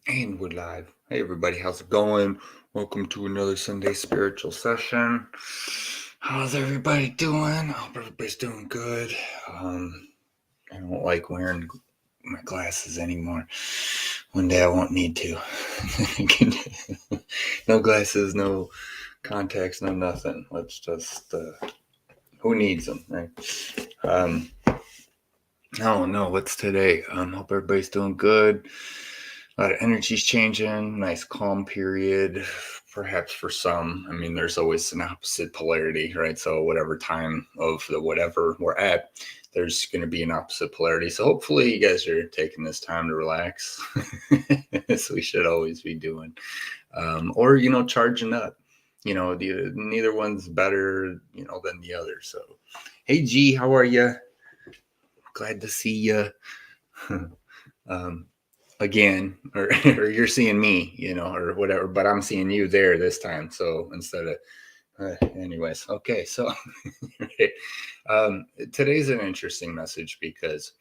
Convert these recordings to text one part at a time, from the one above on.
And we're live. Hey everybody, how's it going? Welcome to another Sunday spiritual session. How's everybody doing? I hope everybody's doing good. I don't like wearing my glasses anymore. One day I won't need to. No glasses, no contacts, no nothing. Let's just who needs them, right? I don't know what's today. Hope everybody's doing good. A lot of energy's changing. Nice calm period, perhaps for some. I mean, there's always an opposite polarity, right? So whatever time of the whatever we're at, there's going to be an opposite polarity. So hopefully you guys are taking this time to relax, as we should always be doing, or charging up. Neither one's better, than the other. So, hey G, how are you? Glad to see you. um, again, or, or you're seeing me, or whatever, but I'm seeing you there this time. So instead of, anyways, okay. So today's an interesting message because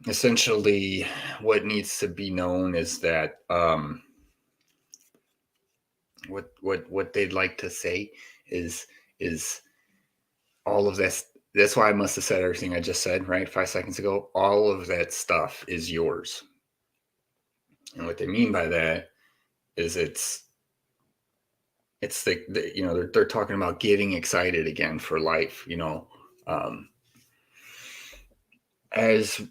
essentially what needs to be known is that what they'd like to say is all of this. That's why I must have said everything I just said, right? 5 seconds ago. All of that stuff is yours. And what they mean by that is it's they're talking about getting excited again for life, um, as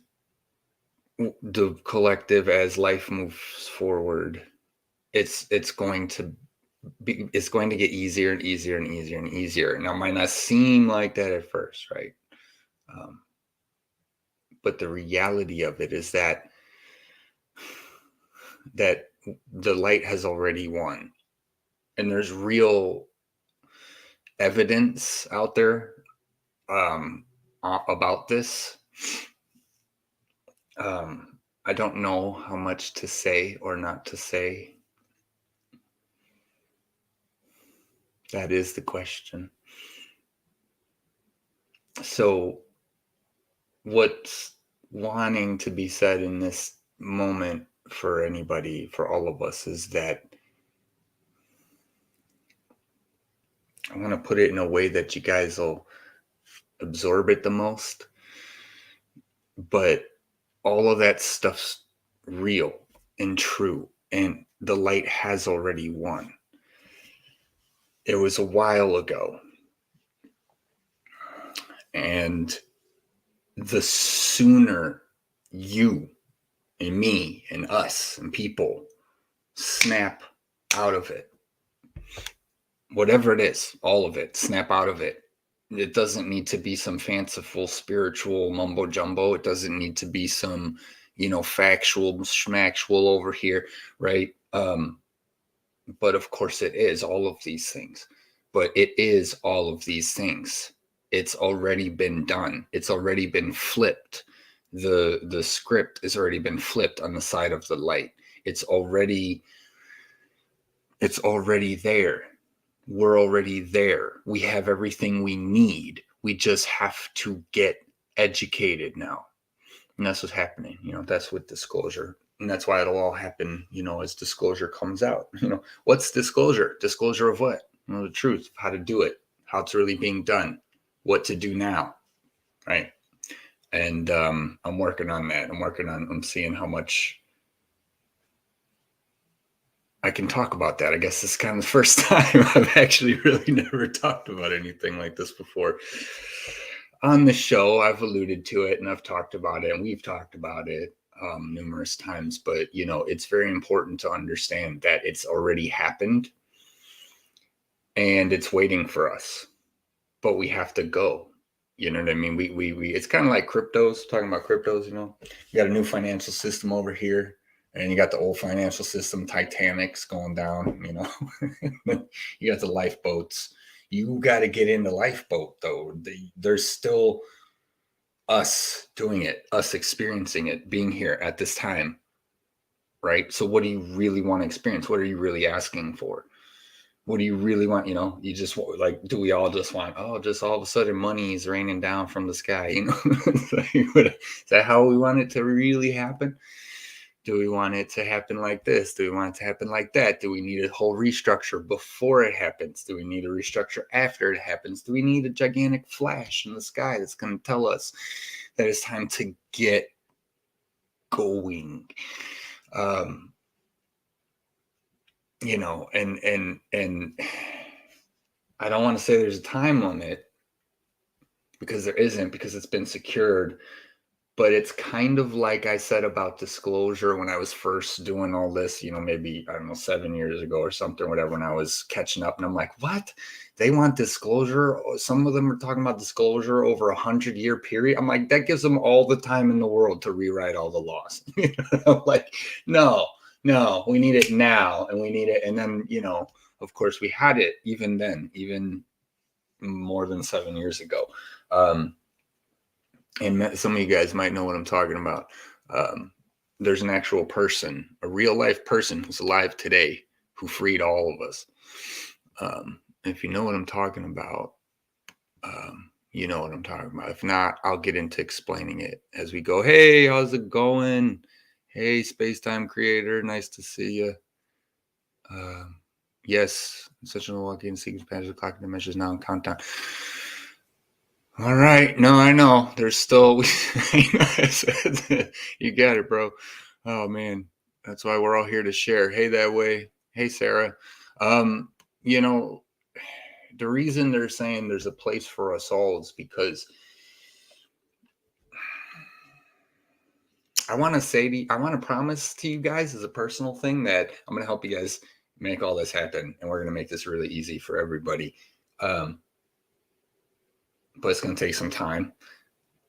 the collective, as life moves forward, it's going to it's going to get easier and easier and easier and easier. Now, it might not seem like that at first, right? um, but the reality of it is that the light has already won, and there's real evidence out there about this. I don't know how much to say or not to say. That is the question. So, what's wanting to be said in this moment for anybody, for all of us, is that I want to put it in a way that you guys will absorb it the most. But all of that stuff's real and true, and the light has already won. It was a while ago, and the sooner you and me and us and people snap out of it, whatever it is, all of it, snap out of it. It doesn't need to be some fanciful spiritual mumbo jumbo. It doesn't need to be some, factual schmactual over here, right? But of course it is all of these things. But it is all of these things. It's already been done. It's already been flipped. The script has already been flipped on the side of the light. It's already there. We're already there. We have everything we need. We just have to get educated now. And that's what's happening. That's with disclosure. And that's why it'll all happen, as disclosure comes out. What's disclosure? Disclosure of what? The truth, how to do it, how it's really being done, what to do now, right? And I'm working on that. I'm seeing how much I can talk about that. I guess this is kind of the first time I've actually really never talked about anything like this before. On the show, I've alluded to it and I've talked about it and we've talked about it numerous times, but it's very important to understand that it's already happened and it's waiting for us, but we have to go. You know what I mean? We it's kind of like cryptos, talking about cryptos, you got a new financial system over here and you got the old financial system, Titanic's going down, you got the lifeboats. You got to get in the lifeboat though. There's still us doing it, us experiencing it, being here at this time, right? So what do you really want to experience? What are you really asking for? What do you really want? You just like, do we all just want, just all of a sudden money is raining down from the sky? Is that how we want it to really happen? Do we want it to happen like this? Do we want it to happen like that? Do we need a whole restructure before it happens? Do we need a restructure after it happens? Do we need a gigantic flash in the sky that's going to tell us that it's time to get going? You know, and I don't want to say there's a time limit, because there isn't, because it's been secured. But it's kind of like I said about disclosure when I was first doing all this, you know, maybe, I don't know, 7 years ago or something, whatever, when I was catching up. And I'm like, what? They want disclosure? Some of them are talking about disclosure over 100-year period. I'm like, that gives them all the time in the world to rewrite all the laws. I'm like, no, we need it now. And we need it. And then, you know, of course, we had it even then, even more than 7 years ago. And some of you guys might know what I'm talking about. There's an actual person, a real life person who's alive today, who freed all of us. If you know what I'm talking about, you know what I'm talking about. If not, I'll get into explaining it as we go. Hey, how's it going? Hey, Space-Time Creator, nice to see you. Yes, such an walking sequence patch of clock dimensions now in countdown. All right. No, I know. There's still, you got it, bro. Oh man. That's why we're all here to share. Hey, that way. Hey, Sarah. You know, the reason they're saying there's a place for us all is because I want to promise to you guys as a personal thing that I'm going to help you guys make all this happen. And we're going to make this really easy for everybody. But it's going to take some time.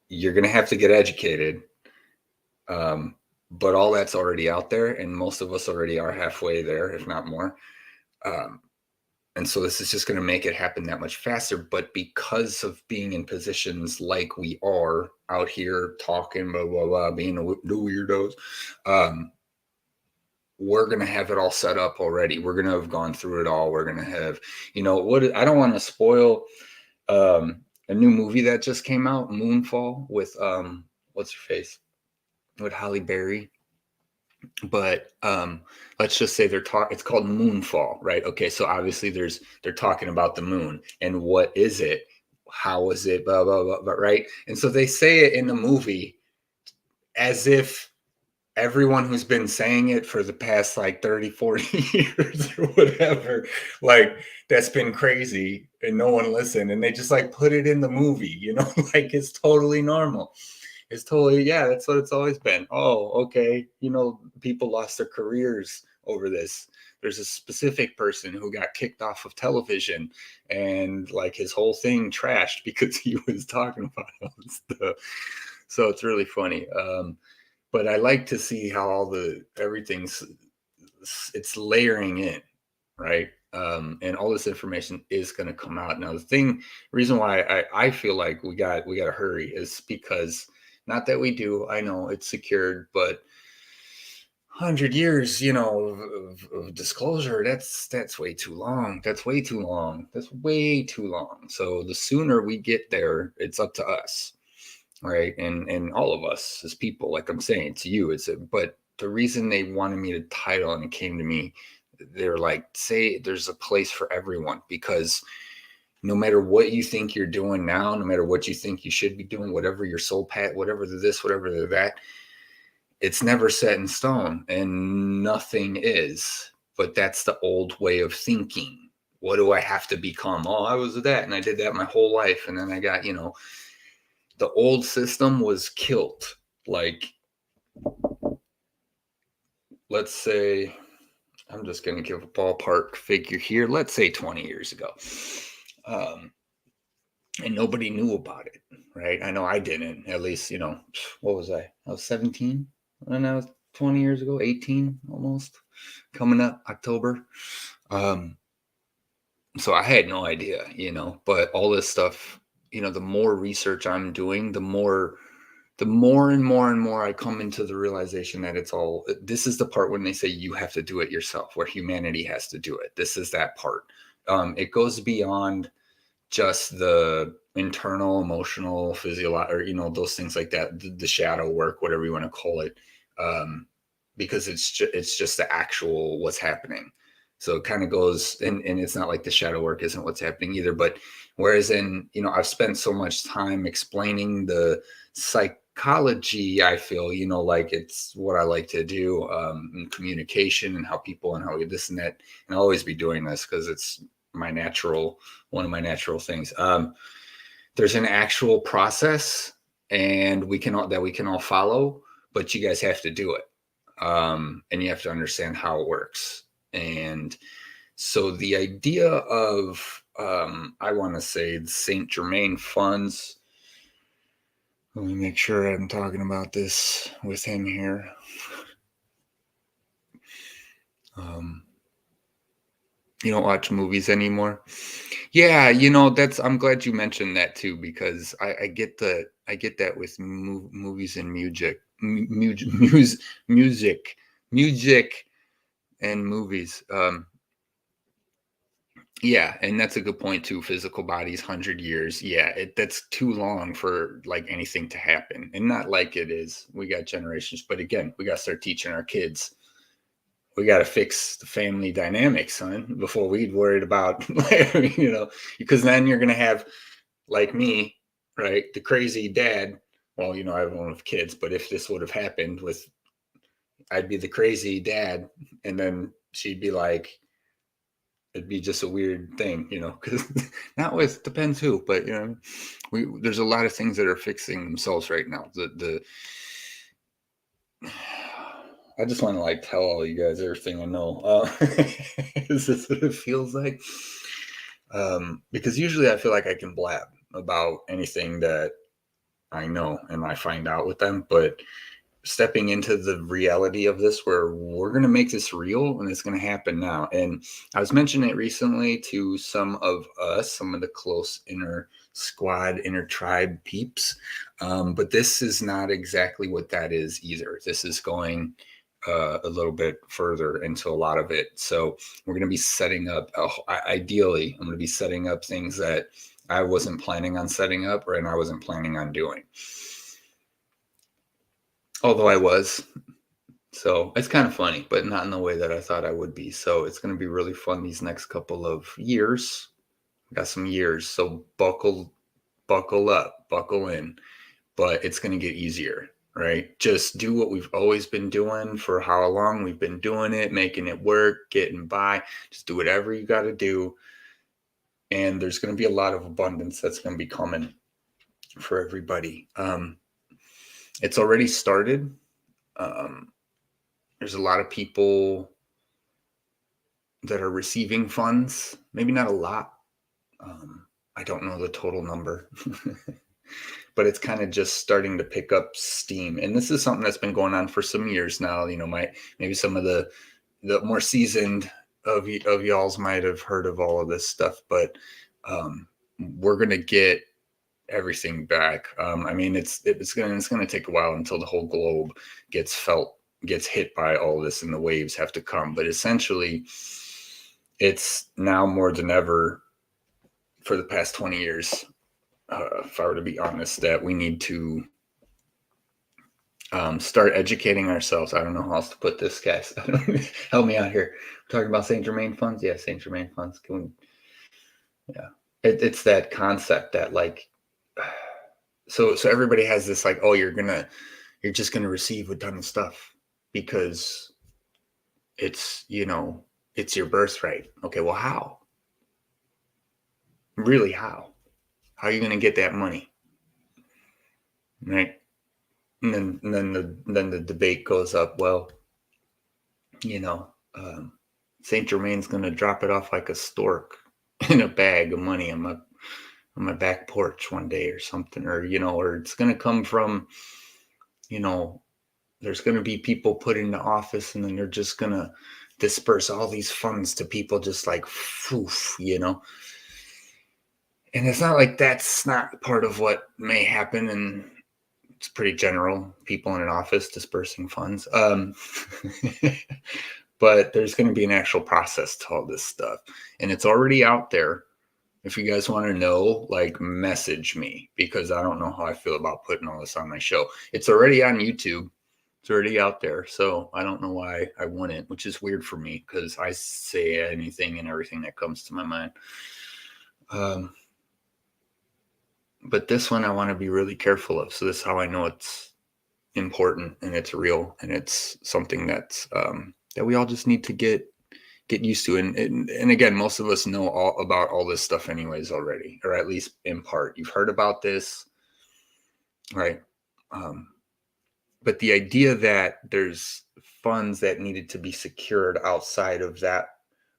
You're going to have to get educated. But all that's already out there, and most of us already are halfway there, if not more. And so this is just going to make it happen that much faster. But because of being in positions like we are out here talking, blah, blah, blah, being the weirdos, we're going to have it all set up already. We're going to have gone through it all. We're going to have, you know, I don't want to spoil a new movie that just came out, Moonfall, with what's her face? With Halle Berry. But let's just say it's called Moonfall, right? Okay, so obviously they're talking about the moon and what is it? How is it? Blah, blah, blah, blah, right? And so they say it in the movie as if everyone who's been saying it for the past like 30, 40 years or whatever, like that's been crazy and no one listened. And they just like put it in the movie, you know, like it's totally normal. It's totally, yeah, that's what it's always been. Oh, okay. You know, people lost their careers over this. There's a specific person who got kicked off of television and like his whole thing trashed because he was talking about all this stuff. So it's really funny. But I like to see how everything's it's layering in, right? And all this information is going to come out. Now, reason why I feel like we got to hurry is because, not that we do, I know it's secured, but 100 years, you know, of disclosure, that's way too long. That's way too long. So the sooner we get there, it's up to us. Right. And all of us as people, like I'm saying to you, but the reason they wanted me to title and it came to me, they're like, say there's a place for everyone, because no matter what you think you're doing now, no matter what you think you should be doing, whatever your soul path, whatever the this, whatever the that, it's never set in stone and nothing is. But that's the old way of thinking. What do I have to become? Oh, I was that and I did that my whole life. And then I got, you know, the old system was killed. Like, let's say, I'm just going to give a ballpark figure here. Let's say 20 years ago. And nobody knew about it, right? I know I didn't, at least, you know, what was I? I was 17 when I was 20 years ago, 18 almost, coming up October. So I had no idea, you know, but all this stuff, you know, the more research I'm doing, the more and more I come into the realization that this is the part when they say you have to do it yourself, where humanity has to do it. This is that part. It goes beyond just the internal, emotional, physiological, or, you know, those things like that, the shadow work, whatever you want to call it. because it's just the actual what's happening. So it kind of goes, and it's not like the shadow work isn't what's happening either. But whereas in, I've spent so much time explaining the psychology, I feel, like it's what I like to do, in communication and how people and how we this and that, and I'll always be doing this because it's one of my natural things. There's an actual process and we can all follow, but you guys have to do it. And you have to understand how it works. And so the idea of, I want to say the Saint Germain funds. Let me make sure I'm talking about this with him here. You don't watch movies anymore? Yeah, I'm glad you mentioned that too, because I get that with movies and music and movies. Yeah, and that's a good point too. Physical bodies, 100 years. Yeah, that's too long for like anything to happen, and not like it is. We got generations, but again, we got to start teaching our kids. We got to fix the family dynamics, son, before we'd worried about, because then you're gonna have like me, right? The crazy dad. Well, I don't have kids, but if this would have happened I'd be the crazy dad, and then she'd be like, it'd be just a weird thing, because not with depends who, but there's a lot of things that are fixing themselves right now. I just want to like tell all you guys everything I know. Is this what it feels like? Because usually I feel like I can blab about anything that I know and I find out with them, but stepping into the reality of this, where we're going to make this real and it's going to happen now. And I was mentioning it recently to some of the close inner squad, inner tribe peeps. But this is not exactly what that is either. This is going a little bit further into a lot of it. So we're going to be setting up, ideally, I'm going to be setting up things that I wasn't planning on setting up, and I wasn't planning on doing. Although I was. So it's kind of funny, but not in the way that I thought I would be. So it's going to be really fun these next couple of years. Got some years. So buckle up, buckle in. But it's going to get easier, right? Just do what we've always been doing for how long we've been doing it, making it work, getting by. Just do whatever you got to do. And there's going to be a lot of abundance that's going to be coming for everybody. It's already started. There's a lot of people that are receiving funds, maybe not a lot. I don't know the total number, but it's kind of just starting to pick up steam. And this is something that's been going on for some years now. Maybe some of the more seasoned of y'all's might have heard of all of this stuff, but we're going to get everything back. I mean, it's going to take a while until the whole globe gets hit by all this and the waves have to come. But essentially, it's now more than ever for the past 20 years, if I were to be honest, that we need to start educating ourselves. I don't know how else to put this, guys. Help me out here. We're talking about Saint Germain funds. Yeah, Saint Germain funds. Yeah. It's that concept that like, so everybody has this like, oh, you're just gonna receive a ton of stuff because it's your birthright. Okay, well, how? Really, how? How are you gonna get that money? Right? And then the debate goes up. Well, Saint Germain's gonna drop it off like a stork in a bag of money on my back porch one day or something, or it's gonna come from, there's gonna be people put into office, and then they're just gonna disperse all these funds to people just like poof, And it's not like that's not part of what may happen, and it's pretty general, people in an office dispersing funds. But there's going to be an actual process to all this stuff, and it's already out there. If you guys want to know, like, message me, because I don't know how I feel about putting all this on my show. It's already on YouTube. It's already out there. So I don't know why I wouldn't, which is weird for me because I say anything and everything that comes to my mind. But this one I want to be really careful of. So this is how I know it's important and it's real and it's something that's that we all just need to get used to. And again, most of us know all about all this stuff anyways already, or at least in part. You've heard about this, right? But the idea that there's funds that needed to be secured outside of that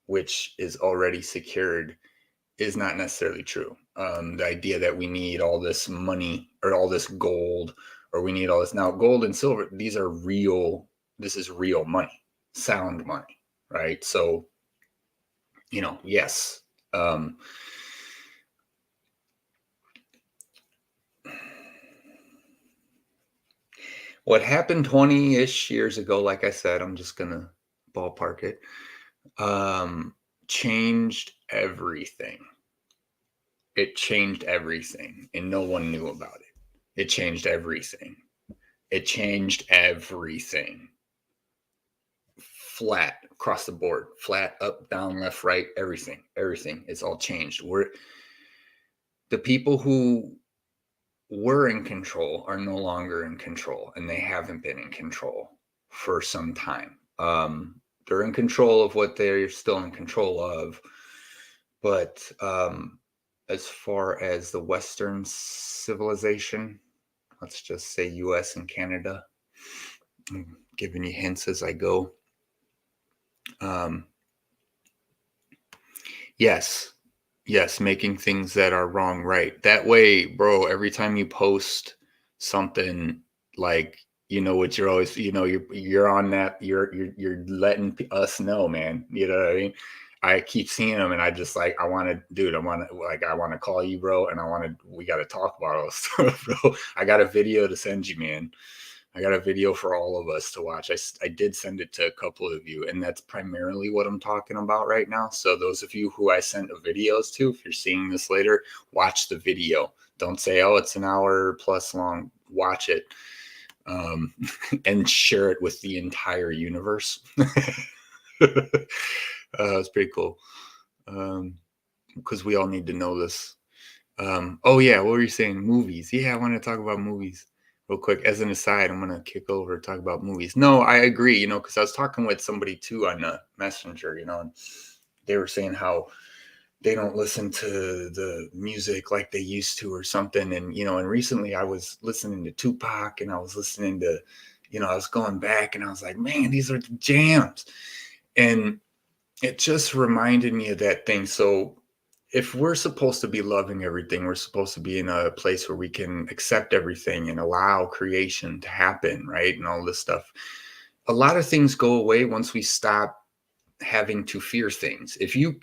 which is already secured is not necessarily true. The idea that we need all this money or all this gold or we need all this now gold and silver, these are real. This is real money, sound money, right? So, yes. What happened 20-ish years ago, like I said, I'm just gonna ballpark it, changed everything. It changed everything, and no one knew about it. It changed everything. It changed everything. Flat across the board, flat, up, down, left, right, everything. It's all changed. The people who were in control are no longer in control, and they haven't been in control for some time. They're in control of what they're still in control of, but as far as the Western civilization, let's just say US and Canada, I'm giving you hints as I go. Yes, making things that are wrong right. That way, bro, every time you post something like, what you're always, you're on that, you're letting us know, man. You know what I mean? I keep seeing them and I just like, I want to call you, bro. And we got to talk about all this stuff, bro. I got a video to send you, man. I got a video for all of us to watch. I did send it to a couple of you, and that's primarily what I'm talking about right now. So those of you who I sent the videos to, if you're seeing this later, watch the video. Don't say, oh, it's an hour plus long. Watch it and share it with the entire universe. It's pretty cool because we all need to know this. Oh, yeah, what were you saying? Movies. Yeah, I want to talk about movies. Real quick, as an aside, I'm going to kick over talk about movies. No, I agree, because I was talking with somebody too on the messenger, and they were saying how they don't listen to the music like they used to or something. And, and recently I was listening to Tupac and I was listening to, I was going back and I was like, man, these are the jams. And it just reminded me of that thing. So if we're supposed to be loving everything, we're supposed to be in a place where we can accept everything and allow creation to happen, right? And all this stuff. A lot of things go away once we stop having to fear things. If you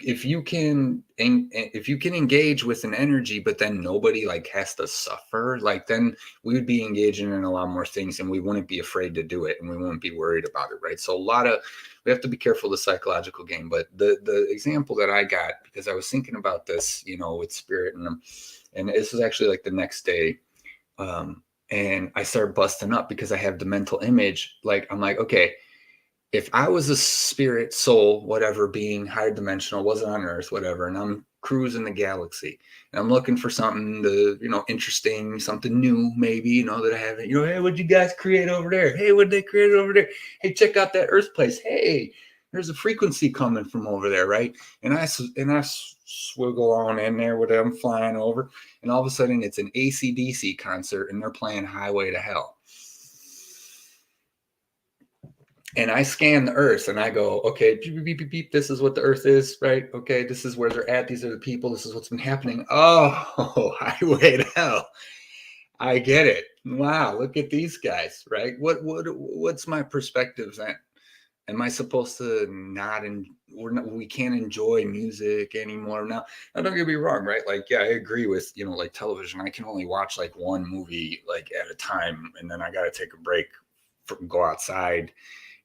can engage with an energy, but then nobody like has to suffer, like then we would be engaging in a lot more things and we wouldn't be afraid to do it and we wouldn't be worried about it, right? So we have to be careful of the psychological game. But the example that I got, because I was thinking about this, with spirit and this was actually like the next day, and I started busting up because I have the mental image. Like I'm like, okay, if I was a spirit, soul, whatever, being higher dimensional, wasn't on Earth, whatever, and I'm cruising the galaxy and I'm looking for something interesting, something new, maybe, that I haven't, hey, what'd you guys create over there? Hey, what'd they create over there? Hey, check out that Earth place. Hey, there's a frequency coming from over there, right? And I swiggle on in there with them flying over, and all of a sudden it's an AC/DC concert and they're playing Highway to Hell. And I scan the Earth and I go, okay, beep, beep, beep, beep, this is what the Earth is, right? Okay, this is where they're at. These are the people. This is what's been happening. Oh, Highway to Hell. I get it. Wow, look at these guys, right? What's my perspective then? Am I supposed to we can't enjoy music anymore now? Now, don't get me wrong, right? Like, yeah, I agree with, like television. I can only watch like one movie like at a time, and then I got to take a break, go outside,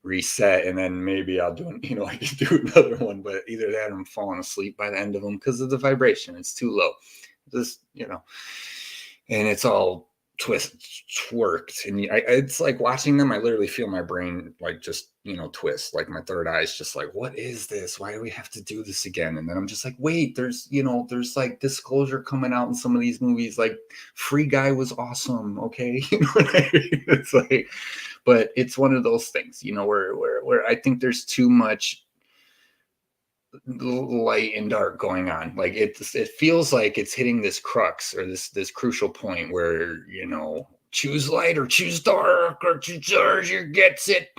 reset, and then maybe I'll do I can do another one. But either that or I'm falling asleep by the end of them because of the vibration. It's too low. Just and it's all twist twerked, and it's like watching them. I literally feel my brain like just twist, like my third eye is just like, what is this? Why do we have to do this again? And then I'm just like, wait, there's like disclosure coming out in some of these movies. Like Free Guy was awesome, okay. What I mean? It's like, but it's one of those things, where I think there's too much light and dark going on. Like it feels like it's hitting this crux, or this crucial point where choose light or choose dark, or choose dark, you gets it.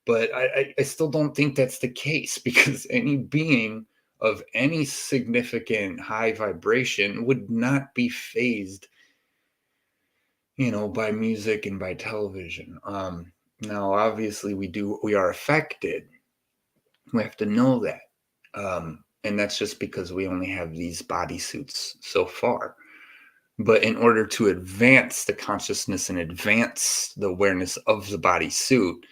But I still don't think that's the case, because any being of any significant high vibration would not be phased by music and by television. Now obviously we are affected. We have to know that. And that's just because we only have these bodysuits so far. But in order to advance the consciousness and advance the awareness of the bodysuit,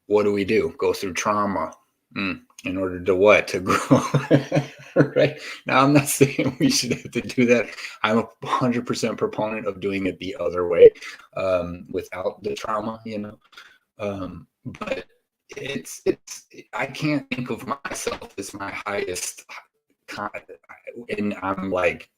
what do? Go through trauma. In order to what? To grow. Right? Now, I'm not saying we should have to do that. I'm a 100% proponent of doing it the other way, without the trauma, but it's I can't think of myself as my highest and I'm like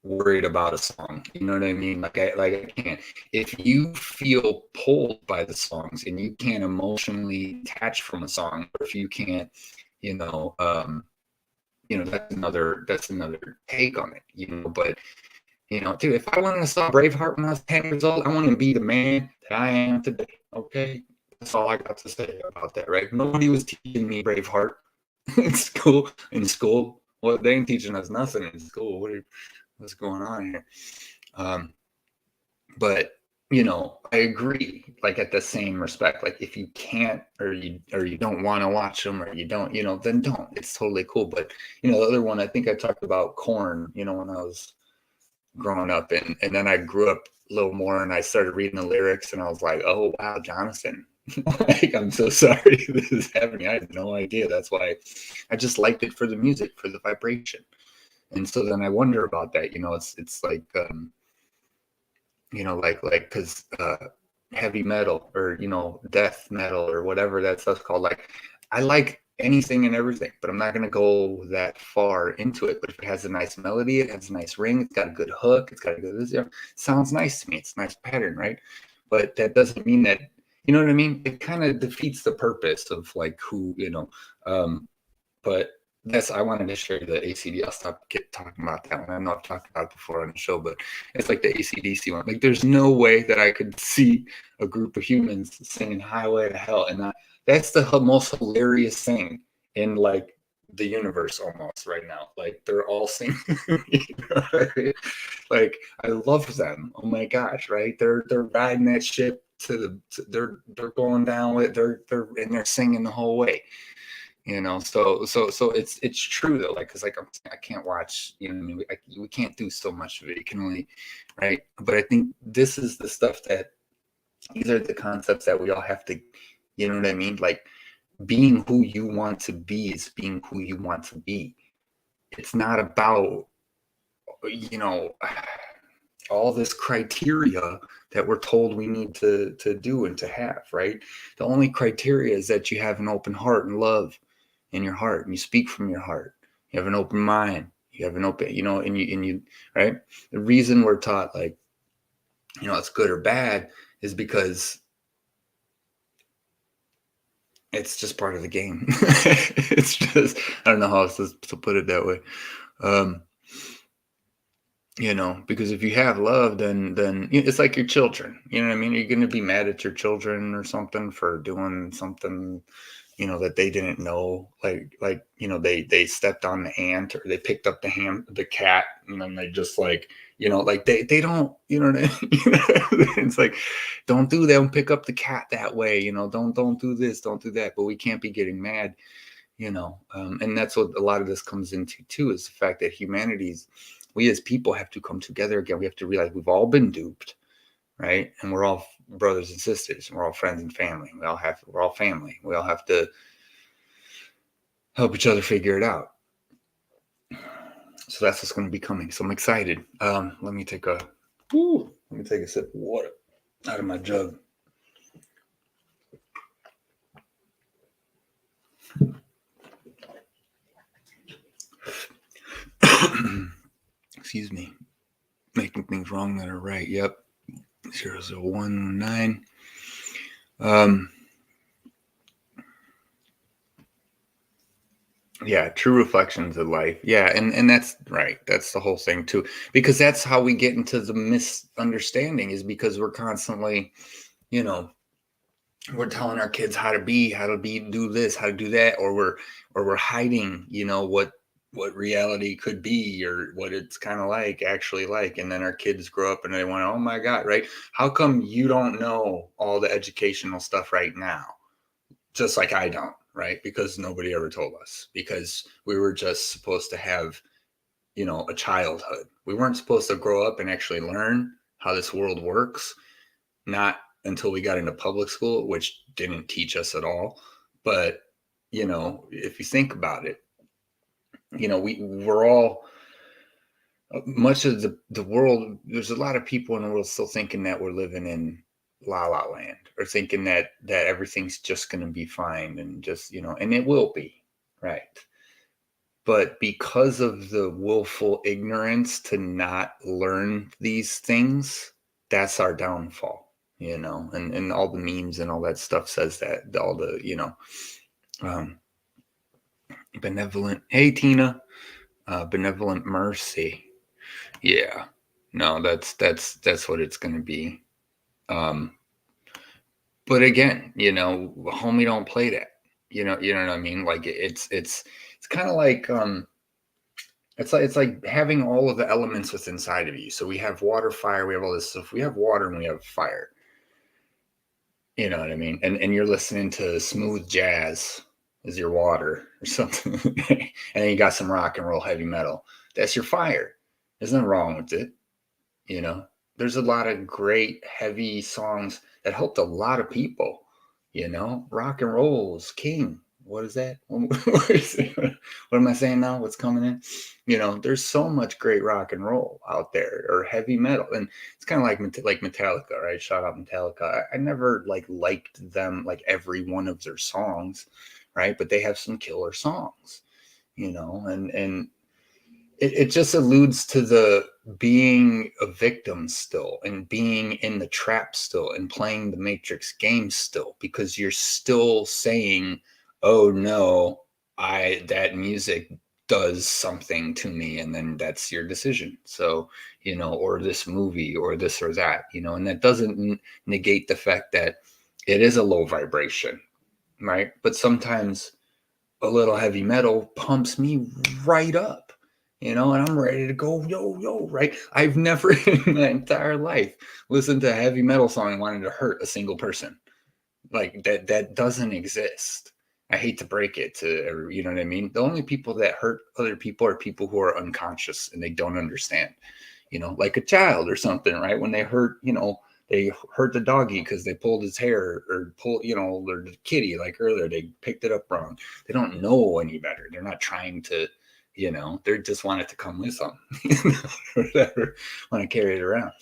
worried about a song, you know what I mean? Like I can't. If you feel pulled by the songs and you can't emotionally detach from a song, or if you can't, that's another take on it, but dude, if I wanted to saw Braveheart when I was 10 years old, I want to be the man that I am today. Okay. That's all I got to say about that, right? Nobody was teaching me Braveheart in school. Well, they ain't teaching us nothing in school. What's going on here? But I agree, like at the same respect, like if you can't, or you don't want to watch them, or you don't, then don't. It's totally cool. But the other one, I think I talked about Korn, when I was growing up, and then I grew up a little more, and I started reading the lyrics, and I was like, oh wow, Jonathan. Like, I'm so sorry this is happening. I had no idea. That's why I just liked it for the music, for the vibration. And so then I wonder about that. It's like because heavy metal, or death metal, or whatever that stuff's called, like I like anything and everything, but I'm not going to go that far into it. But if it has a nice melody, it has a nice ring, it's got a good hook, it's got a good, sounds nice to me, it's a nice pattern, right? But that doesn't mean that, you know what I mean? It kind of defeats the purpose of like who, but I wanted to share the ACD. I'll stop talking about that one. I know I've talked about it before on the show, but it's like the ACDC one. Like, there's no way that I could see a group of humans singing Highway to Hell. And that's the most hilarious thing in like the universe almost right now. Like, they're all singing. Like, I love them. Oh my gosh, right? They're riding that ship they're going down with they're singing the whole way. So it's true though, like, because like I can't watch, I mean, we can't do so much of it. You can only, right? But I think this is the stuff these are the concepts that we all have to, you know what I mean? Like, being who you want to be is being who you want to be. It's not about, all this criteria that we're told we need to do and to have, right? The only criteria is that you have an open heart and love in your heart, and you speak from your heart. You have an open mind. You have an open, and you, right? The reason we're taught, like, it's good or bad is because it's just part of the game. It's just, I don't know how else to put it that way. Because if you have love, then it's like your children. You know what I mean? You're going to be mad at your children or something for doing something, that they didn't know. Like they stepped on the ant, or they picked up the cat, and then they just like, like they don't, you know what I mean? It's like, don't do that. Don't pick up the cat that way. Don't do this, don't do that. But we can't be getting mad. And that's what a lot of this comes into too, is the fact that we as people have to come together again. We have to realize we've all been duped, right? And we're all brothers and sisters, and we're all friends and family. We're all family. We all have to help each other figure it out. So that's what's going to be coming. So I'm excited. Let me take a sip of water out of my jug. Excuse me. Making things wrong that are right. Yep. 0019. Yeah, true reflections of life. Yeah, and that's right. That's the whole thing too. Because that's how we get into the misunderstanding, is because we're constantly, you know, we're telling our kids how to be, do this, how to do that, or we're hiding, what reality could be, or what it's kind of like actually like. And then our kids grow up and they want, oh my God, right? How come you don't know all the educational stuff right now? Just like I don't, right? Because nobody ever told us, because we were just supposed to have, a childhood. We weren't supposed to grow up and actually learn how this world works, not until we got into public school, which didn't teach us at all. But, if you think about it, we're all, much of the world, there's a lot of people in the world still thinking that we're living in la la land, or thinking that everything's just going to be fine, and just, and it will be, right? But because of the willful ignorance to not learn these things, that's our downfall, and all the memes and all that stuff says that, all the, um, benevolent, hey Tina, benevolent mercy. Yeah, no, that's what it's going to be. But again, homie, don't play that. You know what I mean? Like it's kind of like, it's like having all of the elements within inside of you. So we have water, fire, we have all this stuff. We have water and we have fire. You know what I mean? And you're listening to smooth jazz as your water or something, and then you got some rock and roll heavy metal. That's your fire. There's nothing wrong with it. There's a lot of great heavy songs that helped a lot of people. Rock and roll is king. What is that? What am I saying now? What's coming in? There's so much great rock and roll out there, or heavy metal, and it's kind of like Metallica, right? Shout out Metallica. I never liked them, like every one of their songs, right? But they have some killer songs, and it just alludes to the being a victim still, and being in the trap still, and playing the Matrix game still, because you're still saying, oh no, that music does something to me, and then that's your decision. So, or this movie, or this or that, and that doesn't negate the fact that it is a low vibration, right? But sometimes a little heavy metal pumps me right up, and I'm ready to go, yo, yo, right? I've never in my entire life listened to a heavy metal song and wanted to hurt a single person. Like that doesn't exist. I hate to break it to every, you know what I mean? The only people that hurt other people are people who are unconscious and they don't understand, like a child or something, right? When they hurt the doggy because they pulled his hair, or or the kitty, like earlier, they picked it up wrong. They don't know any better. They're not trying to, they just want it to come with them, or whatever, want to carry it around.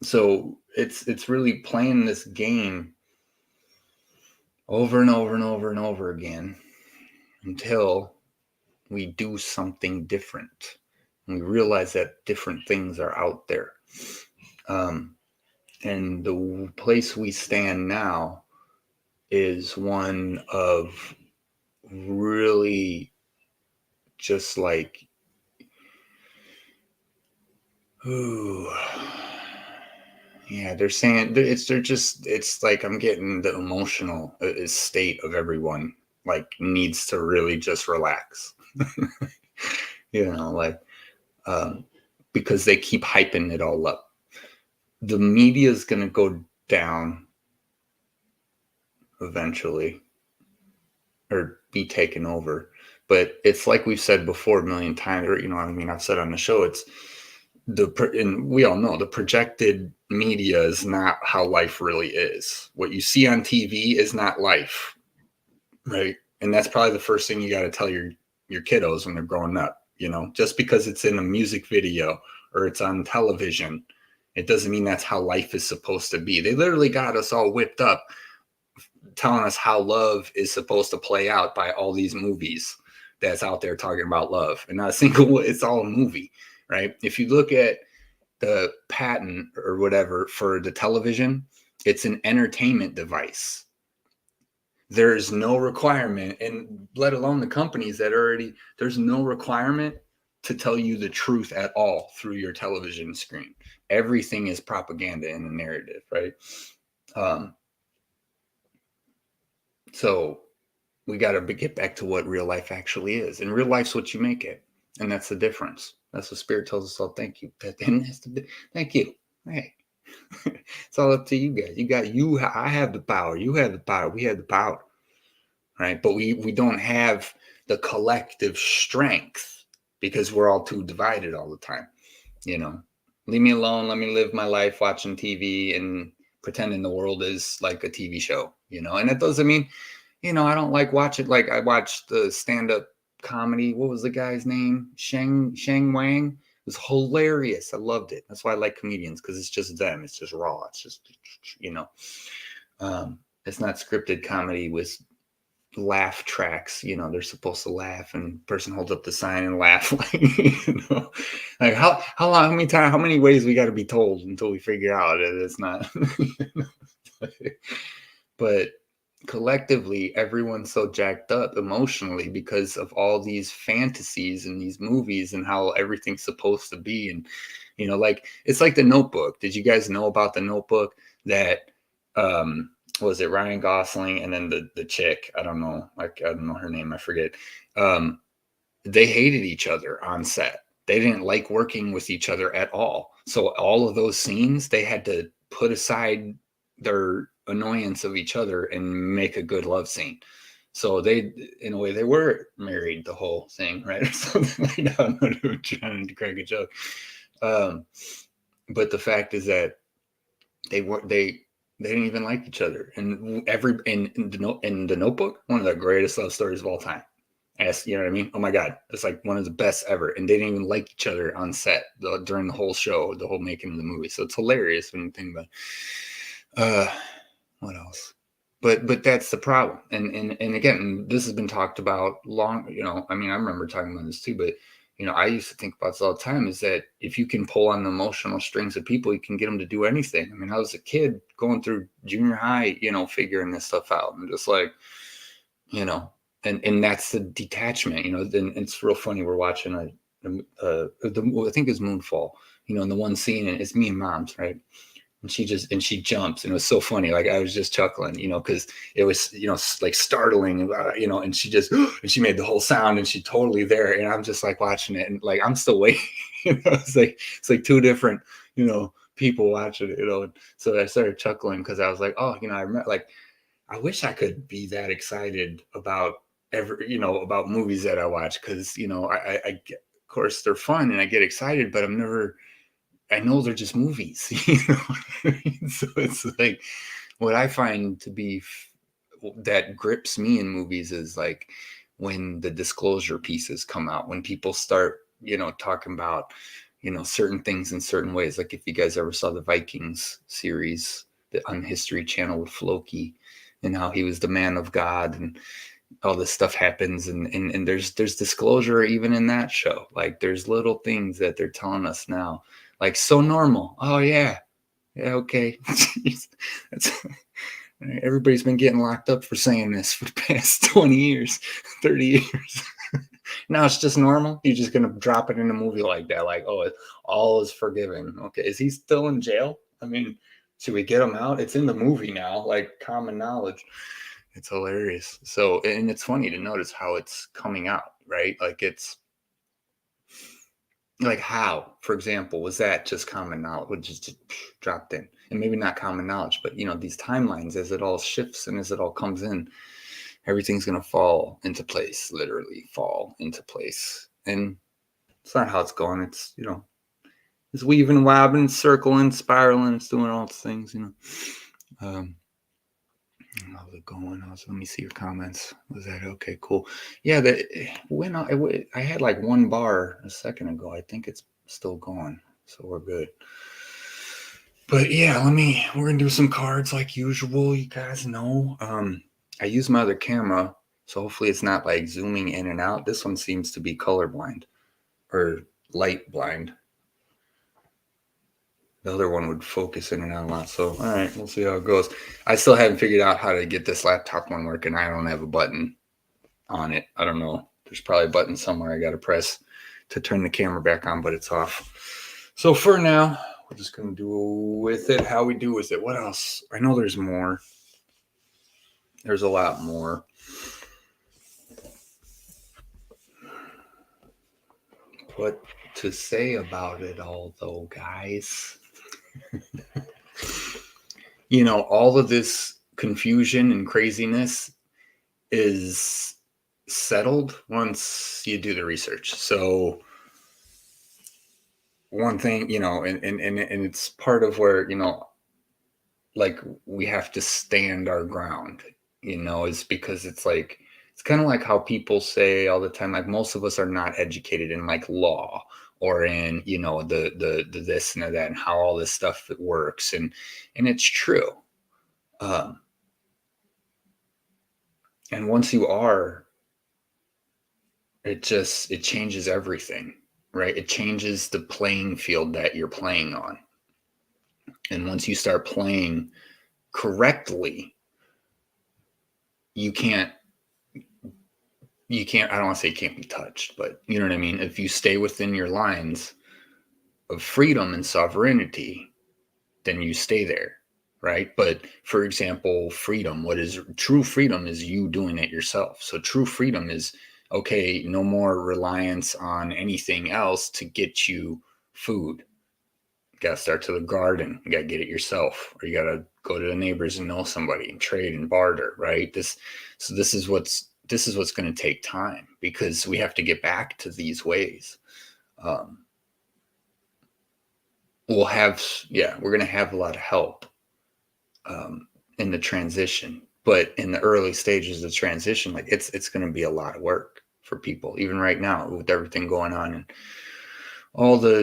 So it's really playing this game over and over and over and over again, until we do something different. And we realize that different things are out there. And the place we stand now is one of really just like, ooh, yeah, they're saying it's like I'm getting the emotional state of everyone, like, needs to really just relax, like, because they keep hyping it all up. The media is going to go down eventually, or be taken over. But it's like we've said before a million times, or, I've said on the show, it's and we all know the projected media is not how life really is. What you see on TV is not life, right? And that's probably the first thing you got to tell your kiddos when they're growing up. Just because it's in a music video or it's on television, it doesn't mean that's how life is supposed to be. They literally got us all whipped up telling us how love is supposed to play out by all these movies that's out there talking about love, and not a single, it's all a movie, right? If you look at the patent or whatever for the television, it's an entertainment device. There's no requirement, and let alone the companies that already, there's no requirement to tell you the truth at all through your television screen. Everything is propaganda and a narrative, right? So we got to get back to what real life actually is. And real life's what you make it. And that's the difference. That's what Spirit tells us all. Thank you. Thank you. Hey, it's all up to you guys. I have the power. You have the power. We have the power. Right. But we don't have the collective strength because we're all too divided all the time. Leave me alone. Let me live my life watching TV and pretending the world is like a TV show, and that doesn't mean, I don't like watching, like I watched the stand-up comedy. What was the guy's name? Sheng Wang. It was hilarious. I loved it. That's why I like comedians, because it's just them. It's just raw. It's just, it's not scripted comedy with laugh tracks. They're supposed to laugh, and person holds up the sign and laugh. Like how many ways we got to be told until we figure out that it's not. But collectively, everyone's so jacked up emotionally because of all these fantasies and these movies and how everything's supposed to be. And like it's like The Notebook. Did you guys know about The Notebook? That was it Ryan Gosling and then the chick, I don't know her name, I forget. They hated each other on set. They didn't like working with each other at all. So all of those scenes, they had to put aside their annoyance of each other and make a good love scene. So they, in a way, they were married the whole thing, right? Or something like that. I'm not trying to crack a joke. But the fact is that they didn't even like each other. And in the Notebook, one of the greatest love stories of all time. You know what I mean? Oh my God, it's like one of the best ever. And they didn't even like each other on set during the whole show, the whole making of the movie. So it's hilarious when you think about it. What else? But that's the problem. And again, this has been talked about long, I remember talking about this too, but I used to think about this all the time, is that if you can pull on the emotional strings of people, you can get them to do anything. I was a kid going through junior high, figuring this stuff out, and just like, and that's the detachment, then it's real funny. We're watching I think it's Moonfall, in the one scene, and it's me and Mom's, right? And she jumps, and it was so funny. Like I was just chuckling, because it was, like startling, and she just, and she made the whole sound, and she totally there. And I'm just like watching it, and like, I'm still waiting, it's like two different, people watching it, And so I started chuckling because I was like, oh, I remember, like, I wish I could be that excited about about movies that I watch. Cause I get, of course they're fun and I get excited, but I know they're just movies, So it's like what I find to be that grips me in movies is like when the disclosure pieces come out, when people start, talking about, certain things in certain ways. Like if you guys ever saw the Vikings series on History Channel with Floki, and how he was the man of God, and all this stuff happens, and there's disclosure even in that show. Like there's little things that they're telling us now, like so normal. Oh yeah, okay. Everybody's been getting locked up for saying this for the past 20 years, 30 years. Now it's just normal. You're just gonna drop it in a movie like that, like, oh, all is forgiven. Okay, is he still in jail? Should we get him out? It's in the movie now, like common knowledge. It's hilarious. So, and it's funny to notice how it's coming out, right? Like it's like how, for example, was that just common knowledge, which just dropped in? And maybe not common knowledge, but these timelines, as it all shifts and as it all comes in, everything's gonna fall into place, literally fall into place. And it's not how it's going. It's it's weaving, wobbling, circling, spiraling, it's doing all these things, How's it going? Let me see your comments. Was that okay? Cool. Yeah, I had like one bar a second ago. I think it's still going, so we're good. But yeah, we're gonna do some cards like usual. You guys know. I use my other camera, so hopefully it's not like zooming in and out. This one seems to be colorblind or light blind. The other one would focus in and out a lot. So, all right, we'll see how it goes. I still haven't figured out how to get this laptop one working. I don't have a button on it. I don't know. There's probably a button somewhere I got to press to turn the camera back on, but it's off. So for now, we're just going to do with it how we do with it. What else? I know there's more. There's a lot more. What to say about it all, though, guys? All of this confusion and craziness is settled once you do the research. So one thing, and it's part of where, like we have to stand our ground, is because it's kind of like how people say all the time, like most of us are not educated in like law or in, the this and that and how all this stuff works. And it's true. And once you are, it changes everything, right? It changes the playing field that you're playing on. And once you start playing correctly, you can't, I don't want to say it can't be touched, but you know what I mean? If you stay within your lines of freedom and sovereignty, then you stay there, right? But for example, freedom, what is true freedom is you doing it yourself. So true freedom is, okay, no more reliance on anything else to get you food. You got to start to the garden. You got to get it yourself, or you got to go to the neighbors and know somebody and trade and barter, right? This is what's going to take time, because we have to get back to these ways. We're going to have a lot of help in the transition, but in the early stages of transition, like it's going to be a lot of work for people, even right now with everything going on and all the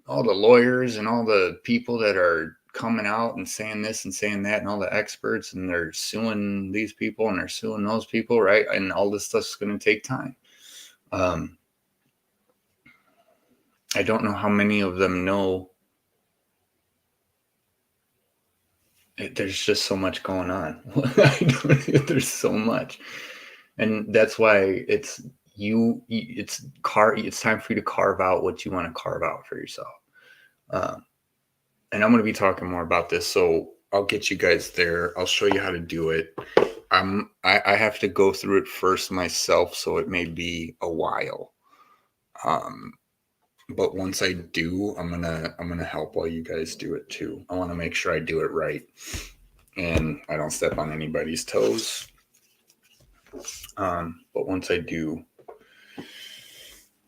lawyers and all the people that are coming out and saying this and saying that, and all the experts, and they're suing these people and they're suing those people, right? And all this stuff's going to take time. I don't know how many of them know. There's just so much going on. There's so much, and that's why it's time for you to carve out what you want to carve out for yourself. And I'm going to be talking more about this, so I'll get you guys there. I'll show you how to do it. I have to go through it first myself, so it may be a while. But once I do, I'm gonna help while you guys do it too. I want to make sure I do it right and I don't step on anybody's toes. But once I do,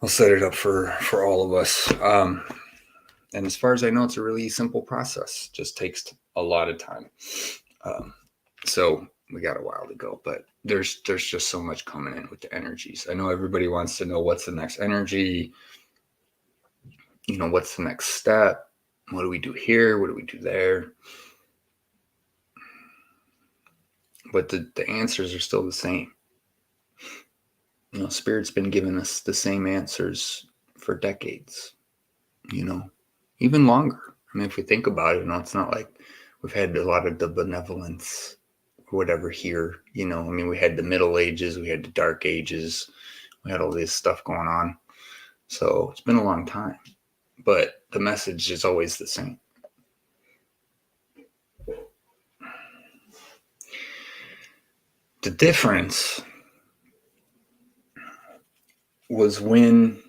I'll set it up for all of us. And as far as I know, it's a really simple process. Just takes a lot of time. So we got a while to go, but there's just so much coming in with the energies. I know everybody wants to know what's the next energy. What's the next step? What do we do here? What do we do there? But the answers are still the same. Spirit's been giving us the same answers for decades, even longer. I mean, if we think about it, it's not like we've had a lot of the benevolence or whatever here, we had the Middle Ages, we had the Dark Ages, we had all this stuff going on. So it's been a long time, but the message is always the same. The difference was when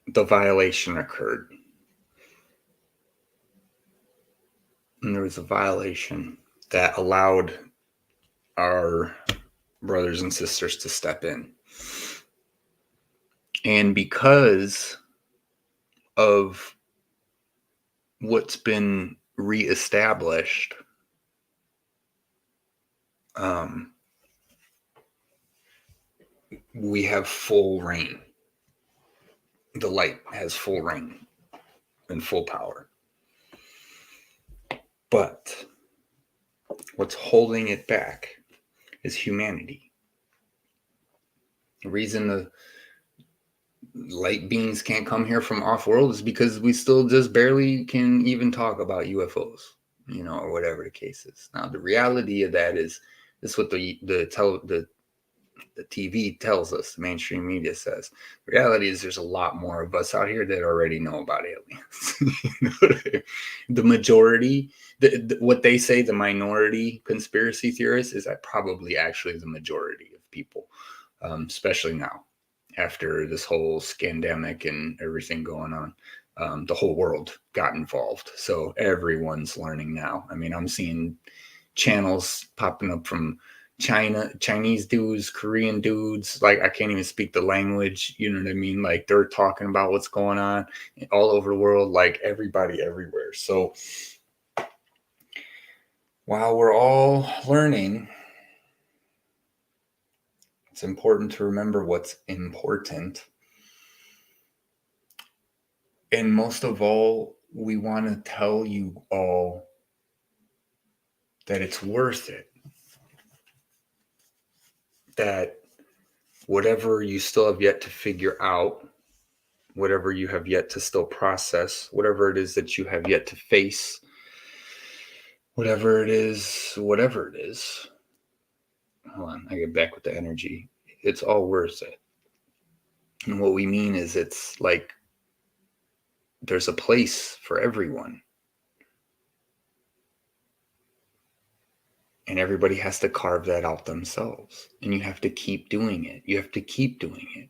the violation occurred. And there was a violation that allowed our brothers and sisters to step in. And because of what's been reestablished, um, we have full reign. The light has full reign and full power. But what's holding it back is humanity. The reason the light beings can't come here from off-world is because we still just barely can even talk about UFOs, or whatever the case is. Now, the reality of that is this: what the TV tells us, the mainstream media says. The reality is there's a lot more of us out here that already know about aliens. The majority, what they say, the minority conspiracy theorists, is that probably actually the majority of people, especially now after this whole scandemic and everything going on. The whole world got involved. So everyone's learning now. I mean, I'm seeing channels popping up from Chinese dudes, Korean dudes, like I can't even speak the language, you know what I mean? Like they're talking about what's going on all over the world, like everybody everywhere. So while we're all learning, it's important to remember what's important. And most of all, we want to tell you all that it's worth it. That whatever you still have yet to figure out, whatever you have yet to still process, whatever it is that you have yet to face, whatever it is, hold on, I get back with the energy. It's all worth it. And what we mean is it's like there's a place for everyone. And everybody has to carve that out themselves. And you have to keep doing it. You have to keep doing it.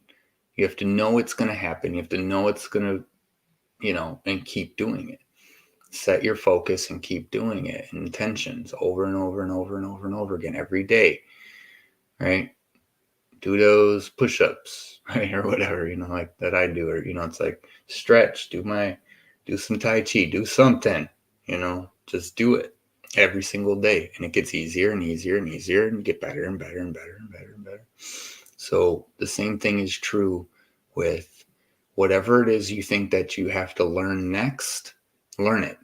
You have to know it's going to happen. You have to know it's going to, and keep doing it. Set your focus and keep doing it. Intentions over and over and over and over and over again every day. Right? Do those push-ups, right? Or whatever, like that I do. Or, it's like stretch, do some Tai Chi, do something, just do it every single day. And it gets easier and easier and easier and get better and better and better and better and better. So the same thing is true with whatever it is you think that you have to learn next, learn it.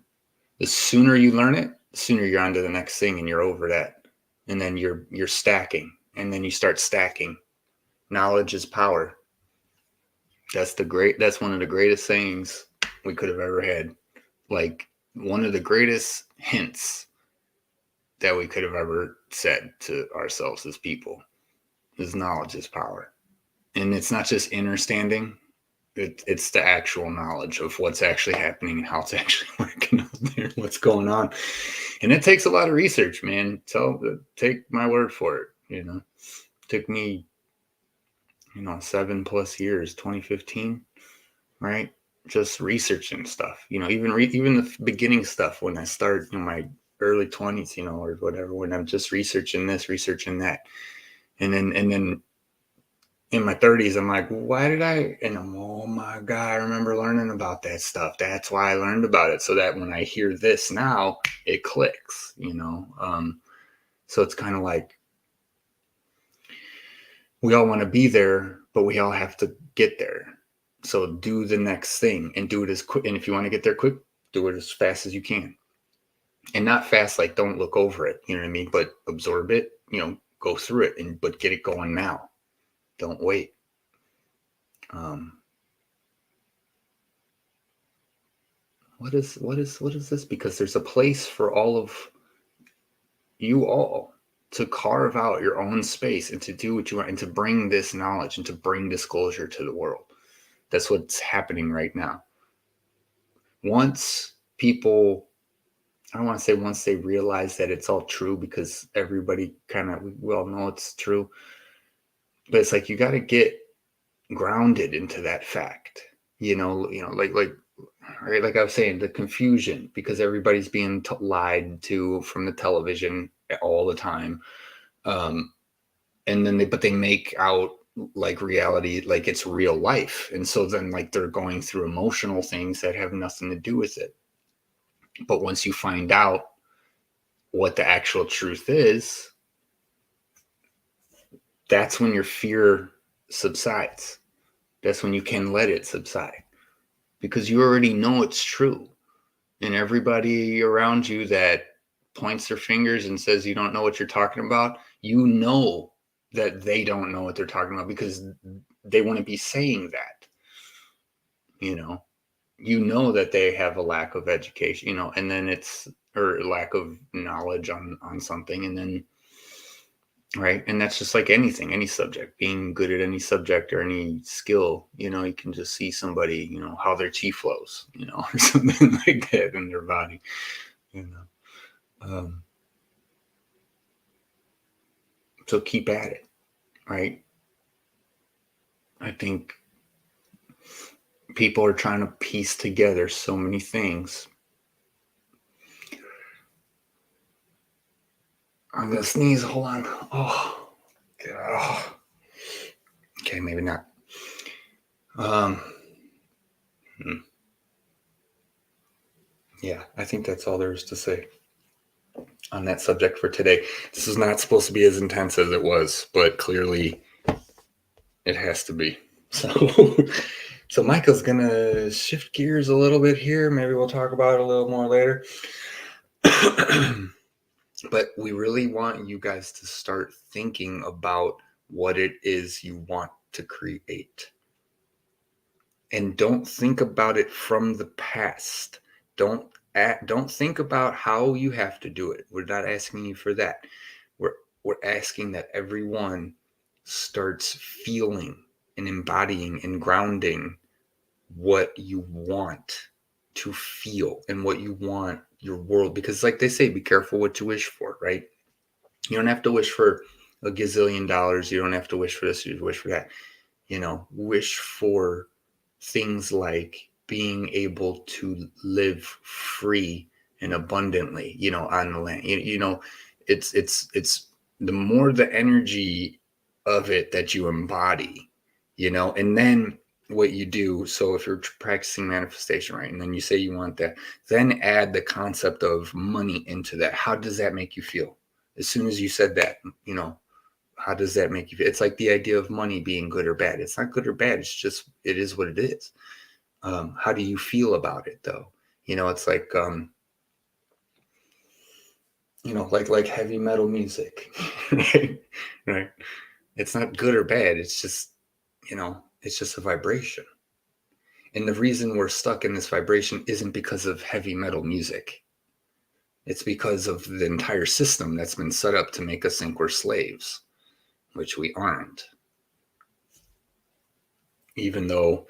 The sooner you learn it, the sooner you're on to the next thing and you're over that. And then you're stacking, and then you start stacking. Knowledge is power. That's one of the greatest sayings we could have ever had. Like one of the greatest hints that we could have ever said to ourselves as people is knowledge is power. And it's not just understanding. It's the actual knowledge of what's actually happening and how it's actually working out there, what's going on. And it takes a lot of research, man. Take my word for it. It took me 7+ years, 2015, right? Just researching stuff, even the beginning stuff when I started in my early 20s, or whatever, when I'm just researching this, researching that. And then in my 30s, I'm like, why did oh my God, I remember learning about that stuff. That's why I learned about it. So that when I hear this now, it clicks, so it's kind of like, we all want to be there, but we all have to get there. So do the next thing and do it as quick. And if you want to get there quick, do it as fast as you can. And not fast, like don't look over it, you know what I mean? But absorb it, go through it, but get it going now. Don't wait. What is this? Because there's a place for all of you all to carve out your own space and to do what you want and to bring this knowledge and to bring disclosure to the world. That's what's happening right now. Once people, I don't want to say once they realize that it's all true, because everybody we all know it's true, but it's like you got to get grounded into that fact, right? Like I was saying, the confusion, because everybody's being lied to from the television all the time. And then they make out like reality, like it's real life. And so then like they're going through emotional things that have nothing to do with it. But once you find out what the actual truth is, that's when your fear subsides. That's when you can let it subside, because you already know it's true. And everybody around you that points their fingers and says you don't know what you're talking about, you know that they don't know what they're talking about, because they wouldn't be saying that. You know that they have a lack of education, and then it's, or lack of knowledge on something, and then, right. And that's just like anything, any subject, being good at any subject or any skill, you can just see somebody, how their chi flows, or something like that in their body, you know. So keep at it, right? I think people are trying to piece together so many things. I'm gonna sneeze. Hold on. Oh, God. Okay, maybe not. Yeah, I think that's all there is to say on that subject for today. This is not supposed to be as intense as it was, but clearly it has to be. So Michael's gonna shift gears a little bit here. Maybe we'll talk about it a little more later. But we really want you guys to start thinking about what it is you want to create. And don't think about it from the past. Don't think about how you have to do it. We're not asking you for that. We're asking that everyone starts feeling and embodying and grounding what you want to feel and what you want your world. Because like they say, be careful what you wish for, right? You don't have to wish for a gazillion dollars. You don't have to wish for this. You wish for that. Wish for things like being able to live free and abundantly, on the land. It's the more the energy of it that you embody, and then what you do. So if you're practicing manifestation, right, and then you say you want that, then add the concept of money into that. How does that make you feel? As soon as you said that, how does that make you feel? It's like the idea of money being good or bad. It's not good or bad. It's just, it is what it is. How do you feel about it though? It's like, like heavy metal music, right? Right. It's not good or bad. It's just, it's just a vibration. And the reason we're stuck in this vibration isn't because of heavy metal music. It's because of the entire system that's been set up to make us think we're slaves, which we aren't. Even though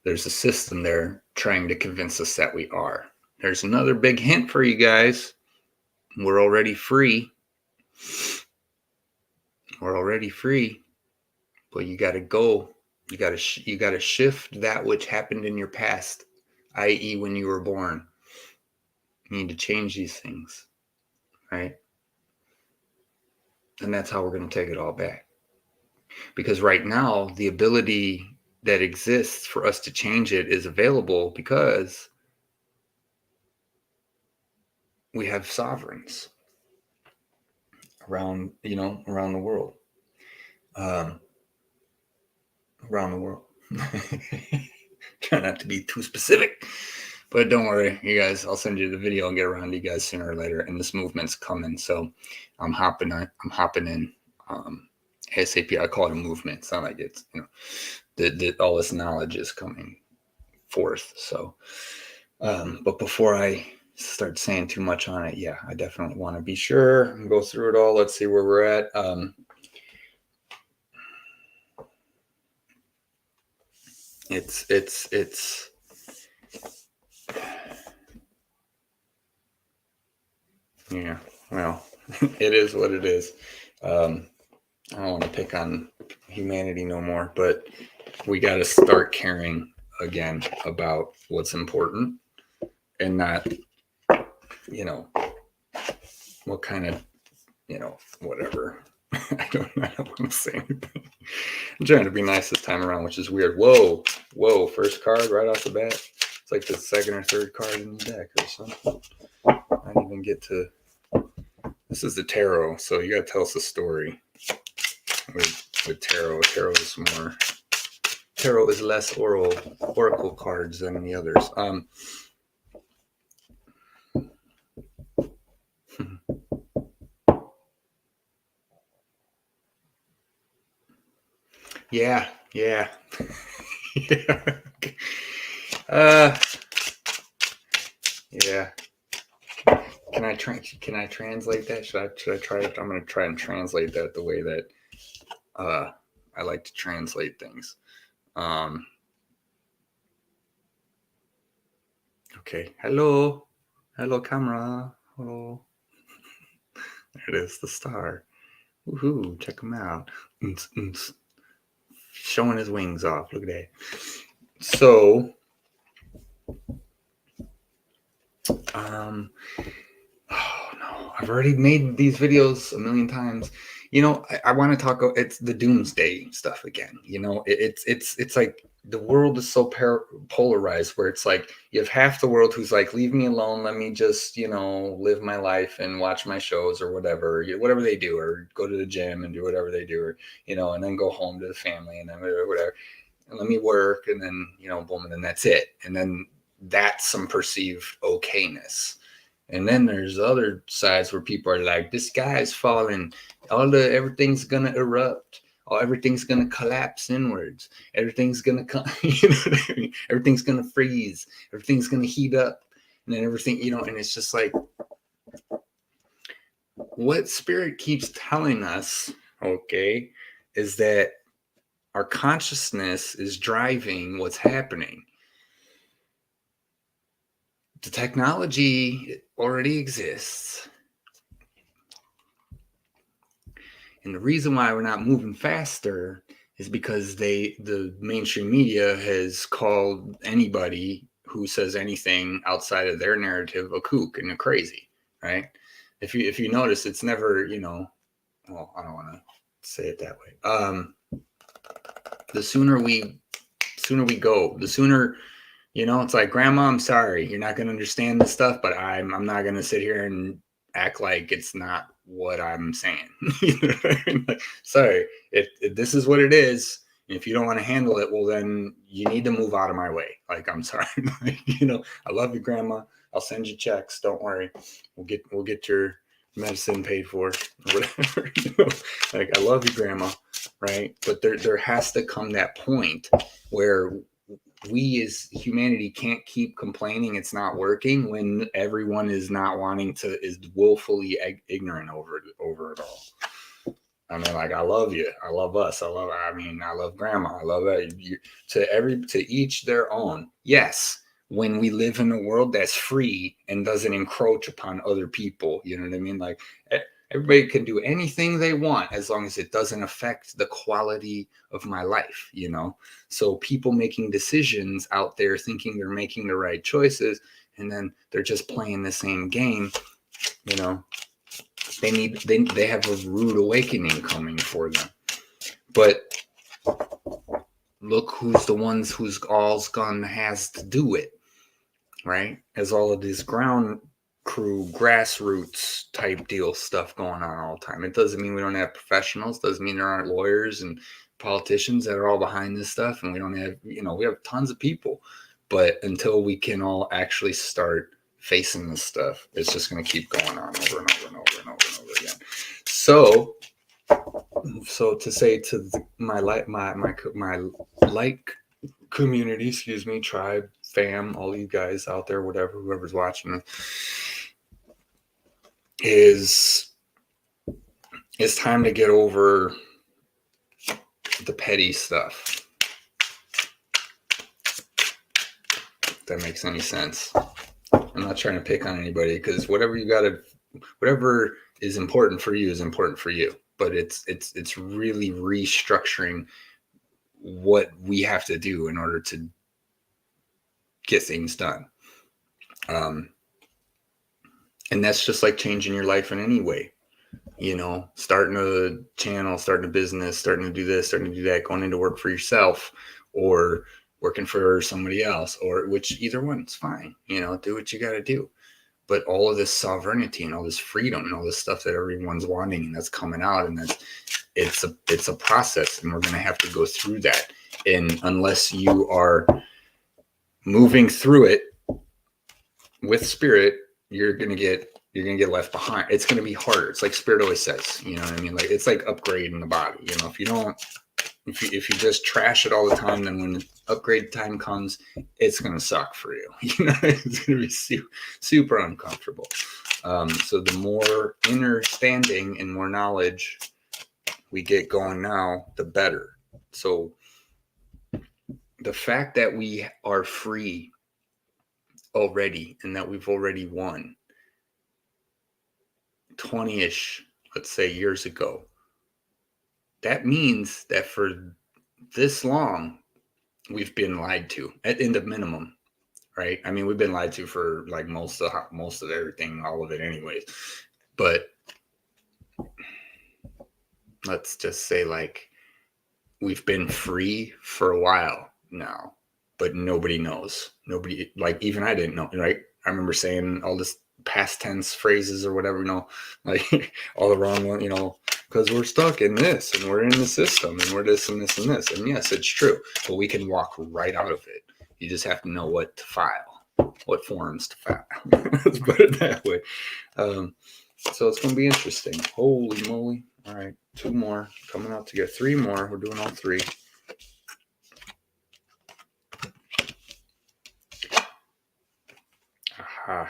there's a system there trying to convince us that we are. There's another big hint for you guys. We're already free. We're already free. But you got to go. You got to shift that which happened in your past, i.e., when you were born. You need to change these things, right? And that's how we're going to take it all back. Because right now, the ability that exists for us to change it is available because we have sovereigns around the world. Around the world. Try not to be too specific, but don't worry, you guys. I'll send you the video and get around to you guys sooner or later. And this movement's coming, so I'm hopping in. ASAP. I call it a movement. It's not like it's all this knowledge is coming forth. So, but before I start saying too much on it, yeah, I definitely want to be sure and go through it all. Let's see where we're at. It's yeah, well, it is what it is. I don't want to pick on humanity no more, but we got to start caring again about what's important and not, what kind of, whatever. I don't want to say anything. I'm trying to be nice this time around, which is weird. Whoa, first card right off the bat. It's like the second or third card in the deck or something. I didn't even get to. This is the tarot, so you got to tell us a story. with tarot. Tarot is less oracle cards than the others. Yeah. Yeah. Yeah. Can I translate that? Should I try it? I'm gonna try and translate that the way that I like to translate things. Okay. Hello, camera. Hello. There it is, the star. Woohoo! Check him out. Showing his wings off. Look at that. So, oh no, I've already made these videos a million times. I want to talk. It's the doomsday stuff again. It's like the world is so polarized, where it's like you have half the world who's like, leave me alone, let me just live my life and watch my shows or whatever, whatever they do, or go to the gym and do whatever they do, or and then go home to the family and then whatever, and let me work, and then boom, and then that's it, and then that's some perceived okayness. And then there's other sides where people are like, the sky is falling, everything's gonna erupt, everything's gonna collapse inwards, everything's gonna come, everything's gonna freeze, everything's gonna heat up, and then everything, and it's just like, what spirit keeps telling us, okay, is that our consciousness is driving what's happening. The technology already exists. And the reason why we're not moving faster is because the mainstream media has called anybody who says anything outside of their narrative a kook and a crazy, right? If you notice, it's never, well, I don't want to say it that way. The sooner we go, the sooner, it's like, Grandma, I'm sorry, you're not going to understand this stuff, but I'm not going to sit here and act like it's not what I'm saying. Like, sorry, if this is what it is, and if you don't want to handle it, well, then you need to move out of my way. Like, I'm sorry. I love you, Grandma. I'll send you checks. Don't worry. We'll get your medicine paid for, or whatever. Like, I love you, Grandma. Right. But there has to come that point where we as humanity can't keep complaining it's not working when everyone is not wanting to, is willfully ignorant over it all. I mean, like, I love you, I love us, I love Grandma, I love that. To each their own. Yes, when we live in a world that's free and doesn't encroach upon other people, you know what I mean? Like, everybody can do anything they want as long as it doesn't affect the quality of my life, So people making decisions out there thinking they're making the right choices, and then they're just playing the same game, they have a rude awakening coming for them. But look who's the ones whose all's gun has to do it, right? As all of these ground crew, grassroots type deal stuff going on all the time. It doesn't mean we don't have professionals. Doesn't mean there aren't lawyers and politicians that are all behind this stuff. And we don't have, we have tons of people. But until we can all actually start facing this stuff, it's just going to keep going on over and over and over and over and over again. So to say to my like community, tribe, fam, all you guys out there, whoever's watching, is it's time to get over the petty stuff. If that makes any sense. I'm not trying to pick on anybody, because whatever is important for you is important for you. But it's really restructuring what we have to do in order to get things done. And that's just like changing your life in any way. Starting a channel, starting a business, starting to do this, starting to do that, going into work for yourself, or working for somebody else, or which either one's fine. Do what you got to do. But all of this sovereignty and all this freedom and all this stuff that everyone's wanting, and that's coming out, and it's a process, and we're going to have to go through that. And unless you are moving through it with Spirit, you're going to get left behind. It's going to be harder. It's like Spirit always says, you know what I mean? Like, it's like upgrading the body. You know, if you just trash it all the time, then when upgrade time comes, it's going to suck for you. You know, it's going to be super uncomfortable. So the more understanding and more knowledge we get going now, the better. So the fact that we are free already and that we've already won 20-ish, let's say, years ago, that means that for this long, we've been lied to in the minimum, right? I mean, we've been lied to for like most of everything, all of it anyways. But let's just say, like, we've been free for a while now, but nobody knows. Nobody, like, even I didn't know, right? I remember saying all this past tense phrases or whatever, you know, like all the wrong one, you know, because we're stuck in this and we're in the system and we're this and this and this. And yes, it's true, but we can walk right out of it. You just have to know what to file, what forms to file. Let's put it that way. So it's going to be interesting. Holy moly. All right. 2 more coming out to get 3 more. We're doing all 3. Aha.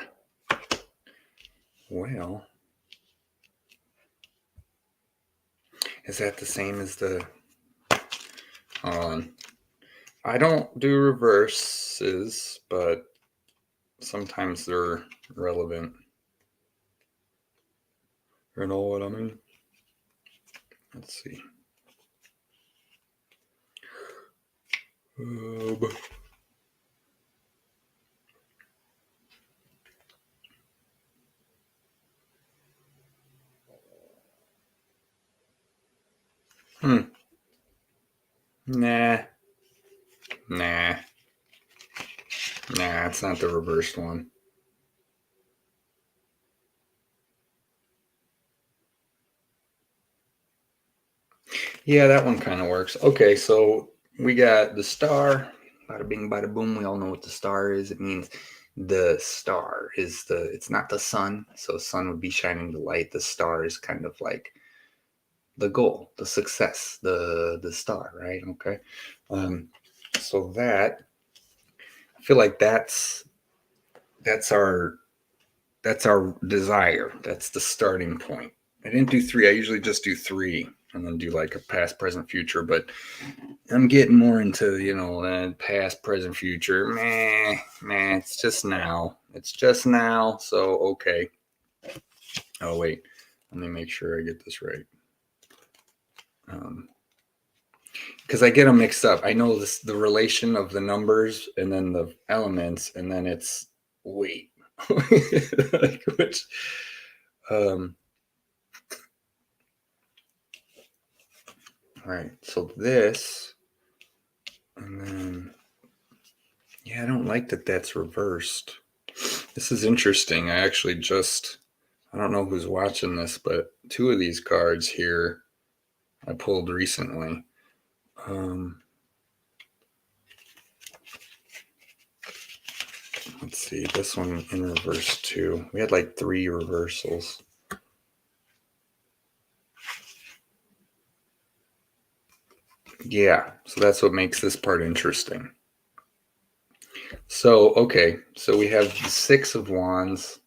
Well, is that the same as the... I don't do reverses, but sometimes they're relevant. You know what I mean? Let's see. Nah, it's not the reversed one. Yeah, that one kind of works. Okay, so we got the star. Bada bing, bada boom. We all know what the star is. It means the star is it's not the sun. So sun would be shining the light. The star is kind of like the goal, the success, the star, right? Okay. So that, I feel like that's our desire. That's the starting point. I didn't do 3. I usually just do 3 and then do like a past, present, future. But I'm getting more into, you know, past, present, future. Meh, it's just now. It's just now. So, okay. Oh, wait. Let me make sure I get this right. Because I get them mixed up. I know the relation of the numbers and then the elements, and then it's wait. Like, which... All right, so this, and then, yeah, I don't like that that's reversed. This is interesting. I actually I don't know who's watching this, but 2 of these cards here I pulled recently. Let's see, this one in reverse too. We had like 3 reversals. Yeah, so that's what makes this part interesting. So, okay, so we have the 6 of Wands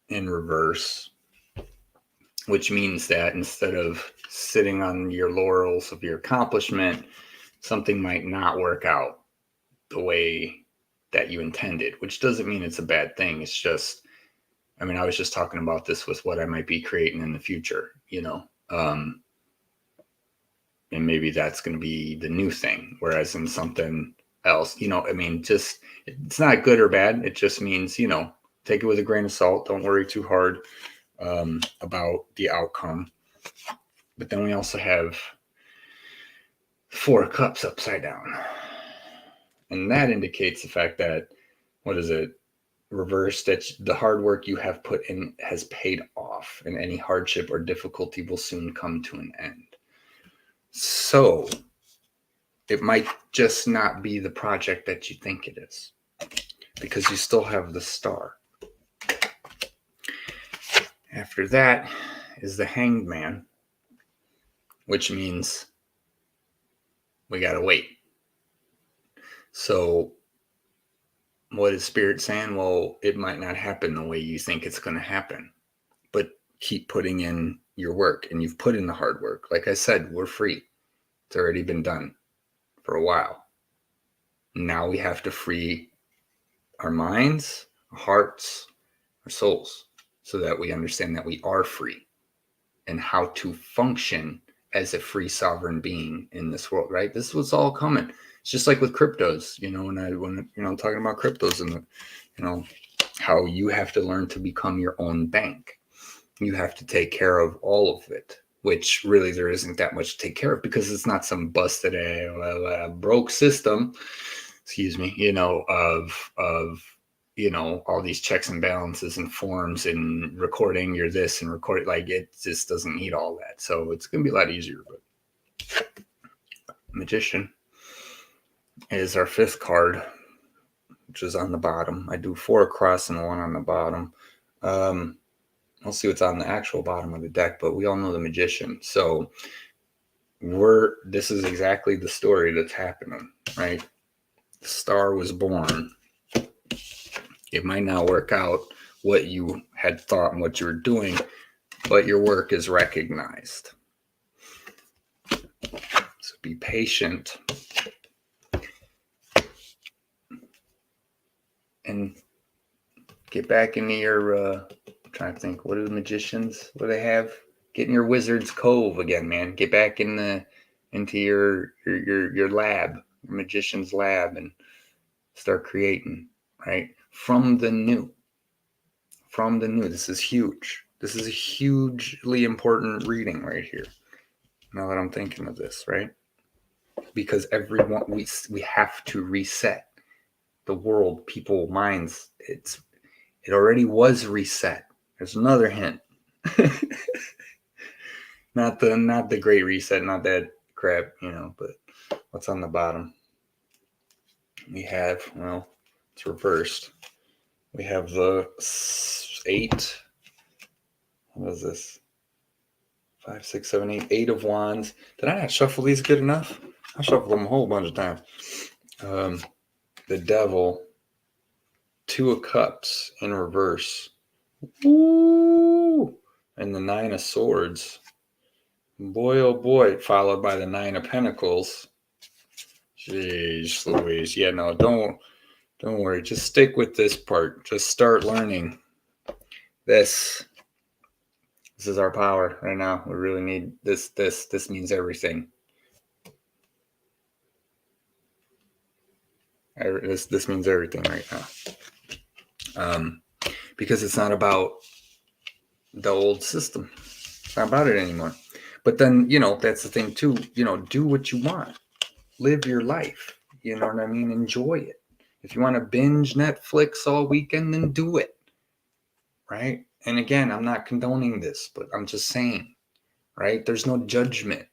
in reverse, which means that instead of sitting on your laurels of your accomplishment, something might not work out the way that you intended, which doesn't mean it's a bad thing. It's just, I mean, I was just talking about this with what I might be creating in the future, you know, and maybe that's going to be the new thing. Whereas in something else, you know, I mean, just, it's not good or bad. It just means, you know, take it with a grain of salt. Don't worry too hard about the outcome. But then we also have 4 cups upside down. And that indicates the fact that, what is it? Reverse, that the hard work you have put in has paid off. off, and any hardship or difficulty will soon come to an end. So it might just not be the project that you think it is, because you still have the star. After that is the Hanged Man, which means we got to wait. So what is Spirit saying? Well, it might not happen the way you think it's going to happen, but keep putting in your work, and you've put in the hard work. Like I said, we're free. It's already been done for a while. Now we have to free our minds, our hearts, our souls, so that we understand that we are free and how to function as a free sovereign being in this world, right? This was all coming. It's just like with cryptos, when I'm talking about cryptos and how you have to learn to become your own bank. You have to take care of all of it, which really there isn't that much to take care of, because it's not some busted broke system, of all these checks and balances and forms and recording your this and recording, like it just doesn't need all that. So it's going to be a lot easier. But Magician is our 5th card, which is on the bottom. I do 4 across and 1 on the bottom. I'll see what's on the actual bottom of the deck, but we all know the Magician. So this is exactly the story that's happening, right? The star was born. It might not work out what you had thought and what you were doing, but your work is recognized. So be patient and get back into your, I'm trying to think, what are the magicians, what do they have? Get in your wizard's cove again, man. Get back into your lab, your magician's lab, and start creating, right? From the new. This is huge. This is a hugely important reading right here. Now that I'm thinking of this, right? Because everyone, we have to reset the world, people, minds. It already was reset. There's another hint. Not the great reset, not that crap, but what's on the bottom? We have, it's reversed. We have the 8. What is this? 5, 6, 7, 8. 8 of Wands. Did I not shuffle these good enough? I shuffled them a whole bunch of times. The Devil. 2 of Cups in reverse. Woo! And the 9 of Swords. Boy, oh boy. Followed by the 9 of Pentacles. Jeez Louise. Yeah, no, don't worry. Just stick with this part. Just start learning. This is our power right now. We really need this. This means everything. This means everything right now. Because it's not about the old system. It's not about it anymore. But then, that's the thing too. Do what you want. Live your life. You know what I mean? Enjoy it. If you want to binge Netflix all weekend, then do it. Right? And again, I'm not condoning this, but I'm just saying, right? There's no judgment.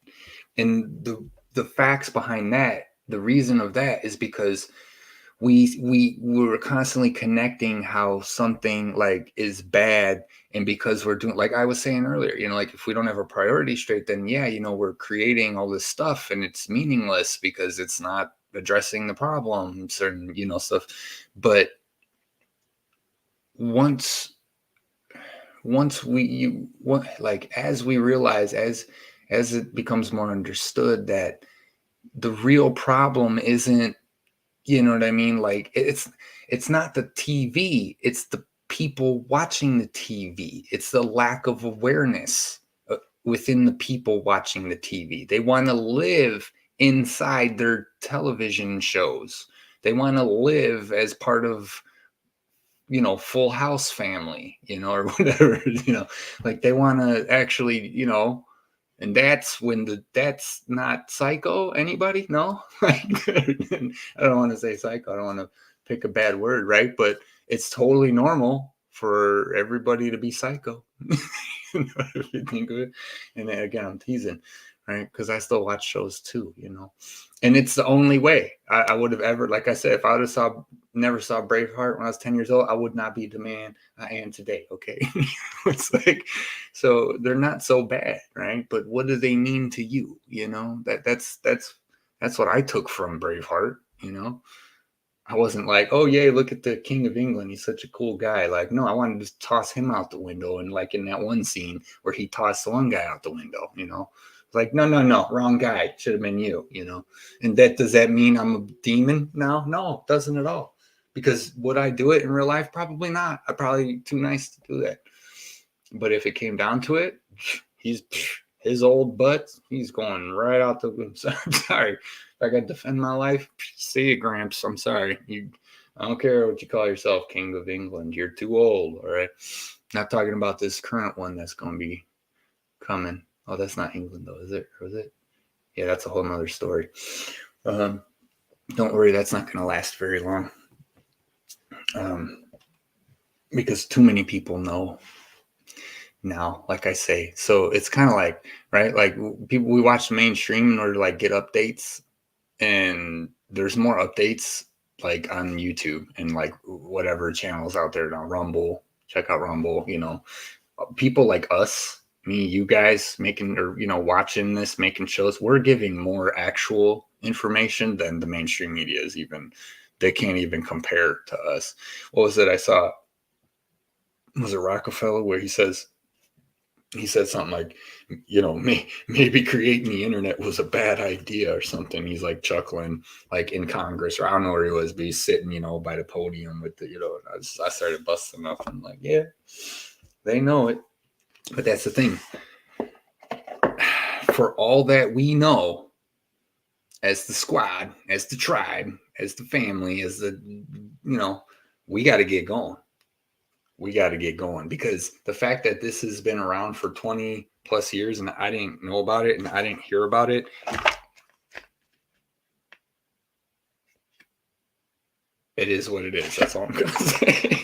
And the facts behind that, the reason of that is because we were constantly connecting how something like is bad, and because we're doing, like I was saying earlier, like if we don't have a priority straight, then we're creating all this stuff and it's meaningless because it's not addressing the problems and stuff. But once as we realize, as it becomes more understood that the real problem isn't, you know what I mean? Like it's not the TV, it's the people watching the TV. It's the lack of awareness within the people watching the TV. They want to live inside their television shows. They want to live as part of, Full House family, or whatever, like they want to actually, and that's not psycho. Anybody? No? Like, I don't want to say psycho. I don't want to pick a bad word, right? But it's totally normal for everybody to be psycho. You know, if you think of it. And then, again, I'm teasing, right? Because I still watch shows too, you know. And it's the only way I would have ever, like I said, if I would have never saw Braveheart when I was 10 years old, I would not be the man I am today. Okay. It's like, so they're not so bad, right? But what do they mean to you? You know, that's what I took from Braveheart, you know. I wasn't like, oh yay, look at the King of England. He's such a cool guy. Like, no, I wanted to toss him out the window. And like in that one scene where he tossed one guy out the window, you know, like, no, no, no, wrong guy. Should have been you, you know. And does that mean I'm a demon now? No, it doesn't at all. Because would I do it in real life? Probably not. I'm probably too nice to do that. But if it came down to it, he's his old butt, he's going right out the window. I'm sorry. If I got to defend my life, see you, Gramps. I'm sorry. I don't care what you call yourself, King of England. You're too old. All right. Not talking about this current one that's going to be coming. Oh, that's not England though, is it? Or is it? Yeah, that's a whole nother story. Don't worry, that's not going to last very long. Because too many people know now, like I say. So it's kind of like, right? Like people, we watch the mainstream in order to like get updates, and there's more updates like on YouTube and like whatever channels out there now. Rumble, check out Rumble. You know, people like us, me, you guys making, or you know, watching this, making shows. We're giving more actual information than the mainstream media is even. They can't even compare to us. What was it I saw? Was it Rockefeller where he said something like, you know, maybe creating the internet was a bad idea or something. He's like chuckling, like in Congress, or I don't know where he was, but he's sitting, you know, by the podium with the, you know, I started busting up. I'm like, yeah, they know it. But that's the thing. For all that we know, as the squad, as the tribe, as the family, as the, you know, we got to get going. We got to get going, because the fact that this has been around for 20 plus years and I didn't know about it and I didn't hear about it. It is what it is. That's all I'm going to say.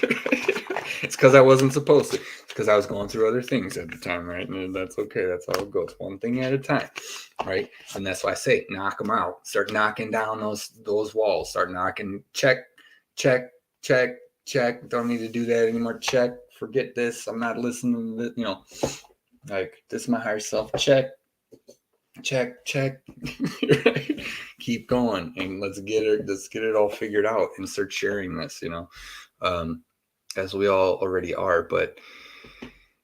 It's because I wasn't supposed to. It's because I was going through other things at the time, right? And that's okay. That's how it goes. One thing at a time, right? And that's why I say knock them out. Start knocking down those walls. Start knocking. Check. Don't need to do that anymore. Check. Forget this. I'm not listening to this. You know, like, this is my higher self. Check. Right? Keep going, and let's get it all figured out and start sharing this, you know, as we all already are. But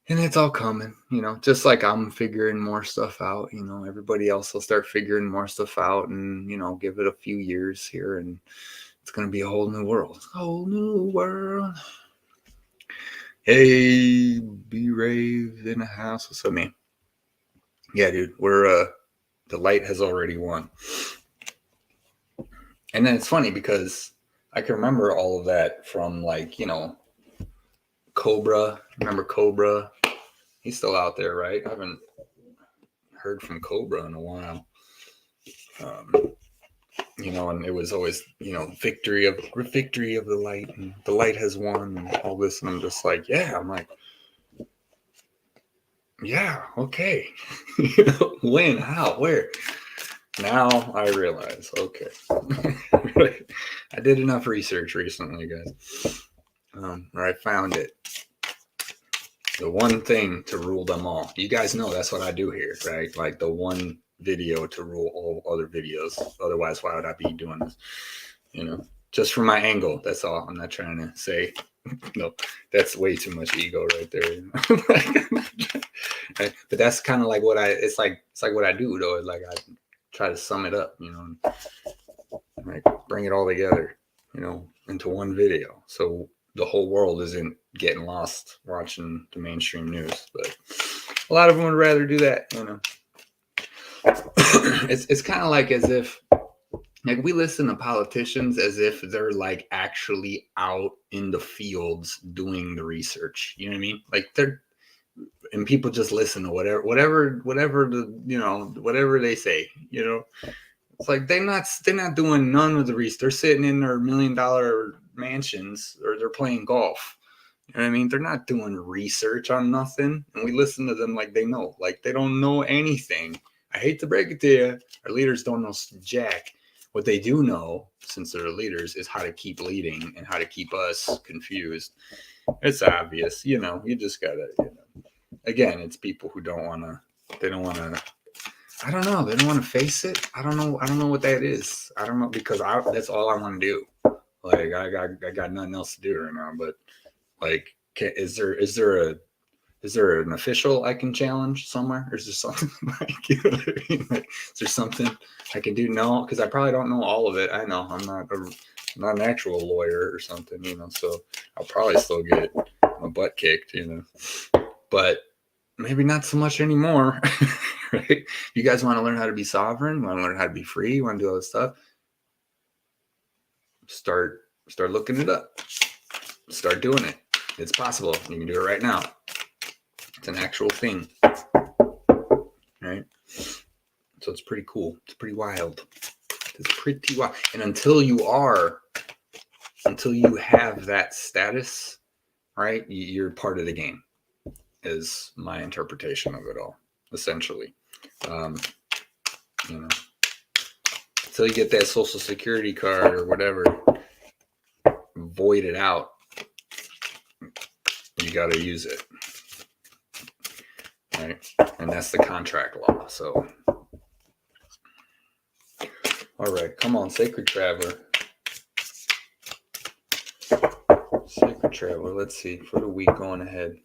and it's all coming, you know, just like I'm figuring more stuff out, you know, everybody else will start figuring more stuff out, and you know, give it a few years here and it's going to be a whole new world. Whole new world. Hey, B-Rave in the house. What's up, man? Yeah, dude, we're the light has already won. And then it's funny because I can remember all of that from, like, you know, Cobra. Remember Cobra? He's still out there, right? I haven't heard from Cobra in a while. You know, and it was always, you know, victory of the light, and the light has won, and all this. And I'm just like, yeah. I'm like, yeah, okay. You know, when, how, where? Now I realize, okay. I did enough research recently, guys. Or I found it. The one thing to rule them all. You guys know that's what I do here, right? Like the one video to rule all other videos. Otherwise, why would I be doing this? You know, just from my angle. That's all. I'm not trying to say, no, that's way too much ego right there. Right? But that's kind of like it's like what I do though. Like I try to sum it up, you know, like bring it all together, you know, into one video. So the whole world isn't getting lost watching the mainstream news. But a lot of them would rather do that, you know. It's kind of like as if, like, we listen to politicians as if they're like actually out in the fields doing the research. You know what I mean? Like and people just listen to whatever the, you know, whatever they say, you know. It's like they're not doing none of the research. They're sitting in their $1 million mansions, or they're playing golf, You know what I mean? They're not doing research on nothing. And we listen to them like they know. Like they don't know anything. I hate to break it to you. Our leaders don't know jack. What they do know, since they're leaders, is how to keep leading and how to keep us confused. It's obvious, you know, you just gotta, you know. Again, it's people who don't wanna, they don't wanna, I don't know, they don't wanna face it. I don't know what that is. I don't know, because that's all I wanna do. Like I got nothing else to do right now, but like, is there an official I can challenge somewhere? Or is there something like, you know what I mean? Like, is there something I can do? No, because I probably don't know all of it. I know I'm not an actual lawyer or something, you know, so I'll probably still get my butt kicked, you know, but maybe not so much anymore. Right? You guys want to learn how to be sovereign, want to learn how to be free, want to do all this stuff, start looking it up, start doing it. It's possible. You can do it right now. It's an actual thing, right? So it's pretty cool. It's pretty wild. It's pretty wild. And until you have that status, right, you're part of the game, is my interpretation of it all, essentially. You know, until you get that social security card or whatever voided out, you got to use it, right? And that's the contract law. So, all right, come on, Sacred Traveler. Sacred Traveler, let's see, for the week going ahead.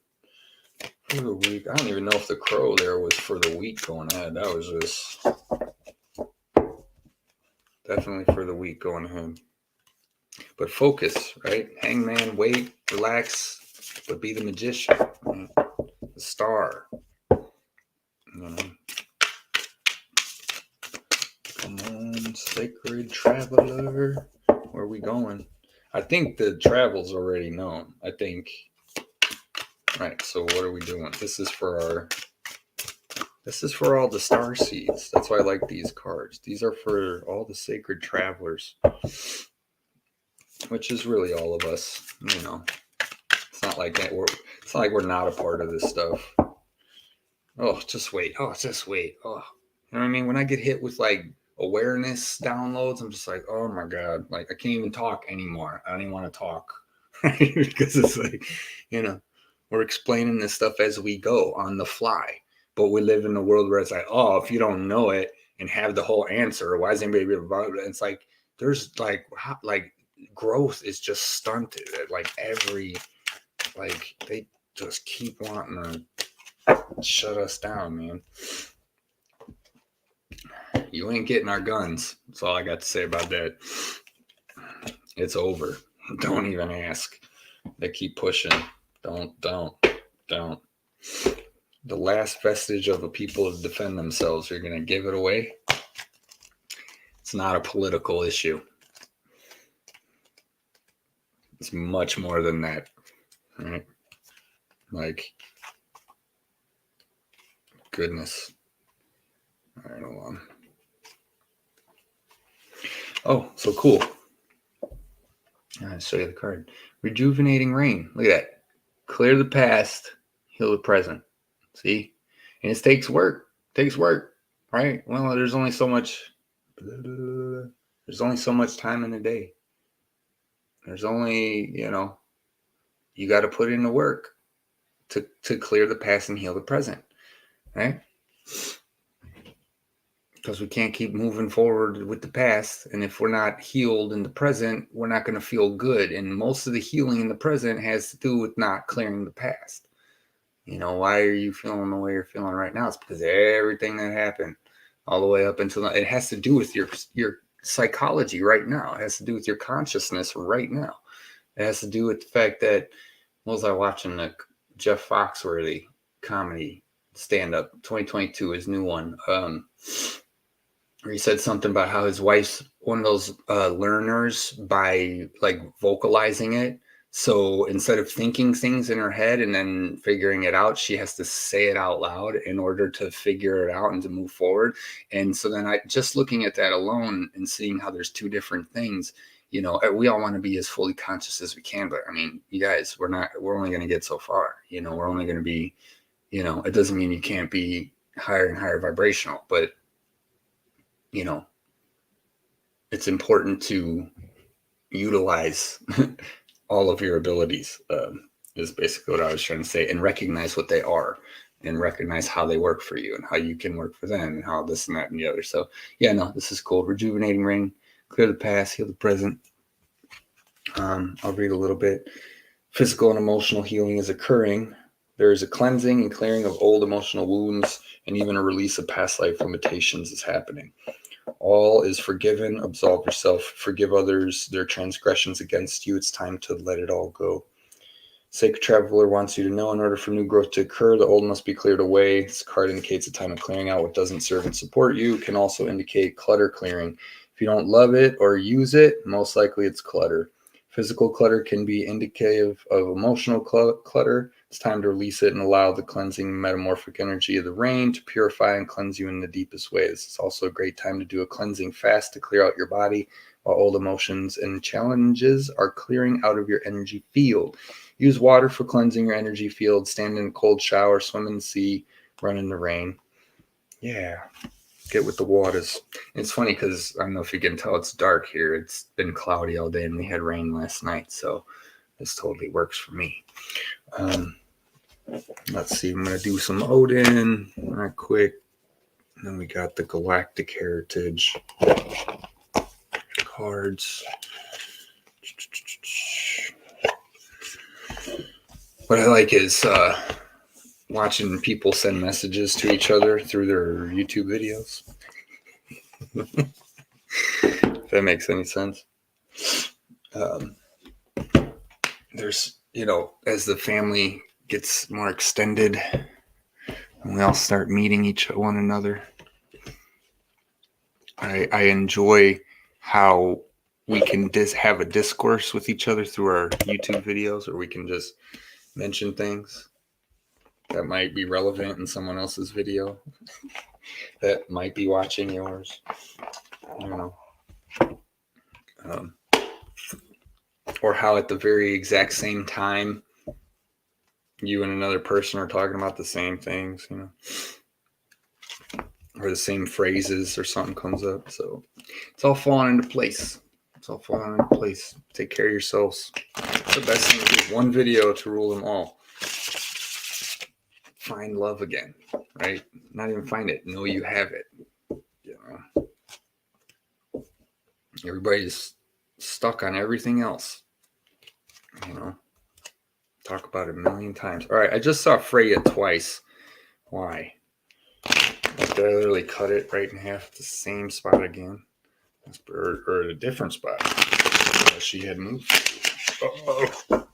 For the week, I don't even know if the crow there was for the week going ahead. That was just definitely for the week going ahead. But focus, right? Hangman, wait, relax, but be the magician, right? The star. You know. Come on, Sacred Traveler. Where are we going? I think the travel's already known. I think. Right. So what are we doing? This is for all the star seeds. That's why I like these cards. These are for all the Sacred Travelers, which is really all of us. You know, it's not like that. It's not like we're not a part of this stuff. Oh, just wait. Oh, just wait. Oh, you know what I mean? When I get hit with like awareness downloads, I'm just like, oh my God, like I can't even talk anymore. I don't even want to talk because it's like, you know, we're explaining this stuff as we go on the fly. But we live in a world where it's like, oh, if you don't know it and have the whole answer, why is anybody really about it? It's like there's like growth is just stunted at like every, like they just keep wanting to shut us down, man. You ain't getting our guns. That's all I got to say about that. It's over. Don't even ask. They keep pushing. Don't. The last vestige of a people to defend themselves, you're going to give it away. It's not a political issue. It's much more than that. Right? Like, goodness. All right, hold on. Oh, so cool. I'll show you the card. Rejuvenating rain. Look at that. Clear the past, heal the present. See? And it takes work. It takes work, right? Well, there's only so much. There's only so much time in the day. There's only, you know, you got to put in the work to clear the past and heal the present, right? Because we can't keep moving forward with the past. And if we're not healed in the present, we're not going to feel good. And most of the healing in the present has to do with not clearing the past. You know, why are you feeling the way you're feeling right now? It's because everything that happened all the way up until now, it has to do with your psychology right now. It has to do with your consciousness right now. It has to do with the fact that, what was I watching? The Jeff Foxworthy comedy stand-up 2022, his new one. Where he said something about how his wife's one of those learners by like vocalizing it. So instead of thinking things in her head and then figuring it out, she has to say it out loud in order to figure it out and to move forward. And so then I just looking at that alone and seeing how there's two different things, You know, we all want to be as fully conscious as we can, but I mean, you guys, we're only going to get so far. You know, we're only going to be, you know, it doesn't mean you can't be higher and higher vibrational, but, you know, it's important to utilize all of your abilities, is basically what I was trying to say, and recognize what they are and recognize how they work for you and how you can work for them and how this and that and the other. So yeah, no, this is cool. Rejuvenating rain, clear the past, heal the present. I'll read a little bit. Physical and emotional healing is occurring. There is a cleansing and clearing of old emotional wounds, and even a release of past life limitations is happening. All is forgiven. Absolve yourself. Forgive others their transgressions against you. It's time to let it all go. Sacred Traveler wants you to know, in order for new growth to occur, the old must be cleared away. This card indicates a time of clearing out what doesn't serve and support you. It can also indicate clutter clearing. If you don't love it or use it, most likely it's clutter. Physical clutter can be indicative of emotional clutter. It's time to release it and allow the cleansing metamorphic energy of the rain to purify and cleanse you in the deepest ways. It's also a great time to do a cleansing fast to clear out your body while old emotions and challenges are clearing out of your energy field. Use water for cleansing your energy field. Stand in a cold shower, swim in the sea, run in the rain. Yeah, get with the waters. It's funny because I don't know if you can tell it's dark here. It's been cloudy all day and we had rain last night. So this totally works for me. Let's see. I'm going to do some Odin right quick. And then we got the Galactic Heritage cards. What I like is watching people send messages to each other through their YouTube videos. If that makes any sense. There's, you know, as the family gets more extended and we all start meeting one another, I enjoy how we can have a discourse with each other through our YouTube videos, or we can just mention things that might be relevant in someone else's video that might be watching yours, you know. Or how at the very exact same time you and another person are talking about the same things, you know, or the same phrases or something comes up. So it's all falling into place. Take care of yourselves. It's the best thing to do. One video to rule them all. Find love again, right? Not even find it. Know you have it. You know, everybody's stuck on everything else. You know, talk about it a million times. All right, I just saw Freya twice. Why? Like, did I literally cut it right in half at the same spot again? Or a different spot. She had moved. Uh-oh.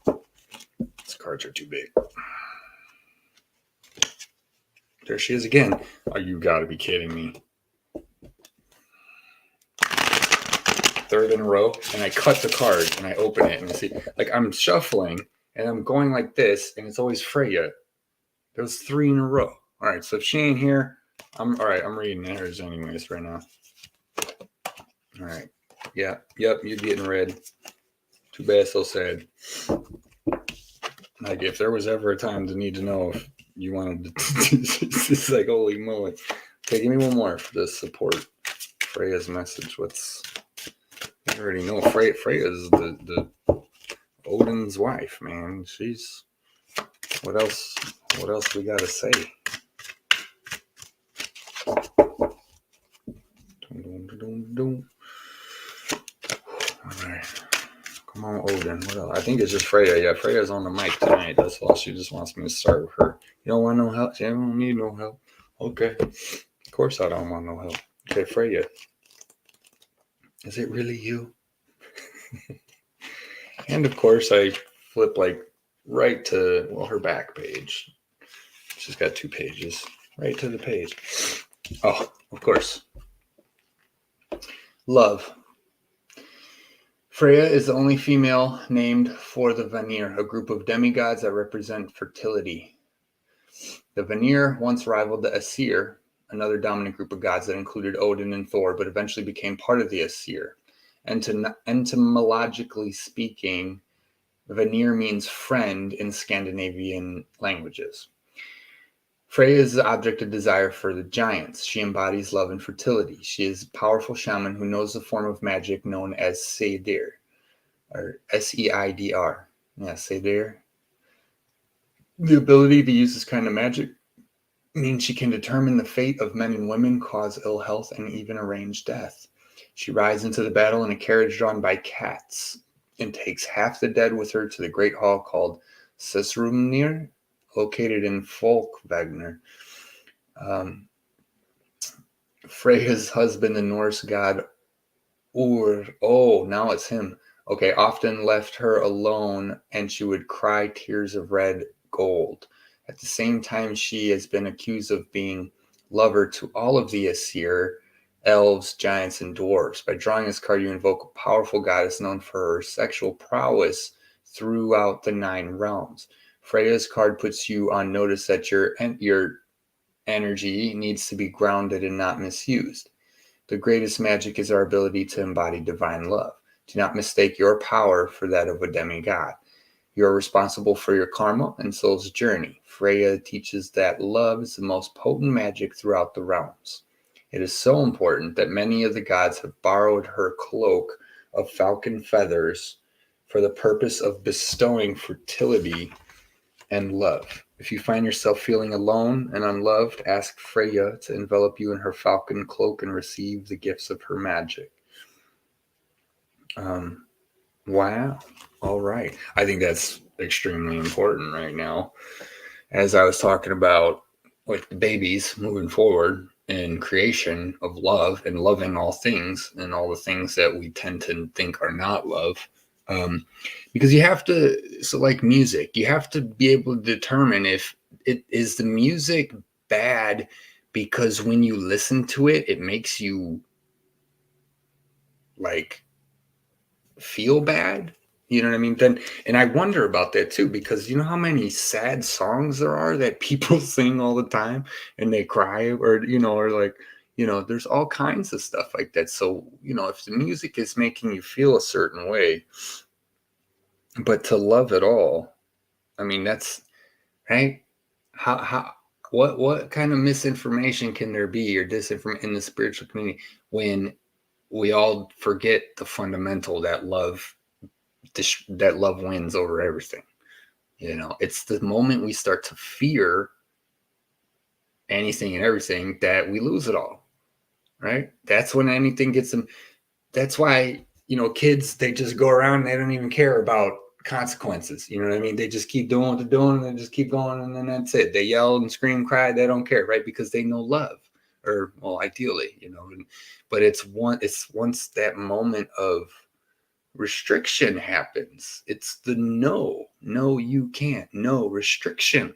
These cards are too big. There she is again. Oh, you gotta be kidding me. Third in a row, and I cut the card and I open it and I see, like, I'm shuffling and I'm going like this, and it's always Freya. There was 3 in a row. All right, so if she ain't here, I'm reading hers anyways right now. All right. Yeah. Yep. You're getting red. Too bad. So sad. Like, if there was ever a time to need to know if you wanted to, it's like, holy moly. Okay, give me one more for the support Freya's message. I already know Freya's the Odin's wife, man. She's, what else we gotta say? All right. Come on, Odin. What else? I think it's just Freya. Yeah, Freya's on the mic tonight. That's all. She just wants me to start with her. You don't want no help? She don't need no help. Okay. Of course I don't want no help. Okay, Freya. Is it really you? And of course I flip like right to, well, her back page. She's got 2 pages. Right to the page. Oh, of course. Love. Freya is the only female named for the Vanir, a group of demigods that represent fertility. The Vanir once rivaled the Aesir, another dominant group of gods that included Odin and Thor, but eventually became part of the Aesir. Etymologically speaking, Vanir means friend in Scandinavian languages. Freya is the object of desire for the giants. She embodies love and fertility. She is a powerful shaman who knows the form of magic known as Seidir, or Seidr. Yeah, Seidir. The ability to use this kind of magic means she can determine the fate of men and women, cause ill health, and even arrange death. She rides into the battle in a carriage drawn by cats and takes half the dead with her to the great hall called Sessrumnir, located in Folkvagner. Freya's husband, the Norse god Ur, oh, now it's him. Okay, often left her alone and she would cry tears of red gold. At the same time, she has been accused of being lover to all of the Aesir, elves, giants, and dwarves. By drawing this card, you invoke a powerful goddess known for her sexual prowess throughout the 9 realms. Freya's card puts you on notice that your energy needs to be grounded and not misused. The greatest magic is our ability to embody divine love. Do not mistake your power for that of a demigod. You are responsible for your karma and soul's journey. Freya teaches that love is the most potent magic throughout the realms. It is so important that many of the gods have borrowed her cloak of falcon feathers for the purpose of bestowing fertility and love. If you find yourself feeling alone and unloved, ask Freya to envelop you in her falcon cloak and receive the gifts of her magic. Wow. All right. I think that's extremely important right now. As I was talking about with the babies moving forward in creation of love and loving all things and all the things that we tend to think are not love. Because you have to, so like music, you have to be able to determine if it is the music bad because when you listen to it, it makes you like feel bad. You know what I mean? Then, and I wonder about that too, because you know how many sad songs there are that people sing all the time and they cry or, or like, there's all kinds of stuff like that. So, if the music is making you feel a certain way, but to love it all, I mean, that's right. What kind of misinformation can there be or disinformation in the spiritual community when we all forget the fundamental that love wins over everything? It's the moment we start to fear anything and everything that we lose it all, right? That's when anything gets them. That's why, kids, they just go around and they don't even care about consequences. You know what I mean? They just keep doing what they're doing and they just keep going. And then that's it. They yell and scream, cry. They don't care, right? Because they know love or, well, ideally, but it's once that moment of restriction happens, it's the no, you can't, no restriction.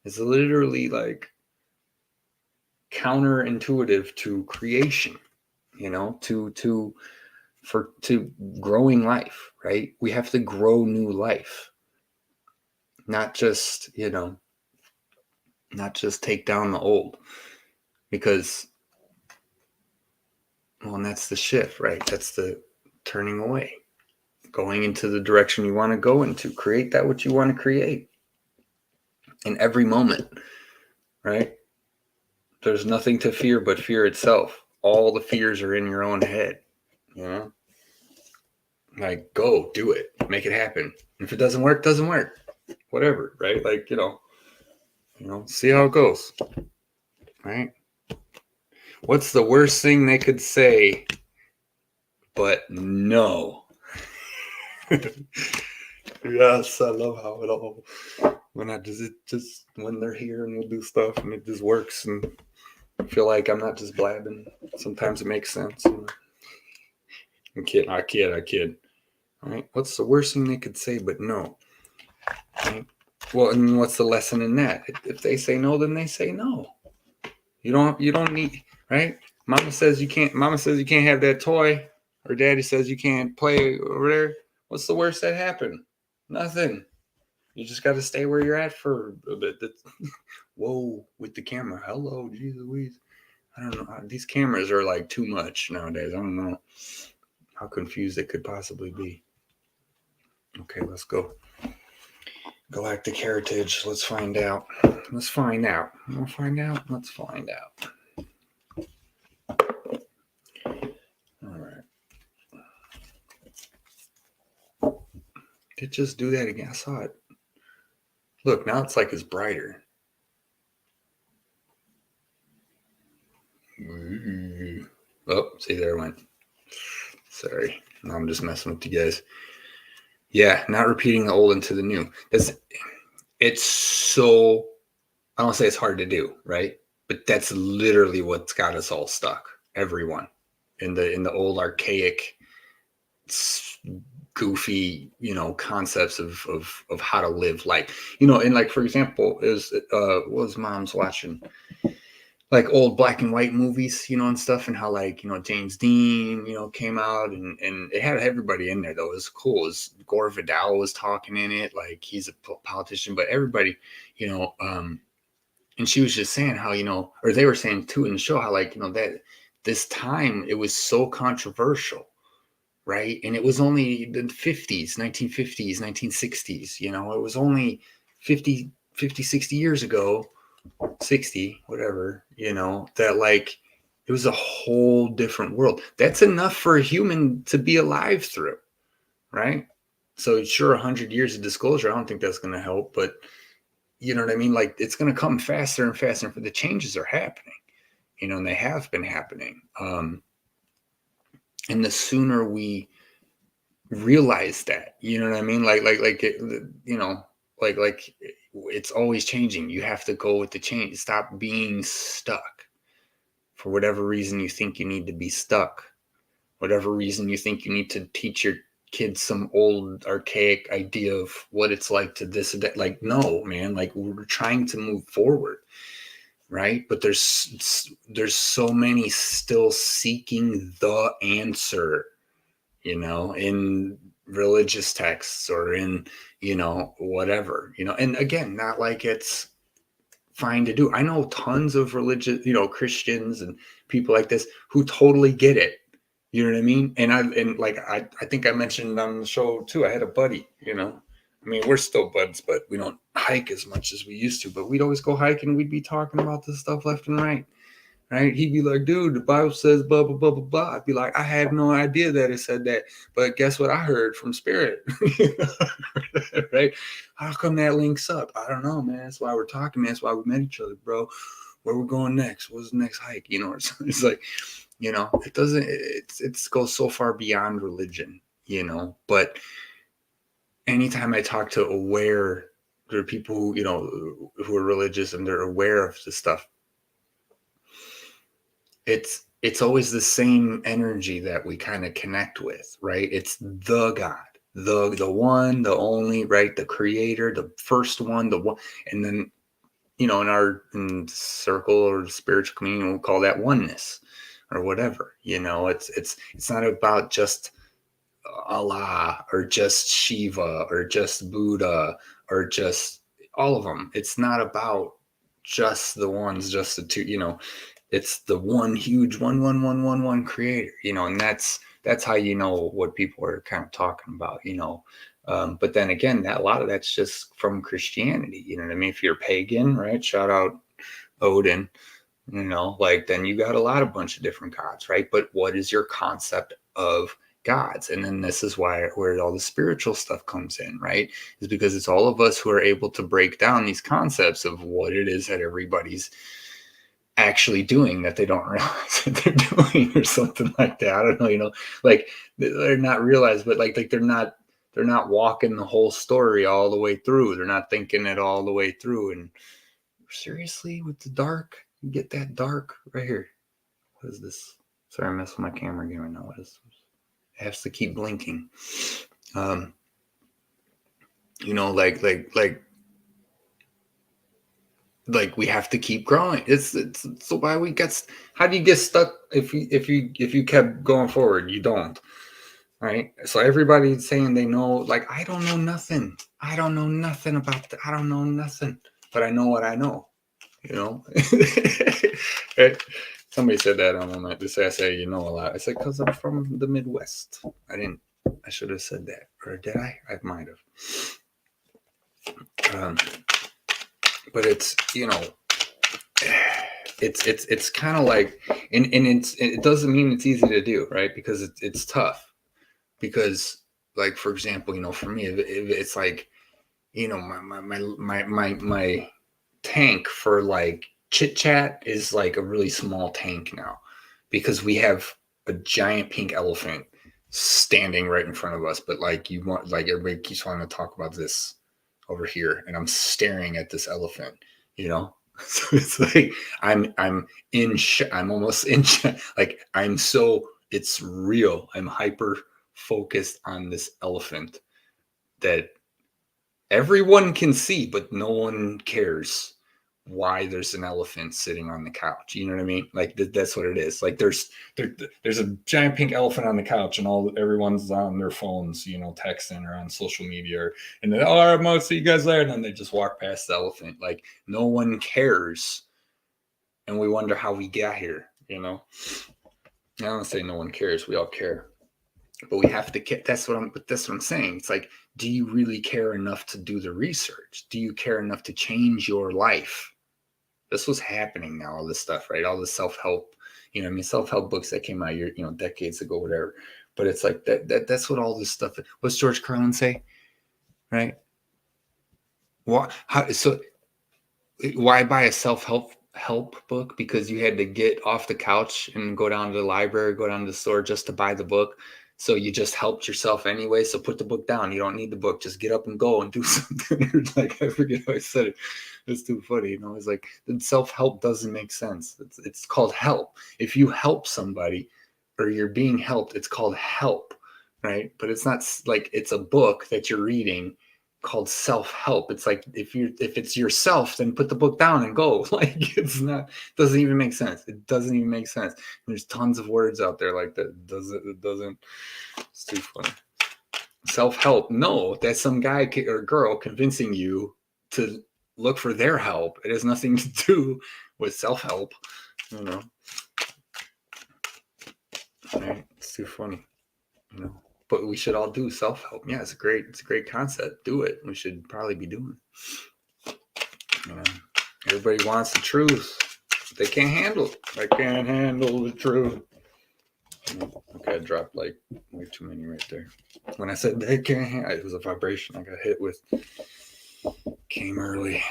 It's literally like counterintuitive to creation, to growing life, right? We have to grow new life, not just take down the old, because, well, and that's the shift, right? That's the turning away, going into the direction you want to go into, create that what you want to create in every moment, right? There's nothing to fear but fear itself. All the fears are in your own head, like, go do it, make it happen. If it doesn't work, whatever, right? Like, see how it goes, right? What's the worst thing they could say but no? Yes, I love how it all, when when they're here and we'll do stuff and it just works, and I feel like I'm not just blabbing. Sometimes it makes sense. I'm kidding. I kid. All right. What's the worst thing they could say but no? Right? Well, and what's the lesson in that? If they say no, then they say no. You don't need, right? Mama says you can't have that toy, or daddy says you can't play over there. What's the worst that happened? Nothing. You just got to stay where you're at for a bit. Whoa, with the camera. Hello, Jesus Louise. I don't know. These cameras are like too much nowadays. I don't know. how confused it could possibly be. Okay, let's go. Galactic heritage. Let's find out. Let's find out. We'll find out. Let's find out. All right. Did it just do that again? I saw it. Look, now it's like it's brighter. Oh, see, there it went. Sorry. Now I'm just messing with you guys. Yeah, not repeating the old into the new. It's so, I don't say it's hard to do, right? But that's literally what's got us all stuck. Everyone in the old archaic, goofy, concepts of how to live life. And like, for example, what was mom's watching? Like old black and white movies, and stuff, and how, like, James Dean, came out, and it had everybody in there, though. It was cool. It was, Gore Vidal was talking in it, like he's a politician, but everybody, and she was just saying how, or they were saying too in the show, how, like, that this time it was so controversial, right? And it was only the 50s, 1950s, 1960s, it was only 50, 60 years ago, 60, whatever, that, like, it was a whole different world. That's enough for a human to be alive through, right? So sure, 100 years of disclosure, I don't think that's going to help, but you know what I mean? Like, it's going to come faster and faster, and the changes are happening, and they have been happening. And the sooner we realize that, you know what I mean? Like it's always changing. You have to go with the change. Stop being stuck. For whatever reason you think you need to be stuck, whatever reason you think you need to teach your kids some old archaic idea of what it's like to this and that. Like, no, man, like, we're trying to move forward, right? But there's so many still seeking the answer, in religious texts or in, whatever, and again, not like it's fine to do. I know tons of religious, Christians and people like this who totally get it. You know what I mean? And I think I mentioned on the show too, I had a buddy, I mean, we're still buds, but we don't hike as much as we used to, but we'd always go hiking and we'd be talking about this stuff left and right. Right? He'd be like, dude, the Bible says blah, blah, blah, blah, blah. I'd be like, I had no idea that it said that, but guess what I heard from Spirit? Right? How come that links up? I don't know, man. That's why we're talking, man. That's why we met each other, bro. Where we're going next? What's the next hike? It's like, it doesn't, it goes so far beyond religion, but anytime I talk to there are people who, who are religious and they're aware of this stuff, it's always the same energy that we kind of connect with, right? It's the God, the one, the only, right? The creator, the first one, the one. And then, in our circle or spiritual community, we'll call that oneness or whatever. It's not about just Allah or just Shiva or just Buddha or just all of them. It's not about just the ones, just the two, it's the one huge one creator, and that's how what people are kind of talking about, but then again, that a lot of that's just from Christianity, you know what I mean? If you're pagan, right? Shout out Odin, like, then you got a bunch of different gods, right? But what is your concept of gods? And then this is where all the spiritual stuff comes in, right? Is because it's all of us who are able to break down these concepts of what it is that everybody's actually doing that they don't realize that they're doing, or something like that. I don't know, like, they're not realized, but like they're not walking the whole story all the way through. They're not thinking it all the way through. And seriously, with the dark, you get that dark right here. What is this? Sorry, I'm messing with my camera again right now. What is this? It has to keep blinking. Like we have to keep growing. It's so why we get. How do you get stuck if you kept going forward? You don't, right? So everybody's saying they know. Like, I don't know nothing. I don't know nothing about I don't know nothing, but I know what I know. Right? Somebody said that on one night. They say I say you know a lot. I said because I'm from the Midwest. I should have said that, or did I? I might have. But it's it's kind of like, and it doesn't mean it's easy to do, right? Because it's tough. Because like for example, for me, it's like my tank for like chit chat is like a really small tank now, because we have a giant pink elephant standing right in front of us, but like everybody keeps wanting to talk about this over here, and I'm staring at this elephant, so it's like I'm almost in like it's real. I'm hyper focused on this elephant that everyone can see, but no one cares why there's an elephant sitting on the couch. You know what I mean? Like that's what it is. Like there's a giant pink elephant on the couch, and everyone's on their phones, texting or on social media, and then, all right, I'll see you guys there, and then they just walk past the elephant. Like no one cares, and we wonder how we got here. I don't say no one cares. We all care. But we have to care. That's what I'm saying. It's like, do you really care enough to do the research? Do you care enough to change your life? This was happening now, all this stuff, right? All the self-help, self-help books that came out decades ago, whatever. But it's like that's what all this stuff is. What's George Carlin say? Right? Why buy a self-help book? Because you had to get off the couch and go down to the library, go down to the store just to buy the book. So you just helped yourself anyway. So put the book down. You don't need the book. Just get up and go and do something. Like, I forget how I said it. It's too funny. It's like self-help doesn't make sense. It's called help. If you help somebody or you're being helped, it's called help, right? But it's not like it's a book that you're reading called self-help. It's like, if it's yourself, then put the book down and go. Like, doesn't even make sense. It doesn't even make sense. There's tons of words out there like that. It doesn't. It's too funny. Self-help. No, that's some guy or girl convincing you to look for their help. It has nothing to do with self-help. Right? It's too funny. But we should all do self-help. Yeah, it's a great concept. Do it. We should probably be doing it. Everybody wants the truth. They can't handle it. I can't handle the truth. Okay, I dropped like way too many right there. When I said they can't handle it, was a vibration I got hit with. Came early.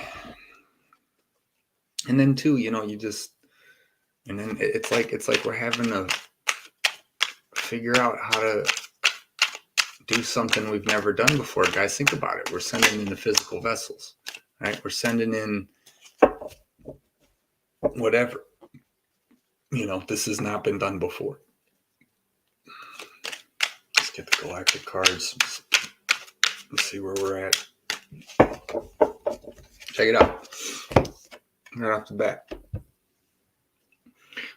And then too, and then it's like we're having to figure out how to do something we've never done before. Guys, think about it. We're sending in the physical vessels, right? We're sending in whatever. This has not been done before. Let's get the galactic cards. Let's see where we're at. Check it out. Right off the bat.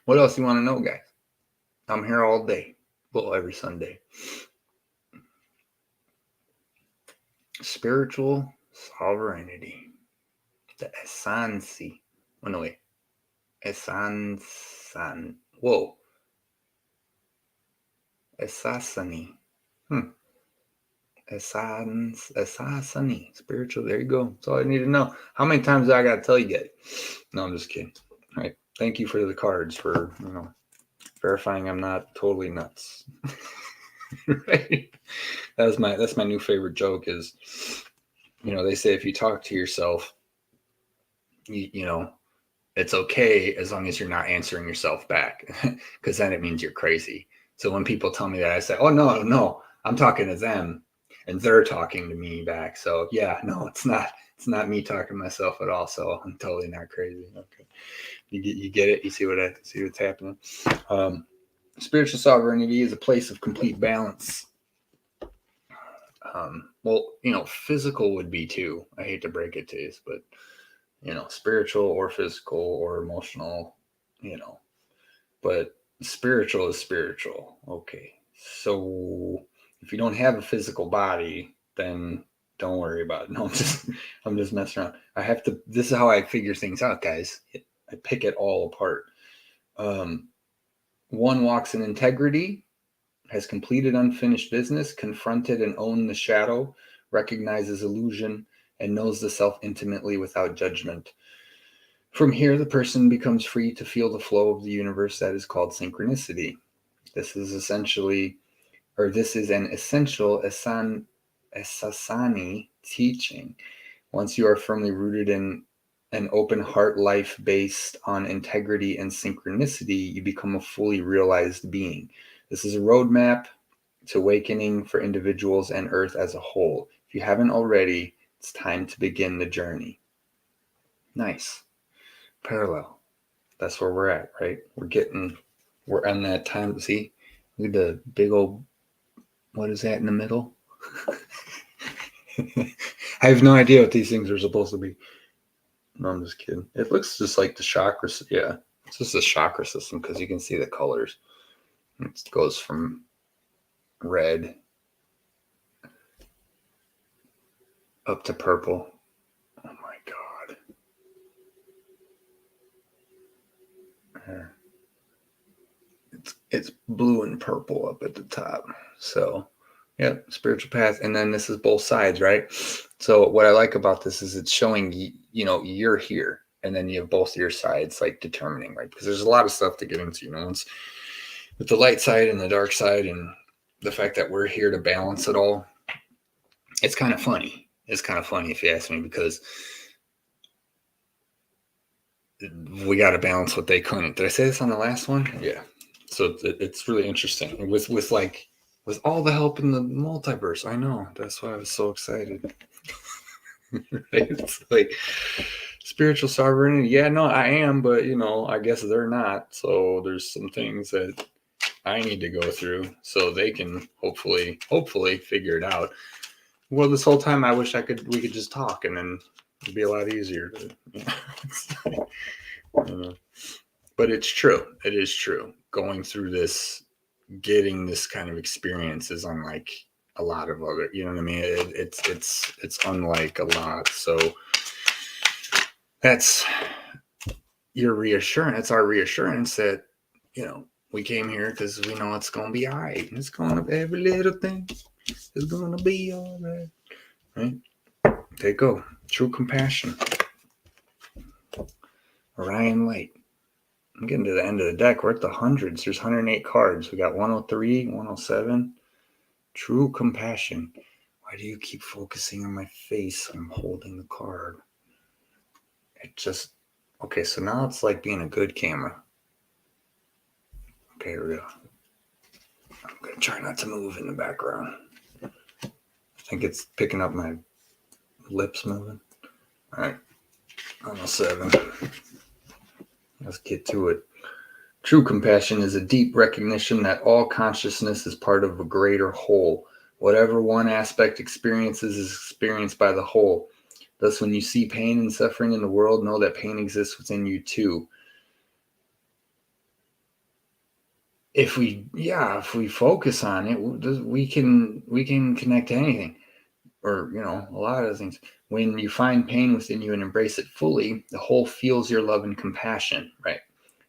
What else you want to know, guys? I'm here all day. Well, every Sunday. Spiritual sovereignty. The Esansi. Oh, no, wait. Esansan. Whoa. Esasani. Esasani. Spiritual. There you go. That's all I need to know. How many times do I got to tell you guys? No, I'm just kidding. All right. Thank you for the cards, for, verifying I'm not totally nuts. Right? That's my new favorite joke is, they say if you talk to yourself, it's okay as long as you're not answering yourself back, because then it means you're crazy. So when people tell me that, I say, oh, no, I'm talking to them and they're talking to me back. So yeah, no, it's not me talking to myself at all. So I'm totally not crazy. Okay. You get it? You see what's happening? Spiritual sovereignty is a place of complete balance. Physical would be too. I hate to break it to you, but spiritual or physical or emotional, but spiritual is spiritual. Okay. So if you don't have a physical body, then don't worry about it. No, I'm just messing around. This is how I figure things out, guys. I pick it all apart. One walks in integrity, has completed unfinished business, confronted and owned the shadow, recognizes illusion, and knows the self intimately without judgment. From here, the person becomes free to feel the flow of the universe that is called synchronicity. This is an essential Asasani teaching. Once you are firmly rooted in an open heart life based on integrity and synchronicity, you become a fully realized being. This is a roadmap to awakening for individuals and Earth as a whole. If you haven't already, it's time to begin the journey. Nice. Parallel. That's where we're at, right? We're on that time. See, look at the big old, what is that in the middle? I have no idea what these things are supposed to be. No, I'm just kidding. It looks just like the chakra. Yeah, it's just a chakra system because you can see the colors. It goes from red up to purple. Oh my God. It's blue and purple up at the top. So, yeah, spiritual path. And then this is both sides, right? So what I like about this is it's showing, you're here. And then you have both your sides like determining, right? Because there's a lot of stuff to get into, once with the light side and the dark side and the fact that we're here to balance it all. It's kind of funny. It's kind of funny if you ask me, because we got to balance what they couldn't. Did I say this on the last one? Yeah. So it's really interesting with all the help in the multiverse. I know, that's why I was so excited. It's like spiritual sovereignty. Yeah, no, I am, but I guess they're not. So there's some things that I need to go through so they can hopefully figure it out. Well, this whole time I wish we could just talk, and then it'd be a lot easier to, But it's true. It is true. Going through this, getting this kind of experience is unlike a lot of other, you know what I mean? It's unlike a lot. So that's your reassurance. It's our reassurance that, we came here because we know it's going to be all right. It's going to, every little thing is going to be all right. Right? There you go. True compassion. Orion Light. I'm getting to the end of the deck. We're at the hundreds. There's 108 cards. We got 103, 107. True compassion. Why do you keep focusing on my face when I'm holding the card? Okay, so now it's like being a good camera. Okay, here we go. I'm going to try not to move in the background. I think it's picking up my lips moving. All right, 107. Let's get to it. True compassion is a deep recognition that all consciousness is part of a greater whole. Whatever one aspect experiences is experienced by the whole. Thus, when you see pain and suffering in the world, know that pain exists within you too. If we focus on it, we can connect to anything, or a lot of things. When you find pain within you and embrace it fully, the whole feels your love and compassion, right?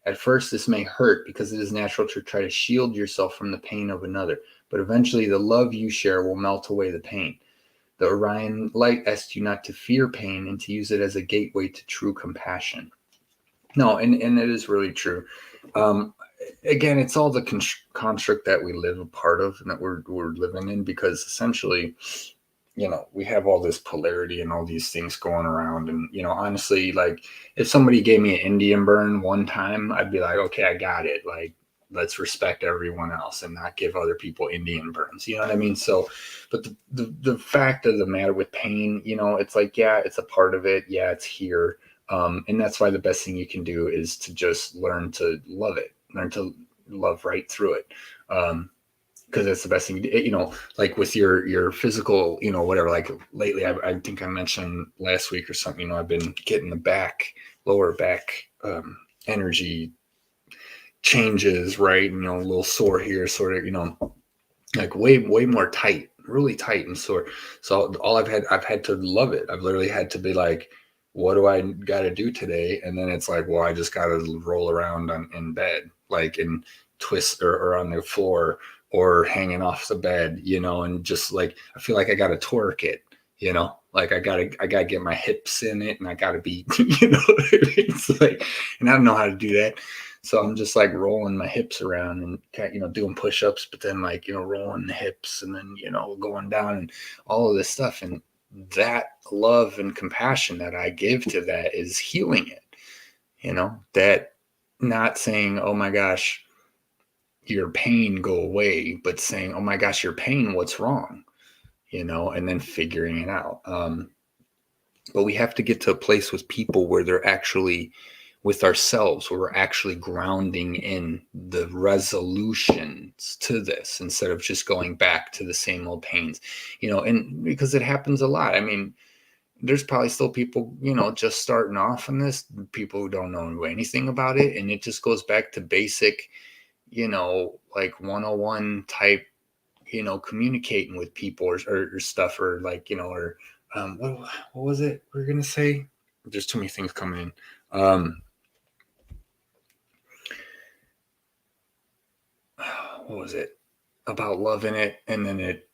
At first, this may hurt because it is natural to try to shield yourself from the pain of another, but eventually the love you share will melt away the pain. The Orion Light asks you not to fear pain and to use it as a gateway to true compassion. No, and it is really true. Again, it's all the construct that we live a part of and that we're living in, because essentially, we have all this polarity and all these things going around. And, honestly, like if somebody gave me an Indian burn one time, I'd be like, okay, I got it. Like, let's respect everyone else and not give other people Indian burns. You know what I mean? So, but the fact of the matter with pain, it's like, yeah, it's a part of it. Yeah, it's here. And that's why the best thing you can do is to just learn to love it, learn to love right through it. Because that's the best thing, like with your physical, whatever, like lately, I think I mentioned last week or something, I've been getting the lower back energy changes, right? And, a little sore here, sort of, like way more tight, really tight and sore. So I've had to love it. I've literally had to be like, what do I got to do today? And then it's like, well, I just got to roll around in bed, like in twist or on the floor or hanging off the bed, and just like, I feel like I got to twerk it, like I gotta get my hips in it and I gotta be, what I mean? It's like, and I don't know how to do that. So I'm just like rolling my hips around and, doing push-ups, but then like, rolling the hips and then, going down and all of this stuff. And that love and compassion that I give to that is healing it, that not saying, oh my gosh, your pain, go away, but saying, oh my gosh, your pain, what's wrong? And then figuring it out. But we have to get to a place with people where they're actually with ourselves, where we're actually grounding in the resolutions to this instead of just going back to the same old pains, and because it happens a lot. I mean, there's probably still people, just starting off on this, people who don't know anything about it. And it just goes back to basic, like 101 type, communicating with people or stuff, or like, or what was it we're going to say? There's too many things coming in. What was it about loving it? And then it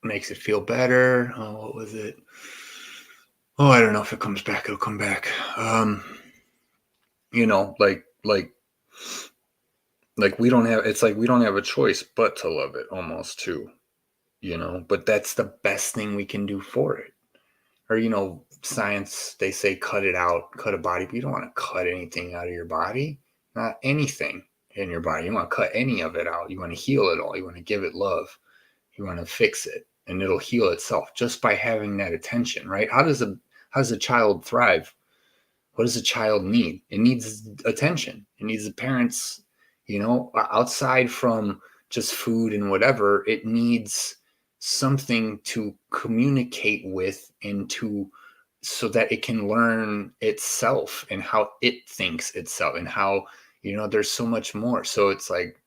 makes it feel better. Oh, what was it? Oh, I don't know if it comes back, it'll come back. Like we don't have, it's like we don't have a choice but to love it almost too, but that's the best thing we can do for it. Or, science, they say cut it out, cut a body, but you don't want to cut anything out of your body, not anything in your body. You want to cut any of it out. You want to heal it all. You want to give it love. You want to fix it, and it'll heal itself just by having that attention, right? How does a child thrive? What does a child need? It needs attention. It needs the parents, outside from just food and whatever. It needs something to communicate with and so that it can learn itself and how it thinks itself and how, there's so much more. So it's like,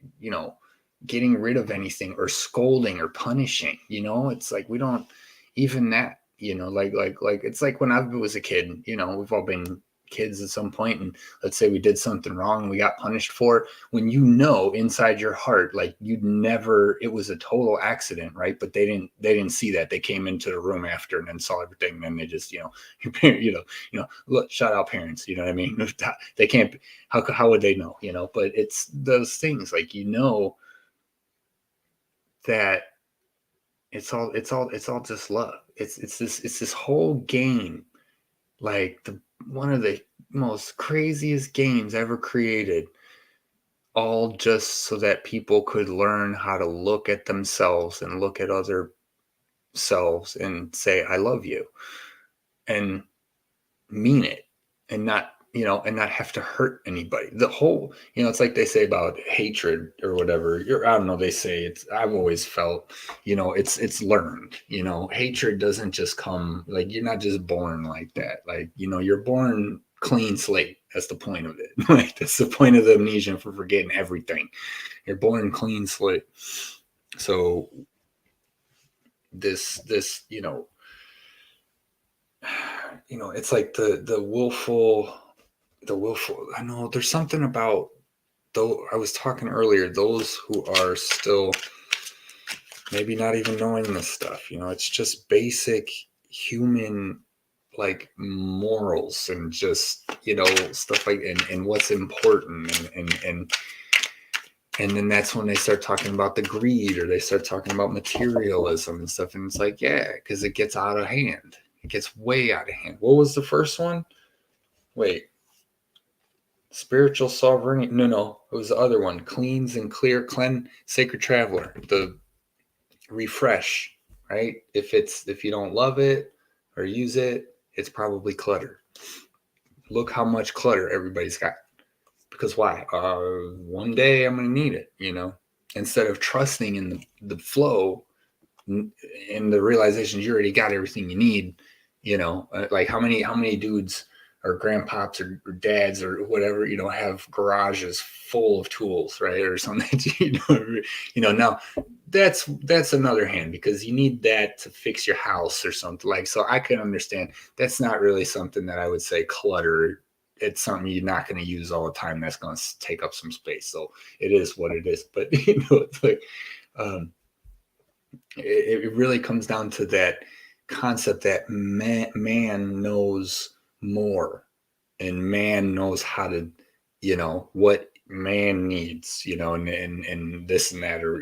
getting rid of anything or scolding or punishing, it's like, we don't even that, like it's like when I was a kid, we've all been kids at some point, and let's say we did something wrong and we got punished for it, when inside your heart, like it was a total accident, right? But they didn't see that. They came into the room after and then saw everything, and then they just, your parent, look, shout out parents, you know what I mean? They can't, how would they know, but it's those things, like, that it's all just love. It's this whole game, like one of the most craziest games ever created, all just so that people could learn how to look at themselves and look at other selves and say, I love you, and mean it, and not have to hurt anybody. The whole, it's like they say about hatred or whatever. I don't know, they say I've always felt, it's learned. Hatred doesn't just come, like, you're not just born like that. Like, you're born clean slate. That's the point of it. Like, that's the point of the amnesia, for forgetting everything. You're born clean slate. So this it's like the willful, I know there's something about, though, I was talking earlier, those who are still maybe not even knowing this stuff, it's just basic human, like, morals and just, stuff like, and what's important, and then that's when they start talking about the greed, or they start talking about materialism and stuff, and it's like, yeah, because it gets out of hand. It gets way out of hand. What was the first one? Wait. Spiritual sovereignty? No, it was the other one. Cleans and clear, sacred traveler. The refresh, right? If you don't love it or use it, it's probably clutter. Look how much clutter everybody's got. Because why? One day I'm going to need it, instead of trusting in the flow, in the realization you already got everything you need, like how many dudes or grandpops or dads or whatever, have garages full of tools, right? Or something, now that's another hand, because you need that to fix your house or something. Like, so I can understand that's not really something that I would say clutter. It's something you're not going to use all the time. That's going to take up some space. So it is what it is. But it's like, um, it really comes down to that concept that man knows more, and man knows how to, what man needs, and this and that, or,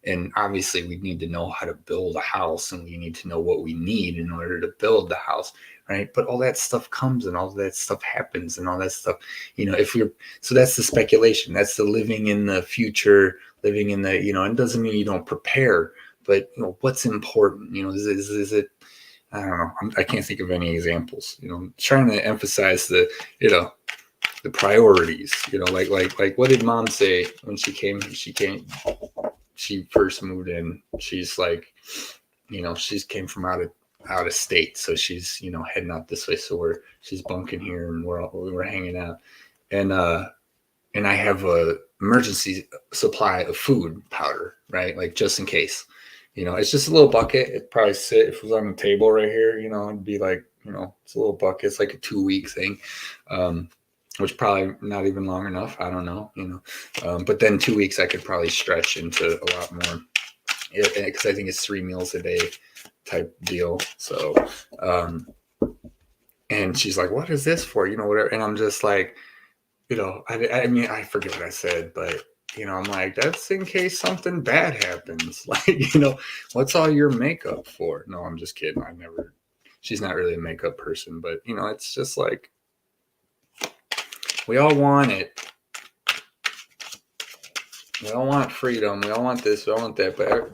and obviously we need to know how to build a house, and we need to know what we need in order to build the house, right? But all that stuff comes and all that stuff happens and all that stuff, if you're, so that's the speculation, that's the living in the future, living in the, it doesn't mean you don't prepare, but what's important, is it, I don't know. I can't think of any examples. Trying to emphasize the, the priorities. Like what did Mom say when she came? She first moved in. She's like, she's came from out of state, so she's heading out this way. So she's bunking here, and we're hanging out, and I have a emergency supply of food powder, right? Like just in case. It's just a little bucket. It'd probably sit, if it was on the table right here, it'd be like, it's a little bucket. It's like a 2-week thing, which probably not even long enough. I don't know, but then 2 weeks I could probably stretch into a lot more, because I think it's 3 meals a day type deal. So, and she's like, what is this for? Whatever. And I'm just like, I mean, I forget what I said, but I'm like, that's in case something bad happens. Like, what's all your makeup for? No, I'm just kidding. She's not really a makeup person, but it's just like, we all want it. We all want freedom. We all want this. We all want that. But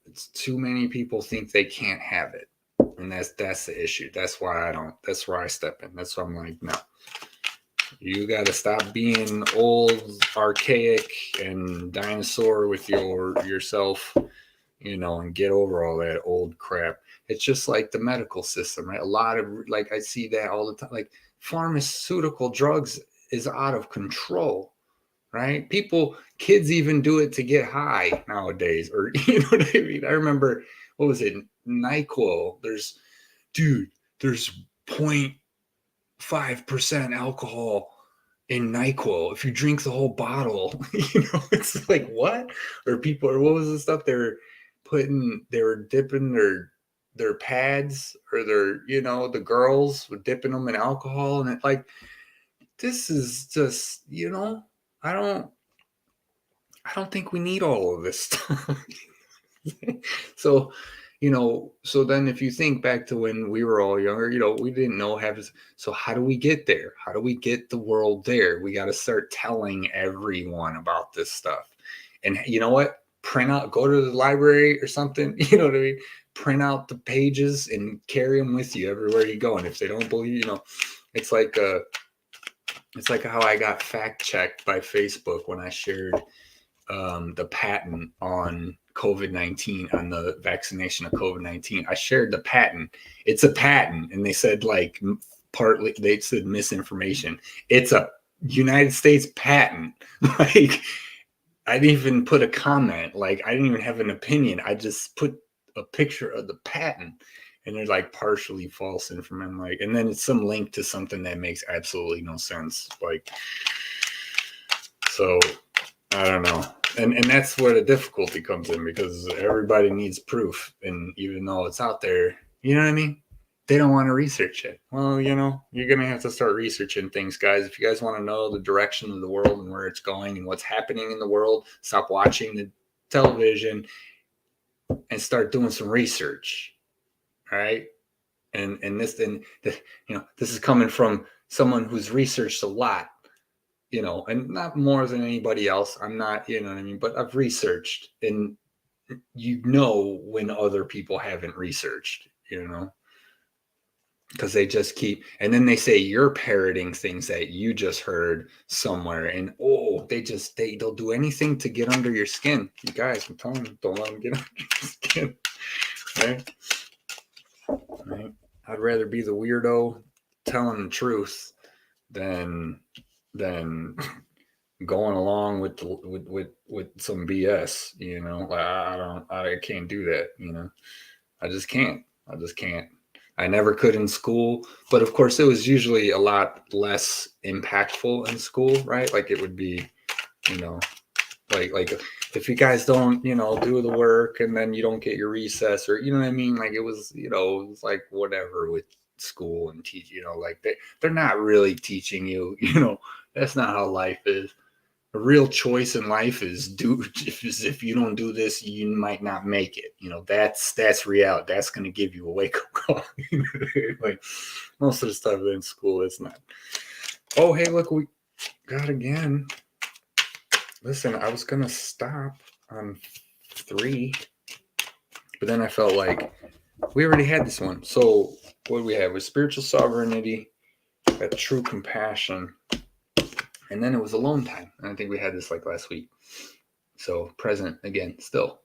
it's too many people think they can't have it. And that's the issue. That's why that's where I step in. That's why I'm like, no. You got to stop being old, archaic, and dinosaur with yourself, and get over all that old crap. It's just like the medical system, right? A lot of, like, I see that all the time. Like, pharmaceutical drugs is out of control, right? Kids even do it to get high nowadays, or, you know what I mean? I remember, what was it? NyQuil. There's 0.5% alcohol in NyQuil. If you drink the whole bottle, it's like, what? Or what was the stuff they were dipping their pads, or the girls were dipping them in alcohol, and it, like, this is just, I don't think we need all of this stuff. So, so then if you think back to when we were all younger, we didn't know so how do we get there? How do we get the world there? We got to start telling everyone about this stuff. And you know what? Go to the library or something, you know what I mean? Print out the pages and carry them with you everywhere you go. And if they don't believe, it's like how I got fact checked by Facebook when I shared the patent on COVID-19, on the vaccination of COVID-19. I shared the patent. It's a patent. And they said, like, partly, they said misinformation. It's a United States patent. Like, I didn't even put a comment. Like, I didn't even have an opinion. I just put a picture of the patent. And they're like, partially false information. I'm like, and then it's some link to something that makes absolutely no sense. Like, so I don't know. And that's where the difficulty comes in, because everybody needs proof. And even though it's out there, you know what I mean? They don't want to research it. Well, you're going to have to start researching things, guys. If you guys want to know the direction of the world and where it's going and what's happening in the world, stop watching the television and start doing some research. All right. And this is coming from someone who's researched a lot, and not more than anybody else. I'm not, you know what I mean? But I've researched, and when other people haven't researched, because they just keep, and then they say you're parroting things that you just heard somewhere, and they'll do anything to get under your skin. You guys, I'm telling you, don't let them get under your skin. Right? I'd rather be the weirdo telling the truth than going along with some BS. Like, I can't do that. I just can't. I never could in school, but of course, it was usually a lot less impactful in school, right? Like it would be, you know, like if you guys don't, do the work and then you don't get your recess, or you know what I mean. Like it was, it was like whatever with school and teach. Like they're not really teaching you. That's not how life is. A real choice in life is if you don't do this, you might not make it. That's reality. That's going to give you a wake up call. Like most of the stuff in school, it's not. Oh, hey, look, we got again. Listen, I was going to stop on 3, but then I felt like we already had this one. So what do we have? With spiritual sovereignty, got true compassion, and then it was alone time. And I think we had this like last week. So present again, still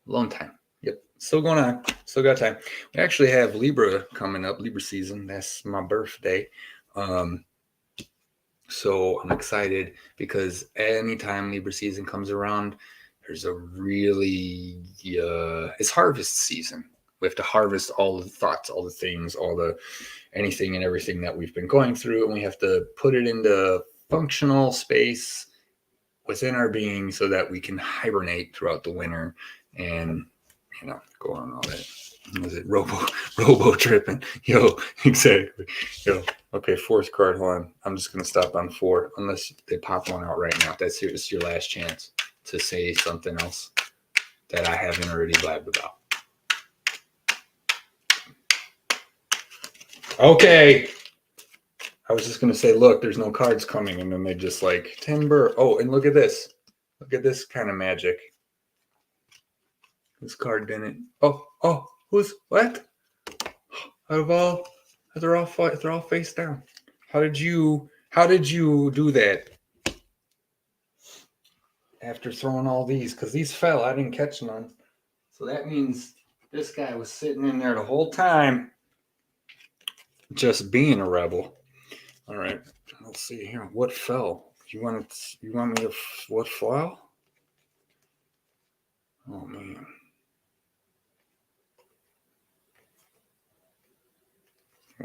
alone time. Yep, still going on. Still got time. We actually have Libra coming up, Libra season. That's my birthday. So I'm excited because anytime Libra season comes around, there's a really it's harvest season. We have to harvest all the thoughts, all the things, all the anything and everything that we've been going through, and we have to put it into functional space within our being so that we can hibernate throughout the winter and go on all that. Was it robo tripping? Yo, exactly. Yo, okay, 4th card. Hold on. I'm just gonna stop on 4 unless they pop one out right now. It's your last chance to say something else that I haven't already blabbed about. Okay. I was just gonna say, look, there's no cards coming, and then they just like timber. Oh, and look at this. Look at this kind of magic. This card didn't. Oh, who's what? They're all face down. How did you do that? After throwing all these, because these fell, I didn't catch none. So that means this guy was sitting in there the whole time, just being a rebel. All right, let's see here. What fell? You want me to? What fell? Oh man.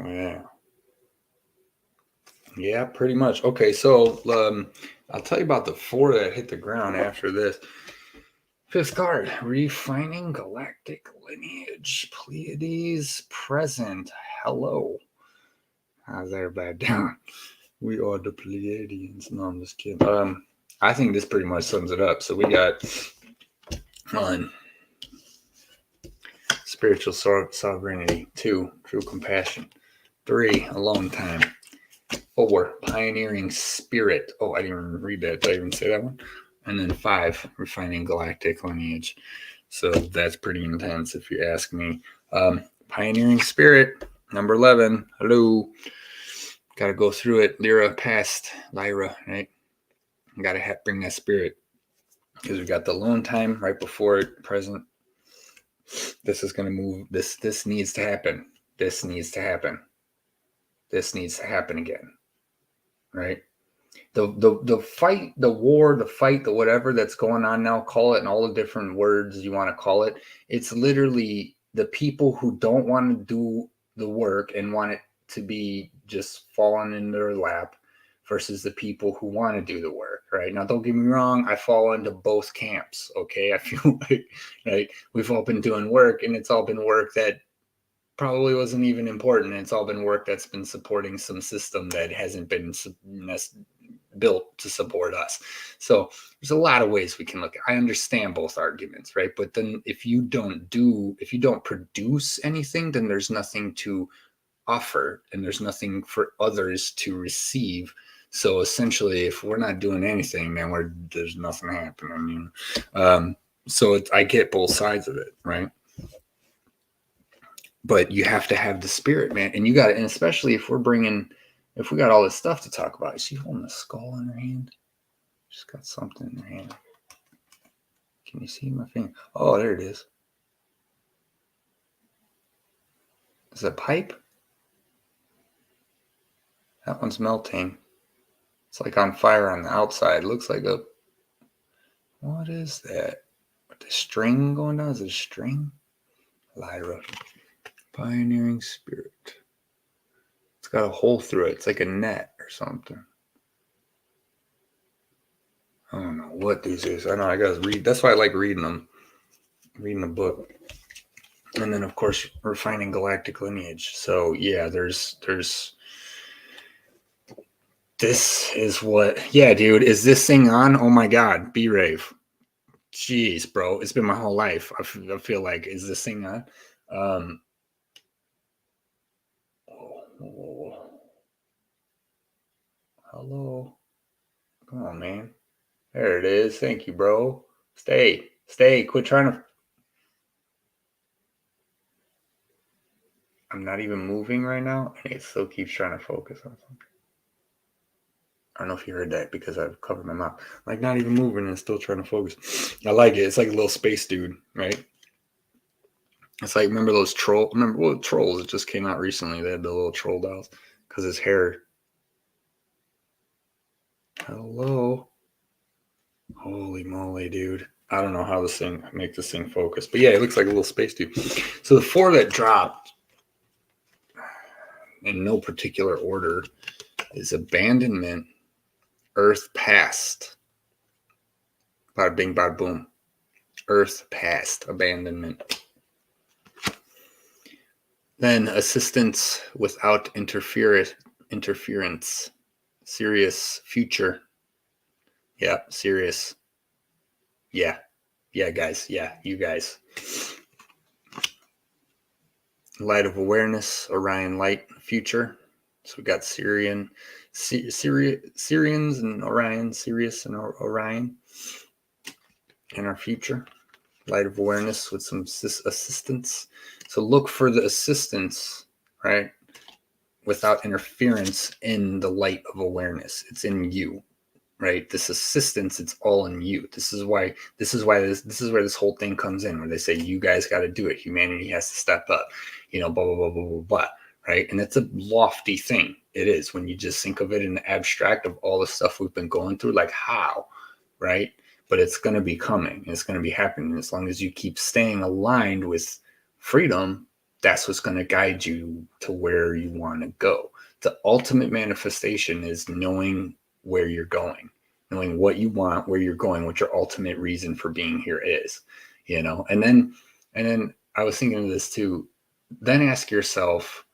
Yeah. Yeah, pretty much. Okay, so I'll tell you about the 4 that hit the ground after this. 5th card, Refining Galactic Lineage. Pleiades present. Hello. How's everybody doing? We are the Pleiadians. No, I'm just kidding. I think this pretty much sums it up. So we got 1, spiritual sovereignty. 2, true compassion. 3, alone time. 4, pioneering spirit. Oh, I didn't even read that. Did I even say that one? And then 5, refining galactic lineage. So that's pretty intense if you ask me. Pioneering spirit, number 11. Hello. Got to go through it. Lyra, right? Got to bring that spirit. Because we got the alone time right before it, present. This is going to move. This needs to happen. This needs to happen. This needs to happen again. Right? The fight, the war, the fight, the whatever that's going on now, call it in all the different words you want to call it. It's literally the people who don't want to do the work and want it to be just falling in their lap versus the people who want to do the work, right? Now, don't get me wrong. I fall into both camps. Okay. I feel like, right, we've all been doing work and it's all been work that probably wasn't even important. It's all been work that's been supporting some system that hasn't been built to support us. So there's a lot of ways we can look at. I understand both arguments, right? But then if you don't produce anything, then there's nothing to offer and there's nothing for others to receive. So essentially, if we're not doing anything, then there's nothing happening. So I get both sides of it, right? But you have to have the spirit, man, and you got it. And especially if we got all this stuff to talk about. Is she holding a skull in her hand? She's got something in her hand. Can you see my finger? Oh, there it is. Is that pipe? That one's melting. It's like on fire on the outside. It looks like a, what is that? The string going down? Is it a string? Lyra. Pioneering spirit. It's got a hole through it. It's like a net or something. I don't know what this is. I know I gotta read. That's why I like reading them. Reading the book. And then of course refining galactic lineage. So yeah, there's this is what, yeah, dude, is this thing on? Oh my god, B-Rave. Jeez, bro, it's been my whole life. I feel like, is this thing on? Hello. Come on, man. There it is. Thank you, bro. Stay. Quit trying to. I'm not even moving right now, and it still keeps trying to focus on something. I don't know if you heard that because I've covered my mouth. Like, not even moving and still trying to focus. I like it. It's like a little space dude, right? It's like, remember those trolls? It just came out recently. They had the little troll dolls because his hair. Hello. Holy moly, dude. I don't know how this thing make this thing focus. But yeah, it looks like a little space dude. So the 4 that dropped in no particular order is abandonment, earth past. Bada bing, bada boom. Earth past, abandonment. Then assistance without interference. Serious future. Yeah, serious. Yeah, guys. Yeah, you guys. Light of awareness, Orion light, future. So we got Syrians and Orion, Sirius and Orion in our future. Light of awareness with some assistance. So look for the assistance, right? Without interference in the light of awareness. It's in you, right? This assistance, it's all in you. This is where this whole thing comes in, where they say you guys got to do it. Humanity has to step up, blah, blah, blah, blah, blah, blah, right? And it's a lofty thing. It is, when you just think of it in the abstract of all the stuff we've been going through, like how, right? But it's going to be coming. It's going to be happening. As long as you keep staying aligned with freedom, that's what's going to guide you to where you want to go. The ultimate manifestation is knowing where you're going, knowing what you want, where you're going, what your ultimate reason for being here is, and then I was thinking of this too. Then ask yourself,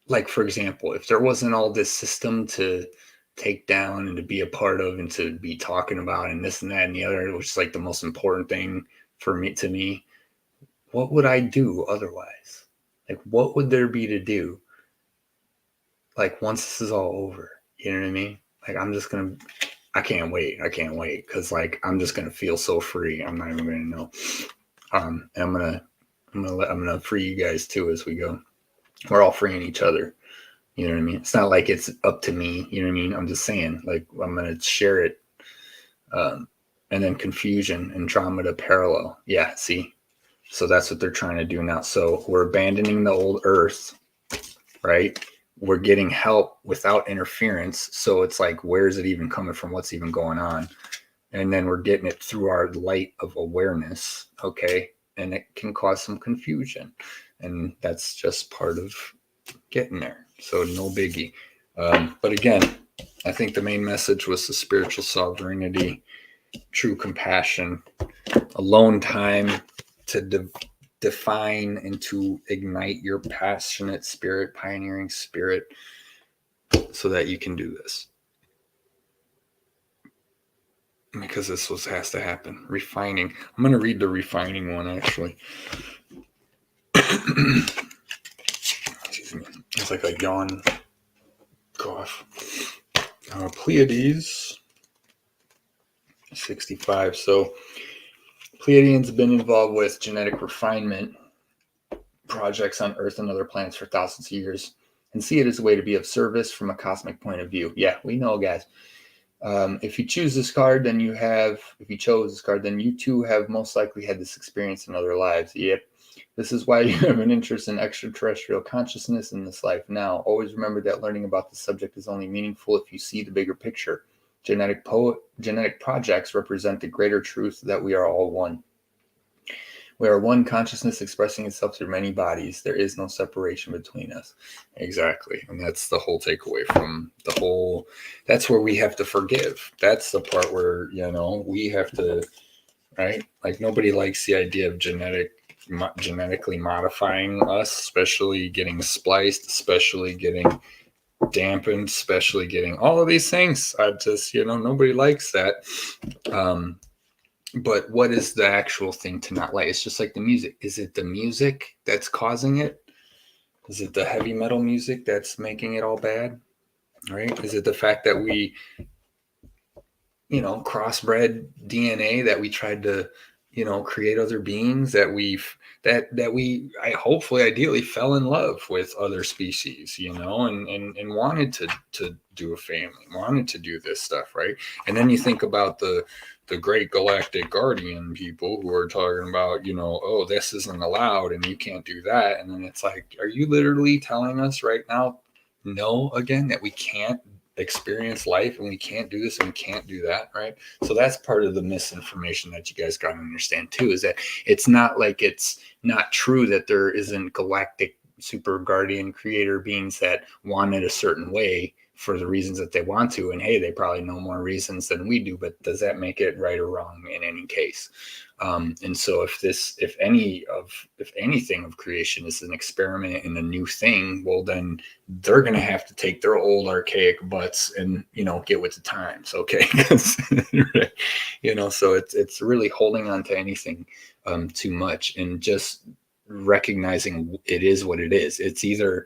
like, for example, if there wasn't all this system to take down and to be a part of and to be talking about and this and that and the other, which is like the most important thing to me, what would I do otherwise? Like, what would there be to do? Like, once this is all over, you know what I mean? Like, I can't wait. Cause like, I'm just going to feel so free. I'm not even going to know. And I'm going to free you guys too, as we go. We're all freeing each other. You know what I mean? It's not like it's up to me. You know what I mean? I'm just saying, like, I'm going to share it. And then confusion and trauma to parallel. Yeah. See? So that's what they're trying to do now. So we're abandoning the old earth, right? We're getting help without interference. So it's like, where is it even coming from? What's even going on? And then we're getting it through our light of awareness. Okay. And it can cause some confusion. And that's just part of getting there. So no biggie. But again, I think the main message was the spiritual sovereignty, true compassion, alone time to define and to ignite your passionate spirit, pioneering spirit, so that you can do this. Because this has to happen. Refining. I'm going to read the refining one, actually. Excuse me. It's like a yawn cough. Pleiades. 65. So Pleiadians have been involved with genetic refinement projects on Earth and other planets for thousands of years, and see it as a way to be of service from a cosmic point of view. Yeah, we know, guys. If you choose this card, then if you chose this card, then you too have most likely had this experience in other lives. Yep. This is why you have an interest in extraterrestrial consciousness in this life now. Always remember that learning about the subject is only meaningful if you see the bigger picture. Genetic projects represent the greater truth that we are all one. We are one consciousness expressing itself through many bodies. There is no separation between us. Exactly. And that's the whole takeaway from the whole, that's where we have to forgive. That's the part where, we have to, right? Like nobody likes the idea of genetically modifying us, especially getting spliced, especially getting dampened, especially getting all of these things. I just, nobody likes that. But what is the actual thing to not like? It's just like the music. Is it the music that's causing it? Is it the heavy metal music that's making it all bad? Right? Is it the fact that we, crossbred DNA, that we tried to, create other beings, that we I hopefully ideally fell in love with other species, and wanted to do a family, wanted to do this stuff, right? And then you think about the great galactic guardian people who are talking about, oh, this isn't allowed and you can't do that. And then it's like, are you literally telling us right now, no, again, that we can't experience life and we can't do this and we can't do that, right? So that's part of the misinformation that you guys got to understand too, is that it's not like it's not true that there isn't galactic super guardian creator beings that want it a certain way for the reasons that they want to. And hey, they probably know more reasons than we do, but does that make it right or wrong in any case? And so if anything of creation is an experiment and a new thing, well, then they're going to have to take their old archaic butts and, get with the times. Okay. So it's really holding on to anything too much, and just recognizing it is what it is. It's either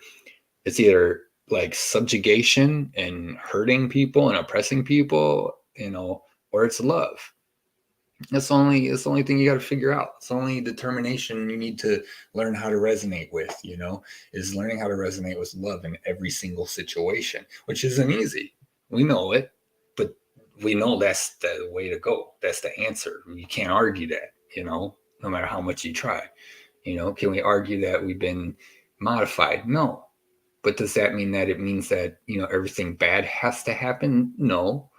like subjugation and hurting people and oppressing people, or it's love. It's the only thing you got to figure out. It's the only determination you need to learn how to resonate with, is learning how to resonate with love in every single situation, which isn't easy. We know it, but we know that's the way to go. That's the answer. You can't argue that, no matter how much you try. Can we argue that we've been modified? No. But does that mean that everything bad has to happen? No.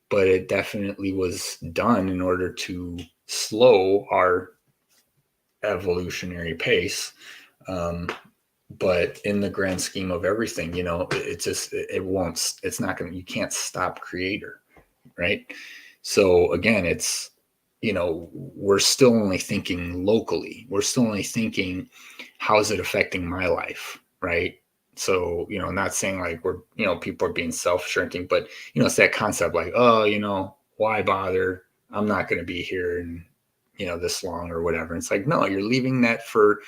But it definitely was done in order to slow our evolutionary pace. But in the grand scheme of everything, you can't stop creator, right? So again, it's, we're still only thinking locally. We're still only thinking, how is it affecting my life, right? So, not saying like people are being self-shrinking, but, it's that concept like, oh, why bother? I'm not going to be here in, this long or whatever. It's like, no, you're leaving that for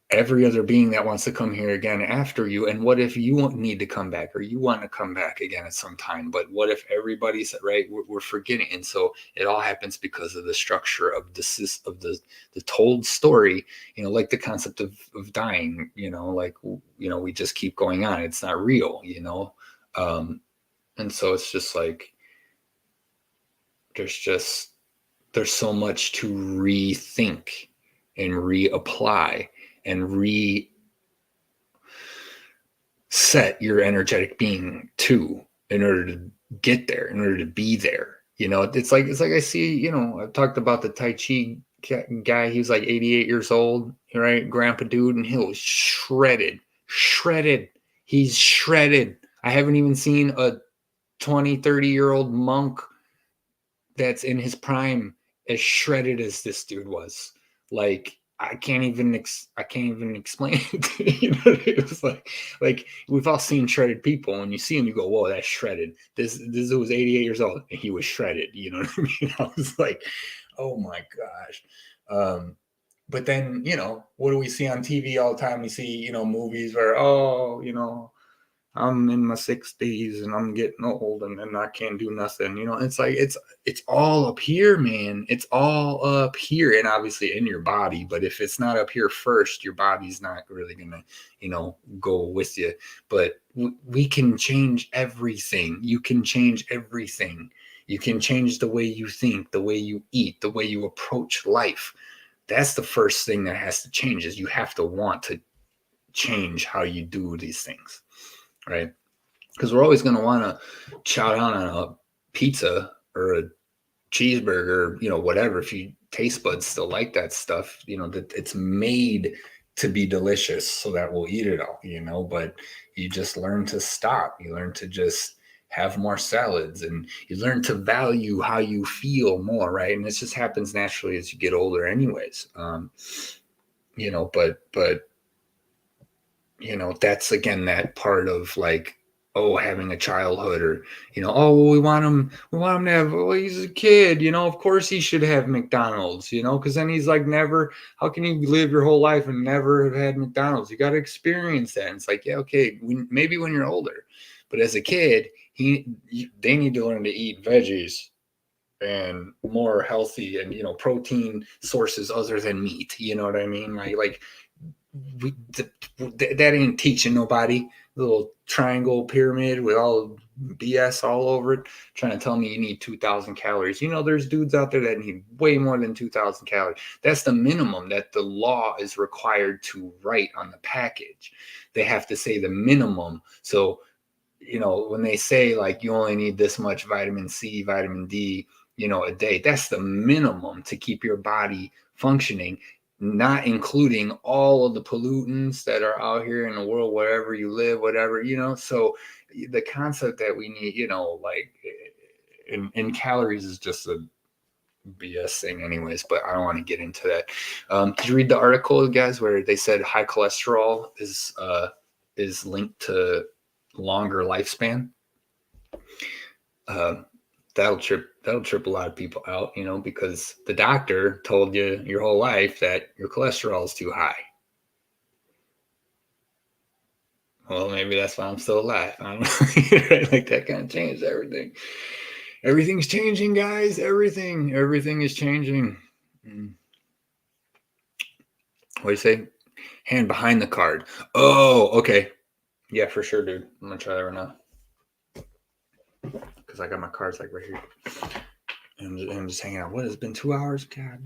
every other being that wants to come here again after you. And what if you need to come back, or you want to come back again at some time? But what if everybody's right? We're forgetting. And so it all happens because of the structure of the told story, like the concept of dying, we just keep going on. It's not real, and so it's just like, there's so much to rethink and reapply and reset your energetic being to, in order to get there, in order to be there. It's like I see, I've talked about the Tai Chi guy. He was like 88 years old, right? Grandpa dude, and he was shredded. He's shredded. I haven't even seen a 20, 30-year-old monk that's in his prime as shredded as this dude was. Like, I can't even explain it. It was like we've all seen shredded people, and you see him, you go, whoa, that's shredded. This dude was 88 years old and he was shredded. You know what I mean? I was like, oh my gosh. But then, what do we see on TV all the time? We see, movies where, I'm in my 60s and I'm getting old and I can't do nothing. It's like, it's all up here, man. It's all up here, and obviously in your body. But if it's not up here first, your body's not really gonna, go with you. But we can change everything. You can change everything. You can change the way you think, the way you eat, the way you approach life, that's the first thing that has to change, is you have to want to change how you do these things, right? Because we're always going to want to chow down on a pizza or a cheeseburger, whatever. If you taste buds still like that stuff, that it's made to be delicious so that we'll eat it all, but you just learn to stop. You learn to just have more salads, and you learn to value how you feel more, right? And this just happens naturally as you get older anyways. But that's again that part of like, oh, having a childhood, or oh, well, we want him to have, well, he's a kid, of course he should have McDonald's, because then he's like, never, how can you live your whole life and never have had McDonald's? You got to experience that. And it's like, yeah, okay, maybe when you're older, but as a kid, they need to learn to eat veggies and more healthy and protein sources other than meat. You know what I mean? Like that ain't teaching nobody. Little triangle pyramid with all BS all over it, trying to tell me you need 2,000 calories. There's dudes out there that need way more than 2,000 calories. That's the minimum that the law is required to write on the package. They have to say the minimum. So, when they say like you only need this much vitamin C, vitamin D, a day, that's the minimum to keep your body functioning, not including all of the pollutants that are out here in the world, wherever you live, whatever, so the concept that we need, like in calories is just a BS thing anyways, but I don't want to get into that. Did you read the article, guys, where they said high cholesterol is linked to longer lifespan? That'll trip a lot of people out, because the doctor told you your whole life that your cholesterol is too high. Well, maybe that's why I'm still alive. I don't know. Like that kind of changed everything. Everything's changing, guys. Everything is changing. What do you say? Hand behind the card. Oh, okay. Yeah, for sure, dude. I'm gonna try that right now. Because I got my cards like right here. And I'm just hanging out. What, has it been 2 hours? God.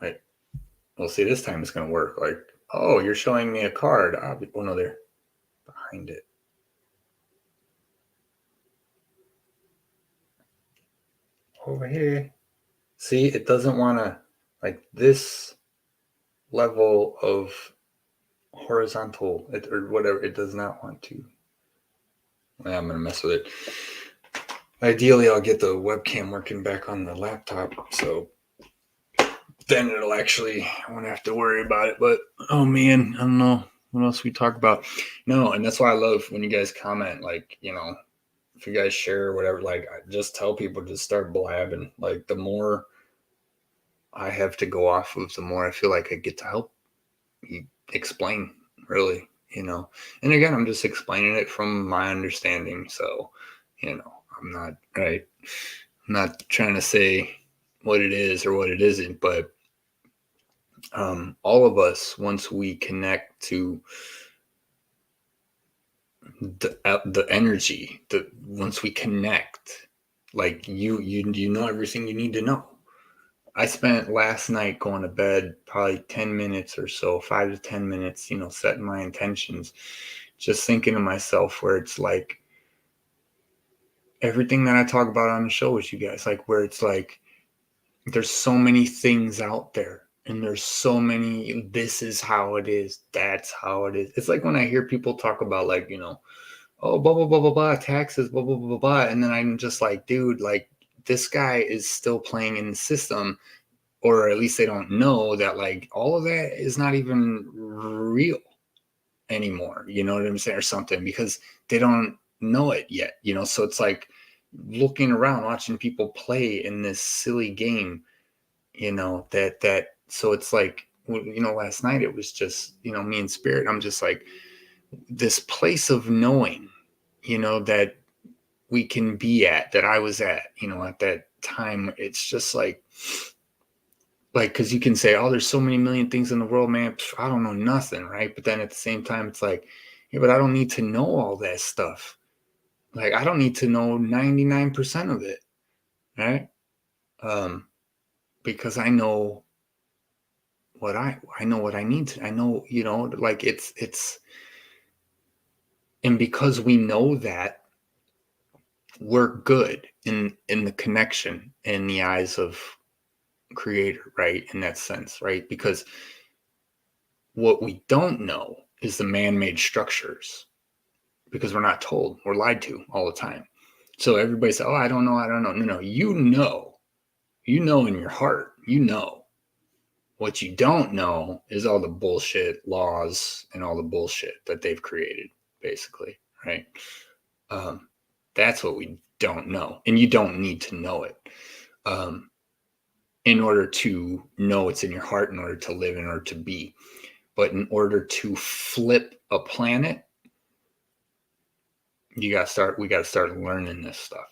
Wait. Well, see, this time it's going to work. Like, oh, you're showing me a card. Oh, no, they're behind it. Over here. See, it doesn't want to, like, this level of horizontal or whatever. It does not want to. I'm going to mess with it. Ideally, I'll get the webcam working back on the laptop, so then it'll actually, I won't have to worry about it. But oh man, I don't know what else we talk about. No, and that's why I love when you guys comment, like, if you guys share or whatever, like, I just tell people to start blabbing. Like, the more I have to go off of, the more I feel like I get to help you explain, really, And again, I'm just explaining it from my understanding. So, I'm not right. I'm not trying to say what it is or what it isn't, but all of us, once we connect to the energy, once we connect, like you know everything you need to know. I spent last night going to bed probably 10 minutes or so, 5 to 10 minutes, setting my intentions, just thinking to myself, where it's like everything that I talk about on the show with you guys, like where it's like there's so many things out there, and there's so many, this is how it is, that's how it is. It's like when I hear people talk about, like, oh, blah, blah, blah, blah, blah, taxes, blah, blah, blah, blah, blah. And then I'm just like, dude, like, this guy is still playing in the system, or at least they don't know that, like, all of that is not even real anymore. You know what I'm saying? Or something, because they don't know it yet, So it's like looking around, watching people play in this silly game, so it's like, last night it was just, me and Spirit. I'm just like, this place of knowing, that we can be at, that I was at, at that time. It's just like, because you can say, oh, there's so many million things in the world, man. I don't know nothing, right? But then at the same time, it's like, yeah, but I don't need to know all that stuff. Like, I don't need to know 99% of it, right? because I know I know what I need to. I know, like and because we know that, we're good in the connection in the eyes of creator, right? In that sense, right? Because what we don't know is the man-made structures, because we're not told. We're lied to all the time. So everybody says, "Oh, I don't know, I don't know." No, no, you know in your heart, you know. What you don't know is all the bullshit laws and all the bullshit that they've created, basically, right? Um, that's what we don't know, and you don't need to know it um, in order to know it's in your heart, in order to live, in order to be. But in order to flip a planet, we got to start learning this stuff.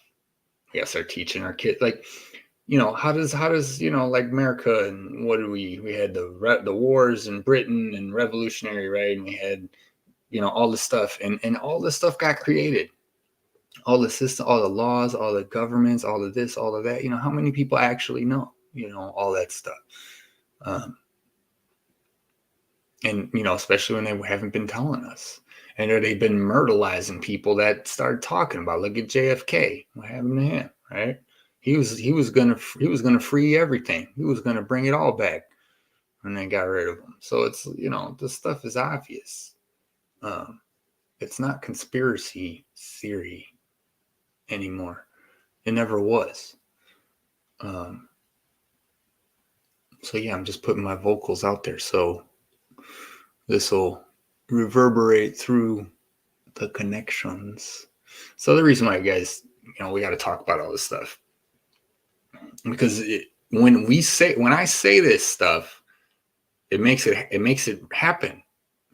We got to start teaching our kids, like, how does like America, and what do we had the wars in Britain and revolutionary, right? And we had all this stuff, and all this stuff got created, all the system, all the laws, all the governments, all of this, all of that. How many people actually know all that stuff? um, and especially when they haven't been telling us, and they've been myrtleizing people that started talking about. Look at JFK, what happened to him, right? He was gonna free everything. He was gonna bring it all back, and they got rid of him. So it's this stuff is obvious. um, it's not conspiracy theory anymore. It never was. um, so yeah, I'm just putting my vocals out there, so this will reverberate through the connections. So the reason why, guys, we got to talk about all this stuff, because when I say this stuff, it makes it happen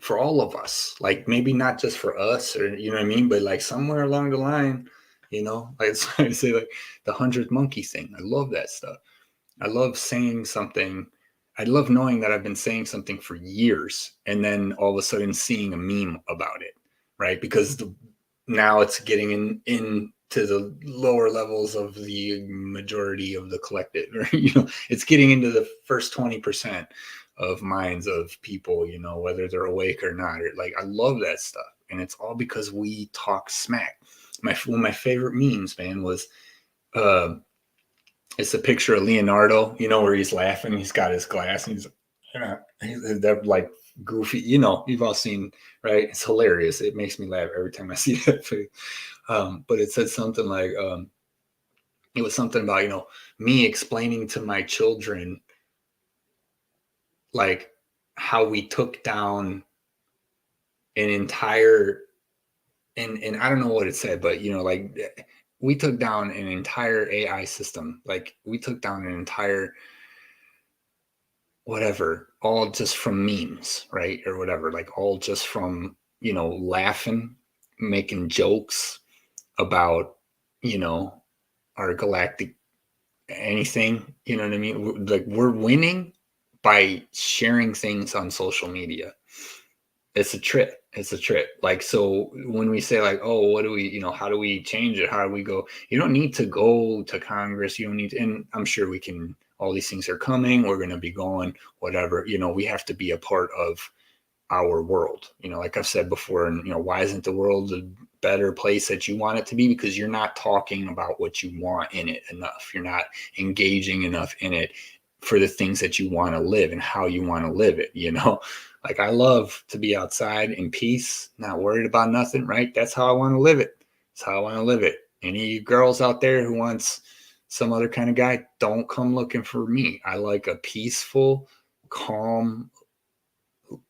for all of us. Like, maybe not just for us, or what I mean, but like somewhere along the line, like I say, like the 100th monkey thing. I love that stuff. I love saying something. I love knowing that I've been saying something for years, and then all of a sudden seeing a meme about it, right? Because now it's getting into the lower levels of the majority of the collective, or it's getting into the first 20% of minds of people, whether they're awake or not. Like, I love that stuff, and it's all because we talk smack. One of my favorite memes, man, was uh, it's a picture of Leonardo, where he's laughing. He's got his glass, and they're like goofy. You've all seen, right? It's hilarious. It makes me laugh every time I see that face. But it said something like, it was something about, me explaining to my children, like, how we took down an entire, and I don't know what it said, but, like, we took down an entire AI system. Like, we took down an entire whatever, all just from memes, right? Or whatever, like, all just from, laughing, making jokes about, you know, our galactic anything, you know what I mean? Like, we're winning by sharing things on social media. It's a trip. It's a trip. Like, so when we say, like, oh, what do we, how do we change it? How do we go? You don't need to go to Congress. You don't need to, and I'm sure we can, all these things are coming. We're going to be going, whatever, we have to be a part of our world. Like I've said before, and, why isn't the world a better place that you want it to be? Because you're not talking about what you want in it enough. You're not engaging enough in it for the things that you want to live and how you want to live it. Like, I love to be outside in peace, not worried about nothing, right? That's how I want to live it. That's how I want to live it. Any girls out there who wants some other kind of guy, don't come looking for me. I like a peaceful, calm,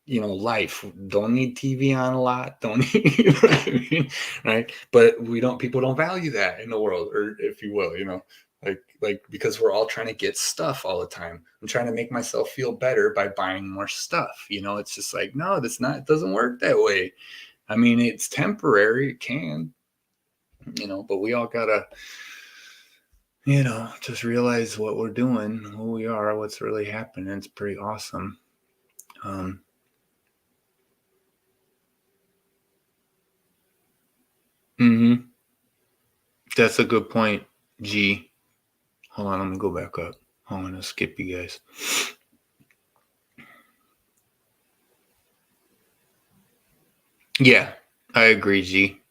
life. Don't need TV on a lot. Don't need, you know what I mean? Right. But people don't value that in the world, or if you will, like, because we're all trying to get stuff all the time. I'm trying to make myself feel better by buying more stuff. It's just like, no, it doesn't work that way. I mean, it's temporary. It can, but we all gotta, just realize what we're doing, who we are, what's really happening. It's pretty awesome. Um, that's a good point, G. Hold on, I'm gonna go back up. I'm gonna skip you guys. Yeah, I agree, G.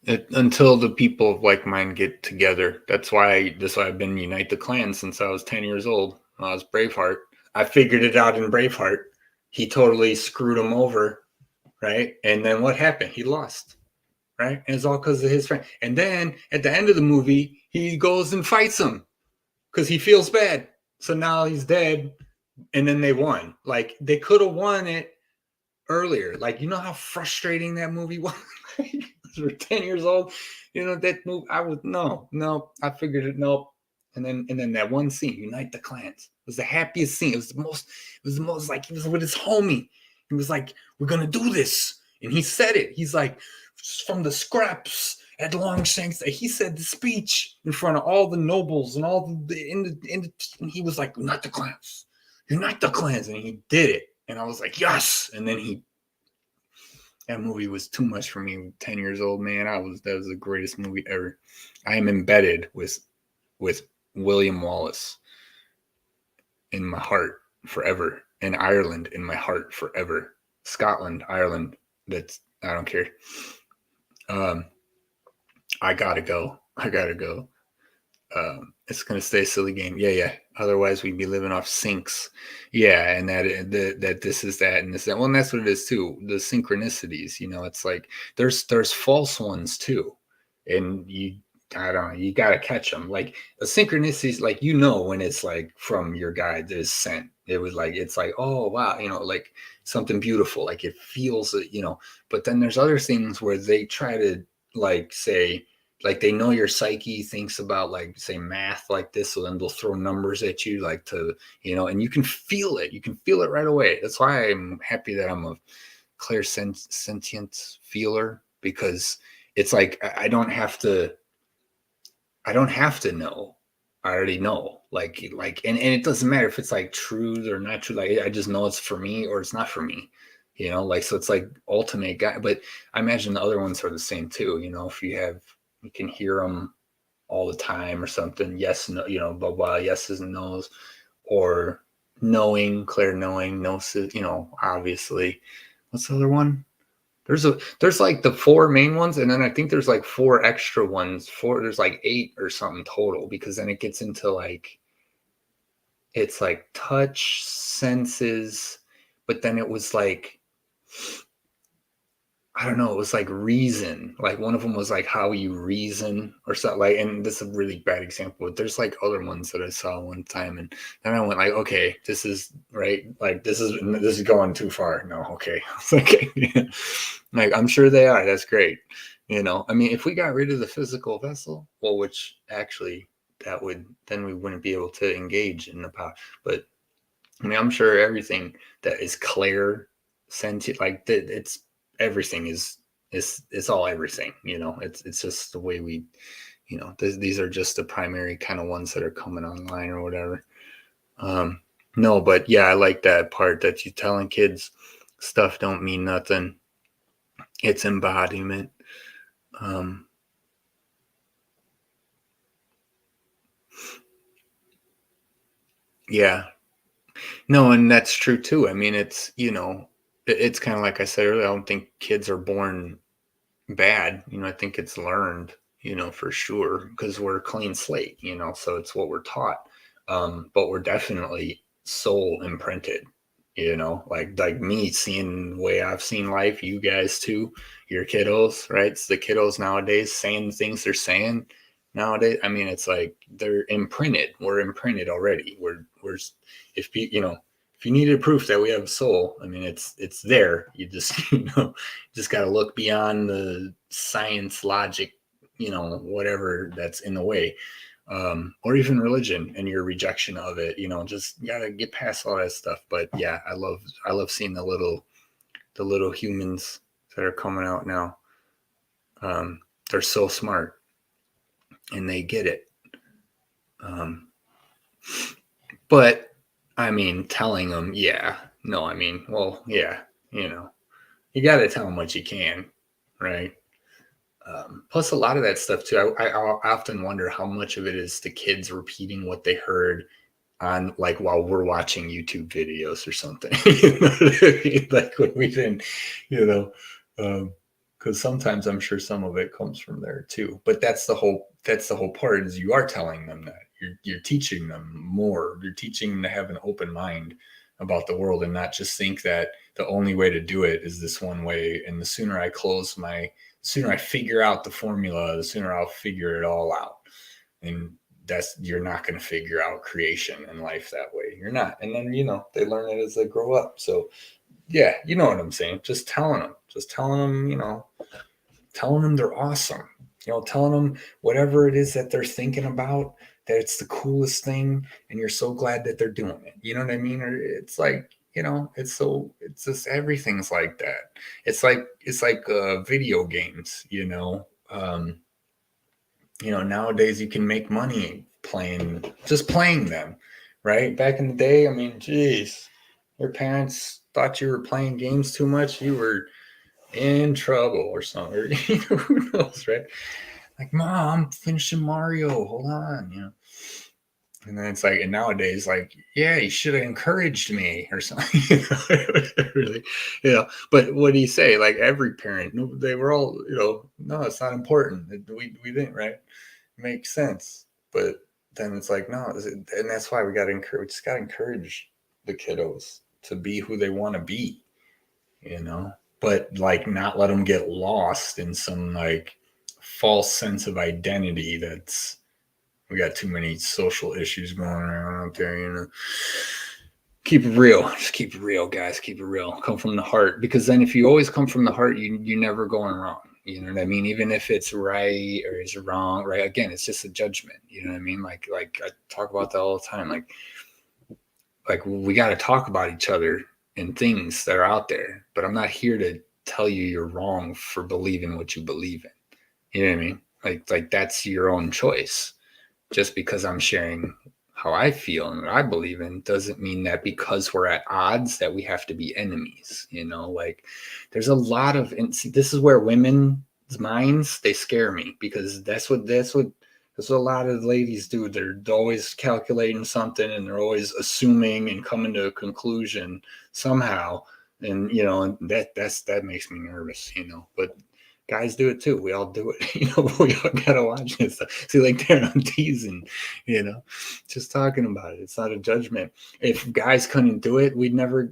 Until the people of like mind get together. That's why I've been Unite the Clan since I was 10 years old. When I was Braveheart. I figured it out in Braveheart. He totally screwed him over, right? And then what happened? He lost, right? And it's all because of his friend. And then at the end of the movie, he goes and fights him because he feels bad. So now he's dead, and then they won. Like they could have won it earlier. Like you know how frustrating that movie was. We're 10 years old. You know that movie. I was no. I figured it. Nope. And then that one scene, Unite the Clans, was the happiest scene. It was the most. It was the most like he was with his homie. He was like, "We're gonna do this," and he said it. He's like, "From the scraps at Longshanks." He said the speech in front of all the nobles and all and he was like, "Unite the clans, unite the clans," and he did it. And I was like, "Yes!" And then that movie was too much for me. 10 years old, man. That was the greatest movie ever. I am embedded with William Wallace in my heart forever, and Ireland in my heart forever. Scotland, Ireland. That's I don't care. Um, I gotta go. I gotta go. It's gonna stay a silly game. Yeah. Otherwise, we'd be living off syncs. Yeah, and that this is that and this that. Well, and that's what it is too. The synchronicities. It's like there's false ones too, and I don't know. You gotta catch them. Like a synchronicities, like when it's like from your guide that is sent. It was like it's like oh wow, like something beautiful. Like it feels But then there's other things where they try to like say like they know your psyche thinks about like say math like this, so then they'll throw numbers at you like and you can feel it right away. That's why I'm happy that I'm a clairsentient feeler, because it's like I don't have to know. I already know. And it doesn't matter if it's like true or not true. Like I just know it's for me or it's not for me. Like so it's like ultimate guy. But I imagine the other ones are the same too. If you can hear them all the time or something. Yes, no, blah blah. Yeses and nos, or clear knowing, gnosis. Obviously. What's the other one? There's like the four main ones, and then I think there's like four extra ones. There's like eight or something total, because then it gets into like it's like touch, senses, but then it was like I don't know, it was like reason. Like one of them was like how you reason or something like, and this is a really bad example, but there's like other ones that I saw one time, and then I went like, okay, this is right. Like this is going too far. No, okay. Okay. Like I'm sure they are. That's great. I mean, if we got rid of the physical vessel, well, which actually then we wouldn't be able to engage in the power. But I mean, I'm sure everything that is clear, sentient, like that, it's everything it's all everything. It's just the way we, these are just the primary kind of ones that are coming online or whatever. No, but yeah, I like that part that you telling kids stuff don't mean nothing. It's embodiment. Yeah, no, and that's true too. I mean, it's kind of like I said earlier. I don't think kids are born bad. I think it's learned, for sure, because we're a clean slate, so it's what we're taught. But we're definitely soul imprinted, like me seeing the way I've seen life, you guys too, your kiddos, right? It's the kiddos nowadays saying the things they're saying nowadays. I mean, it's like they're imprinted. We're imprinted already. We're if if you needed proof that we have a soul, I mean, it's there. You just just got to look beyond the science, logic, whatever that's in the way, or even religion and your rejection of it. Just gotta get past all that stuff. But yeah, I love seeing the little humans that are coming out now. They're so smart and they get it. Um, but I mean, telling them, yeah, no, I mean, well, yeah, you got to tell them what you can, right? Plus, a lot of that stuff too. I often wonder how much of it is the kids repeating what they heard on like while we're watching YouTube videos or something. You know what I mean? Like when we didn't, you know, because sometimes I'm sure some of it comes from there too. But that's the whole part is you are telling them that you're teaching them more. You're teaching them to have an open mind about the world and not just think that the only way to do it is this one way. And the sooner I figure out the formula, the sooner I'll figure it all out. And you're not going to figure out creation and life that way. You're not. And then, they learn it as they grow up. So yeah, you know what I'm saying? Just telling them, telling them they're awesome, telling them whatever it is that they're thinking about, that it's the coolest thing and you're so glad that they're doing it. You know what I mean? Or it's like, it's just everything's like that. It's like video games, nowadays you can make money just playing them, right? Back in the day, I mean, geez, your parents thought you were playing games too much, you were in trouble or something. Or, who knows, right? Like, Mom, I'm finishing Mario. Hold on. And then it's like, and nowadays, like, yeah, you should have encouraged me or something. Really, But what do you say? Like every parent, they were all, no, it's not important. We didn't, right? Makes sense. But then it's like, no, and that's why we just got to encourage the kiddos to be who they want to be, but like not let them get lost in some like false sense of identity. We got too many social issues going around out there, Keep it real. Just keep it real, guys. Keep it real. Come from the heart. Because then if you always come from the heart, you're never going wrong. You know what I mean? Even if it's right or it's wrong, right? Again, it's just a judgment. You know what I mean? Like I talk about that all the time. Like we got to talk about each other and things that are out there. But I'm not here to tell you you're wrong for believing what you believe in. You know what I mean? Like that's your own choice. Just because I'm sharing how I feel and what I believe in doesn't mean that because we're at odds that we have to be enemies. Like there's a lot of, and see, this is where women's minds, they scare me because that's what a lot of ladies do. They're always calculating something and they're always assuming and coming to a conclusion somehow. And, and that makes me nervous, but guys do it too. We all do it. We all gotta watch this stuff. See, like there, I'm teasing, just talking about it. It's not a judgment. If guys couldn't do it, we'd never,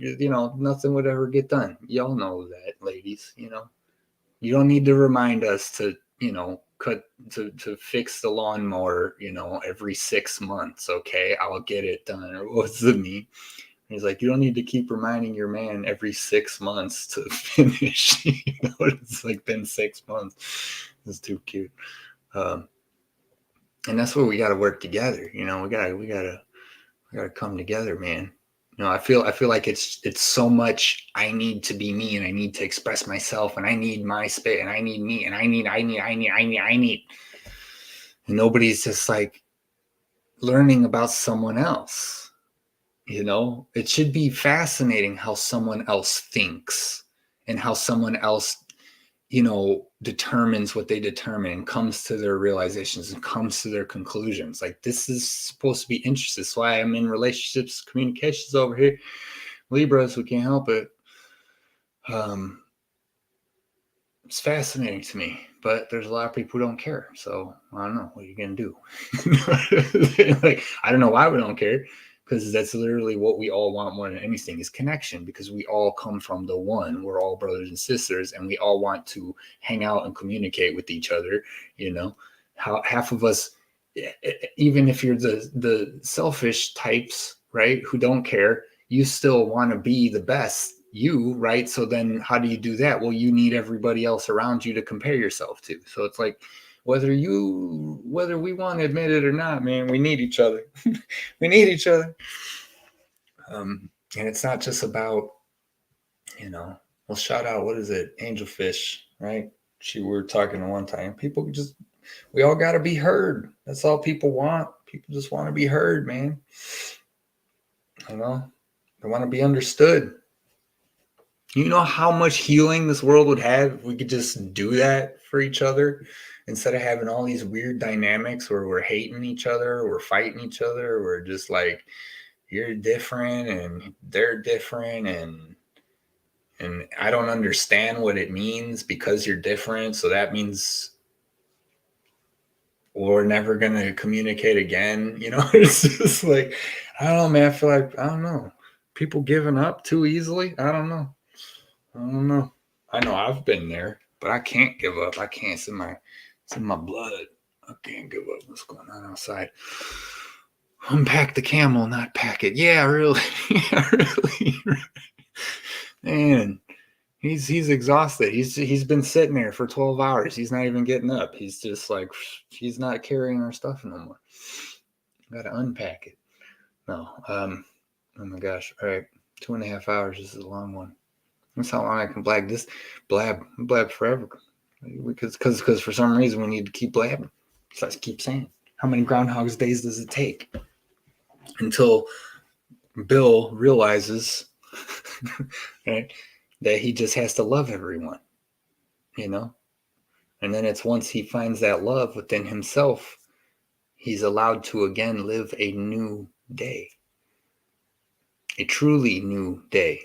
nothing would ever get done. Y'all know that, ladies. You don't need to remind us to, to fix the lawnmower, every 6 months. Okay, I'll get it done. Or what's the mean? He's like, you don't need to keep reminding your man every 6 months to finish. It's like been 6 months. It's too cute. And that's where we got to work together. We gotta come together, man. I feel like it's so much. I need to be me, and I need to express myself, and I need my space, and I need me, and I need. And nobody's just like learning about someone else. It should be fascinating how someone else thinks and how someone else, determines what they determine, comes to their realizations and comes to their conclusions. Like this is supposed to be interesting. That's why I'm in relationships, communications over here. Libras, we can't help it. It's fascinating to me, but there's a lot of people who don't care. So I don't know. What are you going to do? Like, I don't know why we don't care. Because that's literally what we all want more than anything is connection, because we all come from the one. We're all brothers and sisters, and we all want to hang out and communicate with each other. How half of us, even if you're the selfish types, right, who don't care, you still want to be the best right? So then how do you do that? Well, you need everybody else around you to compare yourself to. So it's like, whether we want to admit it or not, man, we need each other. We need each other. And it's not just about, well, shout out, what is it? Angelfish, right? We were talking to one time. We all got to be heard. That's all people want. People just want to be heard, man. They want to be understood. You know how much healing this world would have if we could just do that for each other? Instead of having all these weird dynamics where we're hating each other, we're fighting each other, we're just like, you're different and they're different, and I don't understand what it means because you're different. So that means we're never gonna communicate again. It's just like, I don't know, man. I feel like, I don't know, people giving up too easily. I don't know. I don't know. I know I've been there, but I can't give up. I can't. It's in my blood. I can't give up. What's going on outside? Unpack the camel, not pack it. Yeah, really. Yeah, really. Man, he's exhausted. He's been sitting there for 12 hours. He's not even getting up. He's just like, he's not carrying our stuff no more. Gotta unpack it. No. Oh my gosh. All right. 2.5 hours. This is a long one. That's how long I can blab forever. Because for some reason we need to keep blabbing. So I keep saying, how many Groundhog's Days does it take until Bill realizes right, that he just has to love everyone, And then it's once he finds that love within himself, he's allowed to again live a new day, a truly new day.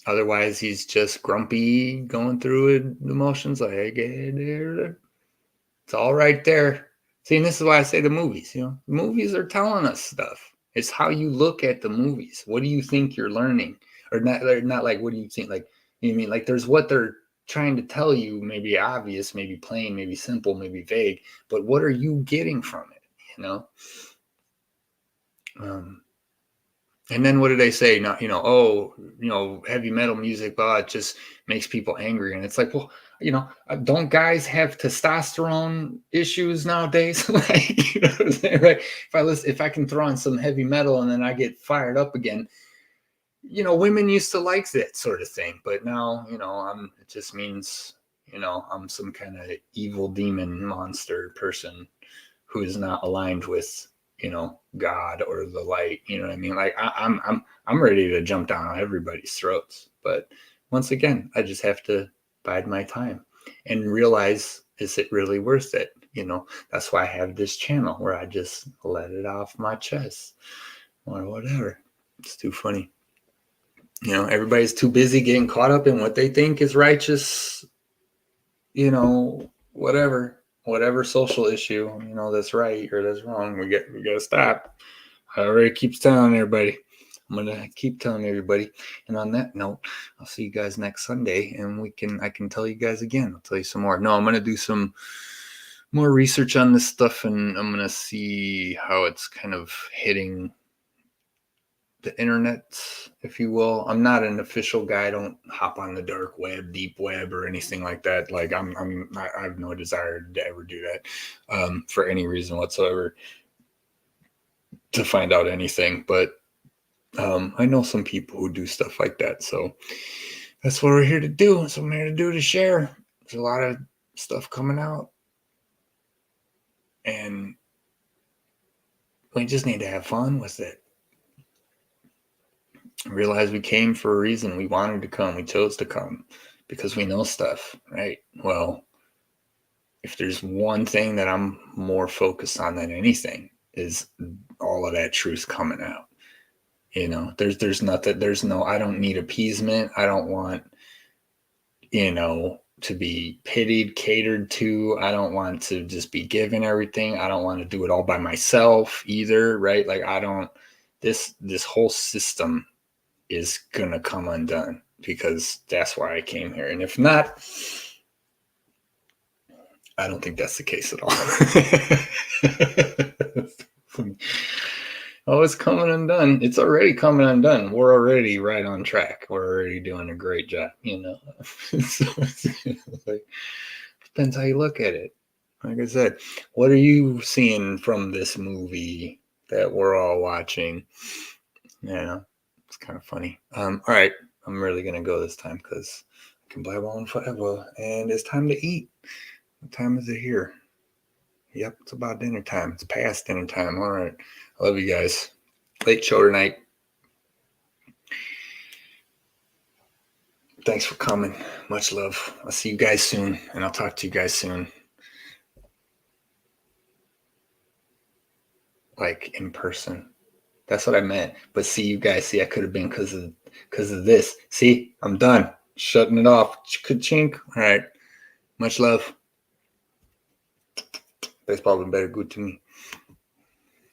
Otherwise, he's just grumpy, going through emotions like, it's all right there. See, and this is why I say the movies, movies are telling us stuff. It's how you look at the movies. What do you think you're learning? Or not like, what do you think? Like, you mean, like, there's what they're trying to tell you, maybe obvious, maybe plain, maybe simple, maybe vague, but what are you getting from it? And then what do they say? Not, heavy metal music, it just makes people angry. And it's like, well, don't guys have testosterone issues nowadays? Like, what I'm saying, right? If I can throw on some heavy metal and then I get fired up again, women used to like that sort of thing, but now, it just means, I'm some kind of evil demon monster person who is not aligned with, God or the light. You know what I mean? Like, I'm ready to jump down on everybody's throats. But once again, I just have to bide my time and realize, is it really worth it? That's why I have this channel where I just let it off my chest or whatever. It's too funny. Everybody's too busy getting caught up in what they think is righteous, whatever social issue, that's right or that's wrong. We got to stop. I already keeps telling everybody. I'm gonna keep telling everybody. And on that note, I'll see you guys next Sunday, and I can tell you guys again. I'll tell you some more. No, I'm gonna do some more research on this stuff, and I'm gonna see how it's kind of hitting the internet, if you will. I'm not an official guy. I don't hop on the dark web, deep web, or anything like that. Like, I have no desire to ever do that for any reason whatsoever, to find out anything. But I know some people who do stuff like that. So that's what we're here to do. That's what I'm here to do, to share. There's a lot of stuff coming out, and we just need to have fun with it. Realize we came for a reason. We wanted to come. We chose to come because we know stuff, right? Well, if there's one thing that I'm more focused on than anything, is all of that truth coming out. There's nothing, I don't need appeasement. I don't want, to be pitied, catered to. I don't want to just be given everything. I don't want to do it all by myself either, right? Like, this whole system is gonna come undone, because that's why I came here. And if not, I don't think that's the case at all. Oh, it's coming undone. It's already coming undone. We're already right on track. We're already doing a great job, So like, depends how you look at it. Like I said, what are you seeing from this movie that we're all watching? It's kind of funny. All right, I'm really gonna go this time because I can blab on forever, and it's time to eat. What time is it here? Yep, it's about dinner time. It's past dinner time. All right, I love you guys. Late show tonight. Thanks for coming. Much love. I'll see you guys soon, and I'll talk to you guys soon. like in person. That's what I meant. But see, you guys, see, I could have been because of this. See, I'm done. Shutting it off. Ka-chink. All right. Much love. Baseball been better good to me.